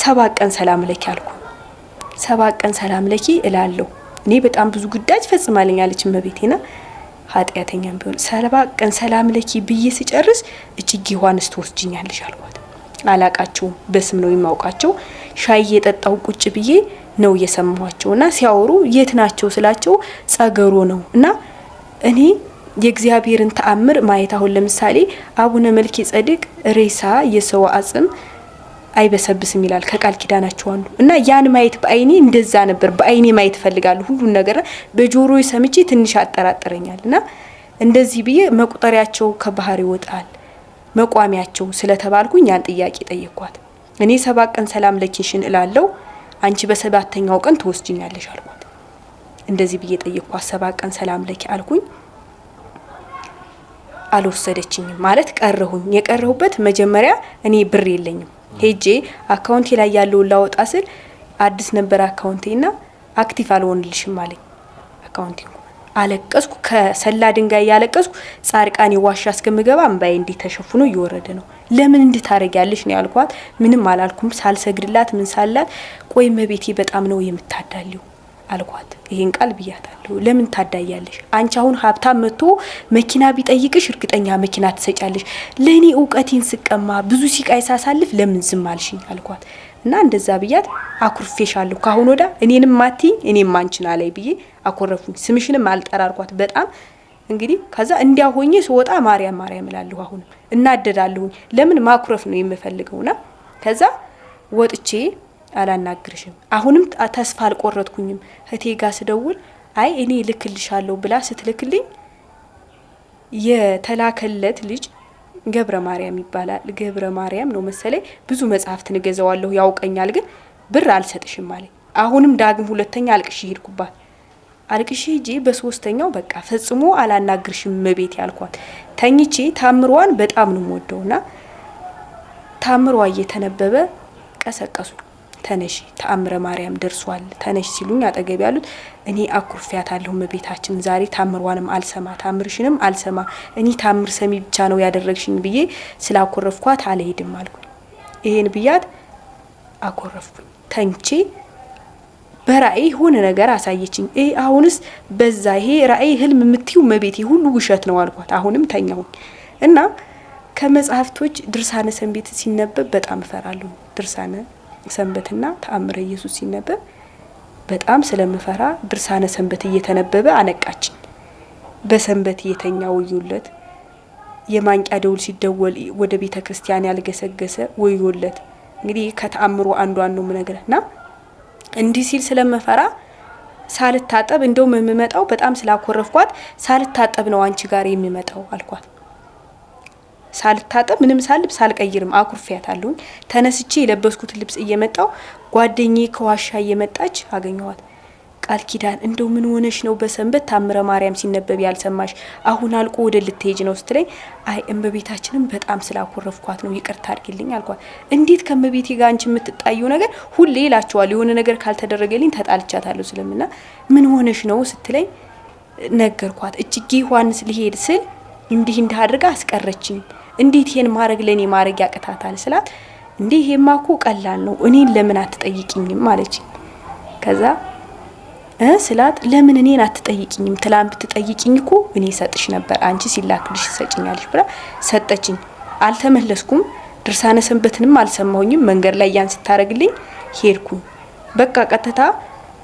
7 ቀን ሰላም ለኪ አልኩ። 7 ቀን ሰላም ለኪ እላለሁ። እኔ በጣም ብዙ ጉዳይ ፈጽማልኛለች እመቤቴና ኃጢአተኛም ቢሆን 7 ቀን ሰላም ለኪ ብዬ ሲጨርስ እጅጌ ዮሐንስ ትወስጂኛለሽ አልኳት። አላቃቸው በስም ነው የማውቃቸው። ሻይ የጠጣው ቁጭ ብዬ ነው የሰማኋቸውና ሲያወሩ የት ናቸው ስላቸው ጸገሮ ነው እና እኔ የእግዚአብሔርን ተአምር ማየት አሁን ለምሳሌ አቡነ መልከ ጸድቅ ሬሳ የሰው አጽም አይበሰብስም ይላል ከቃል ኪዳናቸው አንዱ እና ያን ማየት በአይኔ እንደዛ ነበር። በአይኔ ማየት ፈልጋለሁ ሁሉ ነገር በጆሮዬ ሰምቼ ትንሽ አጠራጥረኛልና እንደዚህ ብዬ መቁጠሪያቸው ከባህር ይወጣል መቋሚያቸው ስለተባልኩኝ ያን ጥያቄ ጠየቅኳት። እኔ 7 ቀን ሰላም ለኪሽን እላለሁ አንቺ በ7ኛው ቀን ትወስጂኛለሽ አልኳት። እንደዚህ ብዬ ጠየቅኳት። 7 ቀን ሰላም ለኪ አልኩኝ። አልወሰደችኝም ማለት ቀረሁኝ። የቀረሁበት መጀመሪያ እኔ ብር የለኝም ሄጄ አካውንቴ ላይ ያለው ላወጣ ስል አዲስ ነበር አካውንቴና አክቲቭ አልሆንልሽም አለኝ። አካውንቴ አለቀስኩ። ከሰላ ድንጋይ ያለቀስኩ ጻርቃኔ ዋሻ እስከምገባ እንባዬ እንዲህ ተሸፍኖ እየወረደ ነው። ለምን እንድታረጋለሽ ነው ያልኳት። ምንም አላልኩም ሳልሰግድላት ምን ሳላት ቆይ መቤቴ በጣም ነው የምታዳልው አልኳት። ይሄን ቃል ብያታለሁ። ለምን ታዳያለሽ? አንቺ አሁን ሀብታም መጥቶ መኪና ቢጠይቅሽ እርግጠኛ መኪና ትሰጫለሽ። ለኔ ዕውቀቴን ስቀማ ብዙ ሲቃይ ሳሳልፍ ለምን ዝም አልሽኝ አልኳት። እና እንደዛ ብያት አኩርፌሻለሁ ካሁን ወዳ እኔንም ማቲኝ እኔም አንቺን አለይ ብዬ አኮረፉኝ። ስምሽንም አልጠራርኳት በጣም እንግዲህ ከዛ እንዲያ ሆኜ ስወጣ ማርያም ማርያም እላለሁ። አሁን እናደዳለሁ። ለምን ማኩረፍ ነው የምፈልገውና ከዛ ወጥቼ አላናግርሽም። አሁንም ተስፋ አልቆረጥኩኝም። እህቴ ጋር ስደውል አይ እኔ ልክልሻለሁ ብላ ስትልክልኝ የተላከለት ልጅ ገብረ ማርያም ይባላል። ገብረ ማርያም ነው መሰለኝ። ብዙ መጽሐፍት ንገዘዋለሁ ያውቀኛል፣ ግን ብር አልሰጥሽም ማለት። አሁንም ዳግም ሁለተኛ አልቅሽ ሄድኩባት። አልቅሽ ሄጄ በሶስተኛው በቃ ፈጽሞ አላናግርሽም መቤት ያልኳት። ተኝቼ ታምሯን በጣም ነው የምወደውና ታምሯ እየተነበበ ቀሰቀሱ። ተነሽ ተአምረ ማርያም ደርሷል ተነሽ ሲሉኝ አጠገብ ያሉት እኔ አኩርፊያታለሁ መቤታችን ዛሬ ታምሯንም አልሰማ ታምርሽንም አልሰማ እኔ ታምር ሰሚ ብቻ ነው ያደረግሽኝ ብዬ ስላኮረፍኳት አልሄድም አልኩኝ። ይሄን ብያት አኮረፍኩኝ። ተንቼ በራእይ ሆነ ነገር አሳየችኝ። አሁንስ በዛ ይሄ ራእይ ህልም የምትዩ መቤቴ ሁሉ ውሸት ነው አልኳት። አሁንም ተኛሁኝ እና ከመጽሐፍቶች ድርሳነ ሰንበት ሲነበብ በጣም እፈራለሁ። ድርሳነ ሰንበትና ተአምረ ኢየሱስ ሲነበብ በጣም ስለምፈራ ድርሳነ ሰንበት እየተነበበ አነቃችኝ። በሰንበት የተኛ ወዮለት፣ የማንቂያ ደውል ሲደወል ወደ ቤተ ክርስቲያን ያልገሰገሰ ወዮለት። እንግዲህ ከተአምሮ አንዷን ነው ምነግረና እንዲህ ሲል ስለምፈራ ሳልታጠብ እንደው የምመጣው በጣም ስላኮረፍኳት ሳልታጠብ ነው አንቺ ጋር የሚመጣው አልኳት። ሳልታጠብ ምንም ሳልብ ሳልቀይርም አኩርፊያታለሁ። ተነስቼ የለበስኩት ልብስ እየመጣው ጓደኛዬ ከዋሻ እየመጣች አገኘዋት። ቃል ኪዳን እንደው ምን ሆነሽ ነው በሰንበት ታምረ ማርያም ሲነበብ ያልሰማሽ አሁን አልቆ ወደ ልትሄጂ ነው ስትለኝ አይ እመቤታችንም በጣም ስላኮረፍኳት ነው ይቅርታ አድርግልኝ አልኳት። እንዴት ከመቤቴ ጋር አንቺ የምትጣዩ ነገር ሁሌ ይላቸዋል የሆነ ነገር ካልተደረገልኝ ተጣልቻታለሁ ስለምና ምን ሆነሽ ነው ስትለኝ ነገርኳት። እጅጌ ዮሐንስ ሊሄድ ስል እንዲህ እንዳድርጋ አስቀረችኝ። እንዴት ይሄን ማረግ ለኔ ማረግ ያቀታታል ስላት እንዴ ይሄማኮ ቀላል ነው እኔን ለምን አትጠይቂኝም ማለች። ከዛ ስላት ለምን እኔን አትጠይቂኝም ትላም ብትጠይቂኝ እኮ እኔ ሰጥሽ ነበር አንቺ ሲላክልሽ ሰጭኛለሽ ብላ ሰጠችኝ። አልተመለስኩም። ድርሳነ ሰንበትንም አልሰማሁኝም። መንገድ ላይ ያን ስታረግልኝ ሄድኩኝ። በቃ ቀጥታ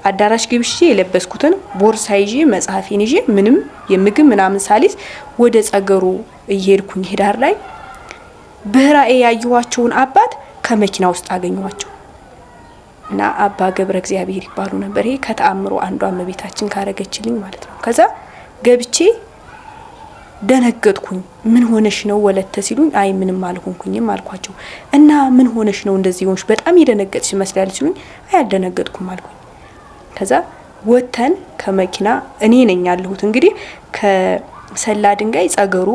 አዳራሽ ግብሼ የለበስኩትን ቦርሳ ይዤ መጽሐፌን ይዤ ምንም የምግብ ምናምን ሳሊስ ወደ ጸገሩ እየሄድኩኝ ሄዳር ላይ በራእይ ያየኋቸውን አባት ከመኪና ውስጥ አገኘኋቸው እና አባ ገብረ እግዚአብሔር ይባሉ ነበር። ይሄ ከተአምሮ አንዷ እመቤታችን ካረገችልኝ ማለት ነው። ከዛ ገብቼ ደነገጥኩኝ። ምን ሆነሽ ነው ወለተ ሲሉኝ አይ ምንም አልሆንኩኝም አልኳቸው። እና ምን ሆነሽ ነው እንደዚህ ሆንሽ በጣም የደነገጥሽ ይመስላል ሲሉኝ አይ አልደነገጥኩም አልኩኝ። ከዛ ወተን ከመኪና እኔ ነኝ ያለሁት እንግዲህ ከሰላ ድንጋይ ጸገሩ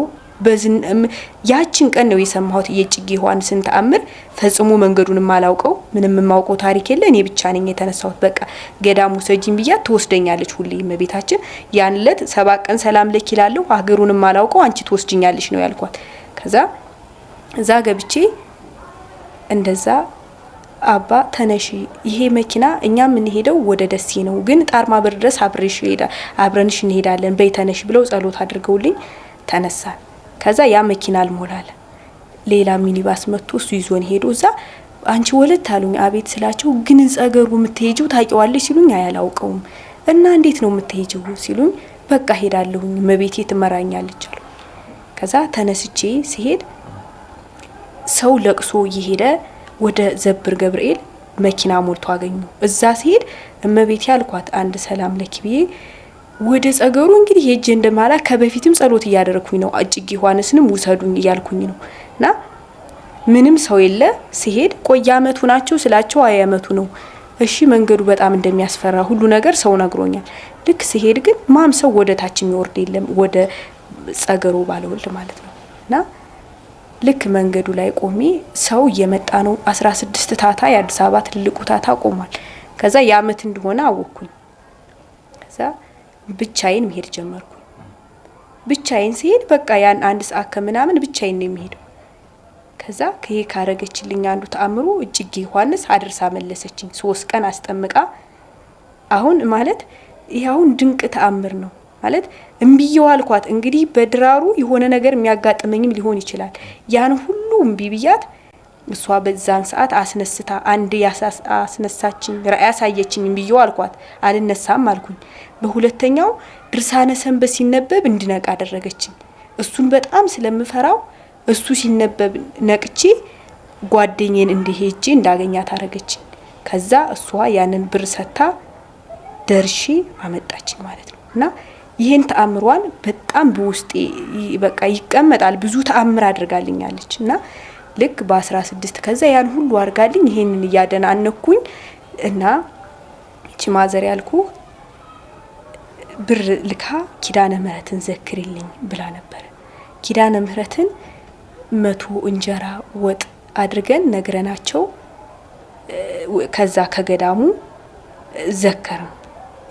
ያችን ቀን ነው የሰማሁት የእጅጌ ዮሐንስን ተአምር። ፈጽሞ መንገዱን ማላውቀው ምንም የማውቀው ታሪክ የለ እኔ ብቻ ነኝ የተነሳሁት። በቃ ገዳሙ ሰጂን ብያ ትወስደኛለች ሁሌ እመቤታችን። ያን ዕለት 7 ቀን ሰላም ለኪ እላለሁ ሀገሩን ማላውቀው አንቺ ትወስጂኛለሽ ነው ያልኳት። ከዛ እዛ ገብቼ እንደዛ አባ ተነሺ ይሄ መኪና እኛም እንሄደው ወደ ደሴ ነው ግን ጣርማ በር ድረስ አብረንሽ እንሄዳለን በይ ተነሺ ብለው ጸሎት አድርገውልኝ ተነሳን። ከዛ ያ መኪና አልሞላለ ሌላ ሚኒባስ መጥቶ እሱ ይዞን ሄዶ እዛ አንቺ ወለት አሉኝ። አቤት ስላቸው ግን ጸገሩ የምትሄጂው ታውቂዋለሽ ሲሉኝ አያላውቀውም እና እንዴት ነው የምትሄጂው ሲሉኝ በቃ ሄዳለሁኝ መቤቴ ትመራኛለች አሉ። ከዛ ተነስቼ ሲሄድ ሰው ለቅሶ እየሄደ ወደ ዘብር ገብርኤል መኪና ሞልቶ አገኙ። እዛ ሲሄድ እመቤቴ አልኳት አንድ ሰላም ለኪ ብዬ ወደ ጸገሩ እንግዲህ ሄጄ እንደማላ ከበፊትም ጸሎት እያደረኩኝ ነው። እጅጌ ዮሐንስንም ውሰዱኝ እያልኩኝ ነው እና ምንም ሰው የለ። ሲሄድ ቆይ አመቱ ናቸው ስላቸው አይ አመቱ ነው። እሺ መንገዱ በጣም እንደሚያስፈራ ሁሉ ነገር ሰው ነግሮኛል። ልክ ሲሄድ ግን ማም ሰው ወደ ታች የሚወርድ የለም ወደ ጸገሮ ባለወልድ ማለት ነው። እና ልክ መንገዱ ላይ ቆሜ ሰው እየመጣ ነው። 16 ታታ የአዲስ አበባ ትልቁ ታታ ቆሟል። ከዛ የአመት እንደሆነ አወኩኝ። ከዛ ብቻዬን መሄድ ጀመርኩ። ብቻዬን ሲሄድ በቃ ያን አንድ ሰዓት ከምናምን ብቻዬን ነው የሚሄደው። ከዛ ከሄ ካረገችልኝ አንዱ ተአምሩ እጅጌ ዮሐንስ አድርሳ መለሰችኝ። 3 ቀን አስጠምቃ አሁን ማለት ይሄውን ድንቅ ተአምር ነው ማለት እምቢየው አልኳት። እንግዲህ በድራሩ የሆነ ነገር የሚያጋጥመኝም ሊሆን ይችላል። ያን ሁሉ እምቢ ብያት እሷ በዛን ሰዓት አስነስታ አንድ አስነሳችኝ። ራእይ ያሳየችኝ እምቢየው አልኳት። አልነሳም አልኩኝ። በሁለተኛው ድርሳነ ሰንበት ሲነበብ እንድነቃ አደረገችኝ። እሱን በጣም ስለምፈራው እሱ ሲነበብ ነቅቼ ጓደኛዬን እንደሄጄ እንዳገኛት አረገችኝ። ከዛ እሷ ያንን ብር ሰታ ደርሼ አመጣችኝ ማለት ነው። እና ይሄን ተአምሯን በጣም በውስጤ በቃ ይቀመጣል። ብዙ ተአምር አድርጋልኛለች። እና ልክ በ16 ከዛ ያን ሁሉ አድርጋልኝ ይሄንን እያደናነኩኝ እና እቺ ማዘር ያልኩ ብር ልካ ኪዳነ ምህረትን ዘክሪልኝ ብላ ነበር። ኪዳነ ምህረትን 100 እንጀራ ወጥ አድርገን ነግረናቸው ከዛ ከገዳሙ ዘከርን።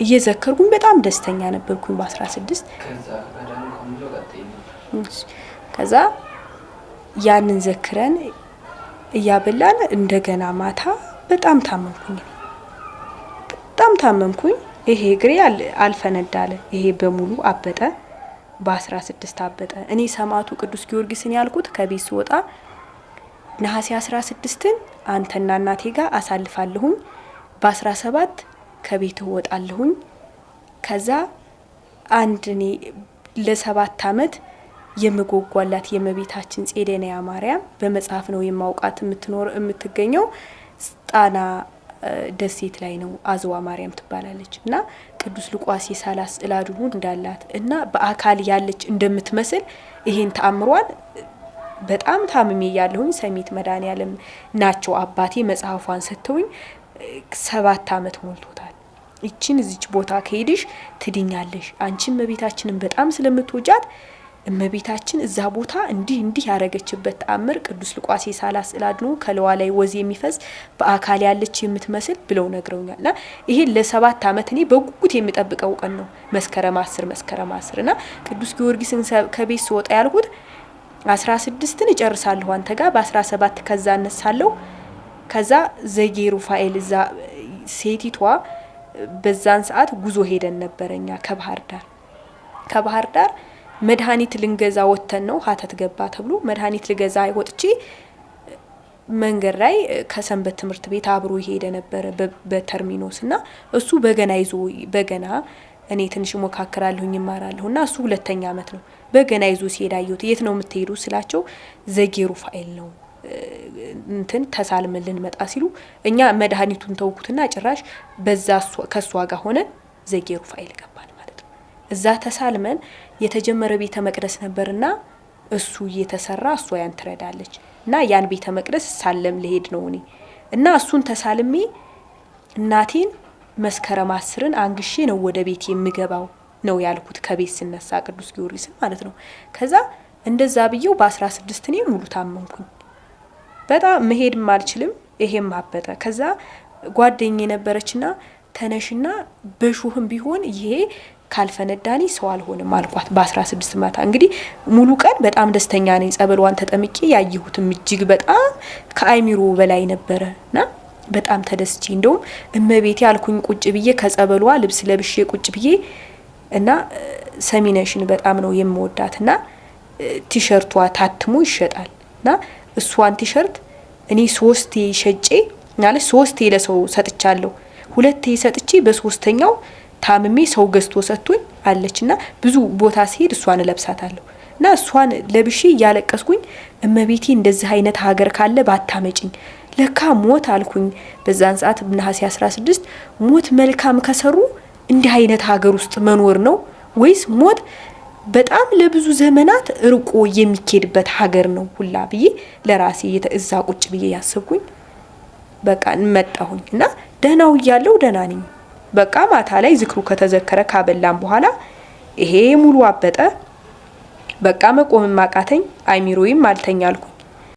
እየዘከርኩኝ በጣም ደስተኛ ነበርኩኝ በ16 ከዛ ያንን ዘክረን እያበላን እንደገና ማታ በጣም ታመምኩኝ። ይሄ እግሬ አልፈነዳለ። ይሄ በሙሉ አበጠ። በ16 አበጠ። እኔ ሰማዕቱ ቅዱስ ጊዮርጊስን ያልኩት ከቤት ስወጣ ነሐሴ 16ን አንተና እናቴ ጋር አሳልፋለሁኝ፣ በ17 ከቤት ወጣለሁኝ። ከዛ አንድ እኔ ለ7 አመት የምጎጓላት የእመቤታችን ጼዴንያ ማርያም በመጽሐፍ ነው የማውቃት የምትገኘው ጣና ደሴት ላይ ነው። አዝዋ ማርያም ትባላለች። እና ቅዱስ ሉቃስ የሳላስ እላዱን እንዳላት እና በአካል ያለች እንደምትመስል ይሄን ተአምሯን በጣም ታምሜ ያለሁኝ ሰሚት መድኃኔዓለም ናቸው አባቴ መጽሐፏን ሰጥተውኝ 7 አመት ሞልቶታል። እቺን እዚች ቦታ ከሄድሽ ትድኛለሽ፣ አንቺም እመቤታችንን በጣም ስለምትወጃት እመቤታችን እዛ ቦታ እንዲህ ያረገችበት ተአምር ቅዱስ ሉቃስ የሳላስ እላድኖ ከለዋ ላይ ወዝ የሚፈስ በአካል ያለች የምትመስል ብለው ነግረውኛልና ይሄ ለ7 አመት እኔ በጉጉት የምጠብቀው ቀን ነው። መስከረም 10 እና ቅዱስ ጊዮርጊስን ከቤት ስወጣ ያልኩት 16ን እጨርሳለሁ አንተ ጋር በ17 ከዛ እነሳለሁ። ከዛ ዘጌ ሩፋኤል እዛ ሴቲቷ በዛን ሰዓት ጉዞ ሄደን ነበረኛ ከባህር ዳር መድኃኒት ልንገዛ ወተን ነው ሀተት ገባ ተብሎ መድኃኒት ልገዛ ወጥቼ መንገድ ላይ ከሰንበት ትምህርት ቤት አብሮ ይሄደ ነበር በተርሚኖስና እሱ በገና ይዞ በገና እኔ ትንሽ ሞካከራለሁኝ ይማራለሁና እሱ 2ኛ አመት ነው። በገና ይዞ ሲሄድ አየሁት። የት ነው የምትሄዱ ስላቸው ዘጌ ሩፋኤል ነው እንትን ተሳልመልን መጣ ሲሉ እኛ መድኃኒቱን ተውኩትና ጭራሽ በዛ ከሷ ጋር ሆነ ዘጌ ሩፋኤል ገባን ማለት ነው። እዛ ተሳልመን የተጀመረ ቤተ መቅደስ ነበርና እሱ እየተሰራ እሷ ያን ትረዳለች እና ያን ቤተ መቅደስ ሳለም ለሄድ ነው እኔ እና እሱን ተሳልሜ እናቴን መስከረም 10ን አንግሼ ነው ወደ ቤት የምገባው ነው ያልኩት ከቤት ስነሳ ቅዱስ ጊዮርጊስ ማለት ነው። ከዛ እንደዛ ብየው በ16 እኔ ሙሉ ታመምኩኝ። በጣም መሄድም አልችልም። ይሄም አበጠ። ከዛ ጓደኛዬ ነበረችና ተነሽና በሹህም ቢሆን ይሄ ካልፈነዳኒ ሰው አልሆንም አልኳት። በ16 ማታ እንግዲህ ሙሉ ቀን በጣም ደስተኛ ነኝ። ጸበሏን ተጠምቄ ያየሁትም እጅግ በጣም ከአይሚሮ በላይ ነበረና በጣም ተደስቼ እንደውም እመቤቴ አልኩኝ ቁጭ ብዬ ከጸበሏ ልብስ ለብሼ ቁጭ ብዬ እና ሰሚነሽን በጣም ነው የምወዳትና ቲሸርቷ ታትሞ ይሸጣልና እሷን ቲሸርት እኔ 3 ሸጬ ማለት 3 ለሰው ሰጥቻለሁ። 2 ሰጥቼ በ3ኛው ታምሜ ሰው ገዝቶ ሰጥቶኝ አለችና ብዙ ቦታ ሲሄድ እሷን ለብሳታለሁ እና እሷን ለብሼ ያለቀስኩኝ እመቤቴ እንደዚህ አይነት ሀገር ካለ ባታመጪኝ ለካ ሞት አልኩኝ። በዛን ሰዓት ነሐሴ 16 ሞት መልካም ከሰሩ እንዲህ አይነት ሀገር ውስጥ መኖር ነው ወይስ ሞት በጣም ለብዙ ዘመናት ርቆ የሚኬድበት ሀገር ነው ሁላ ብዬ ለራሴ እዛ ቁጭ ብዬ ያሰብኩኝ በቃ መጣሁኝ እና ደህናው ያለው ደህና ነኝ። በቃ ማታ ላይ ዝክሩ ከተዘከረ ካበላም በኋላ ይሄ ሙሉ አበጠ። በቃ መቆም ማቃተኝ፣ አይሚሮይም አልተኛልኩ።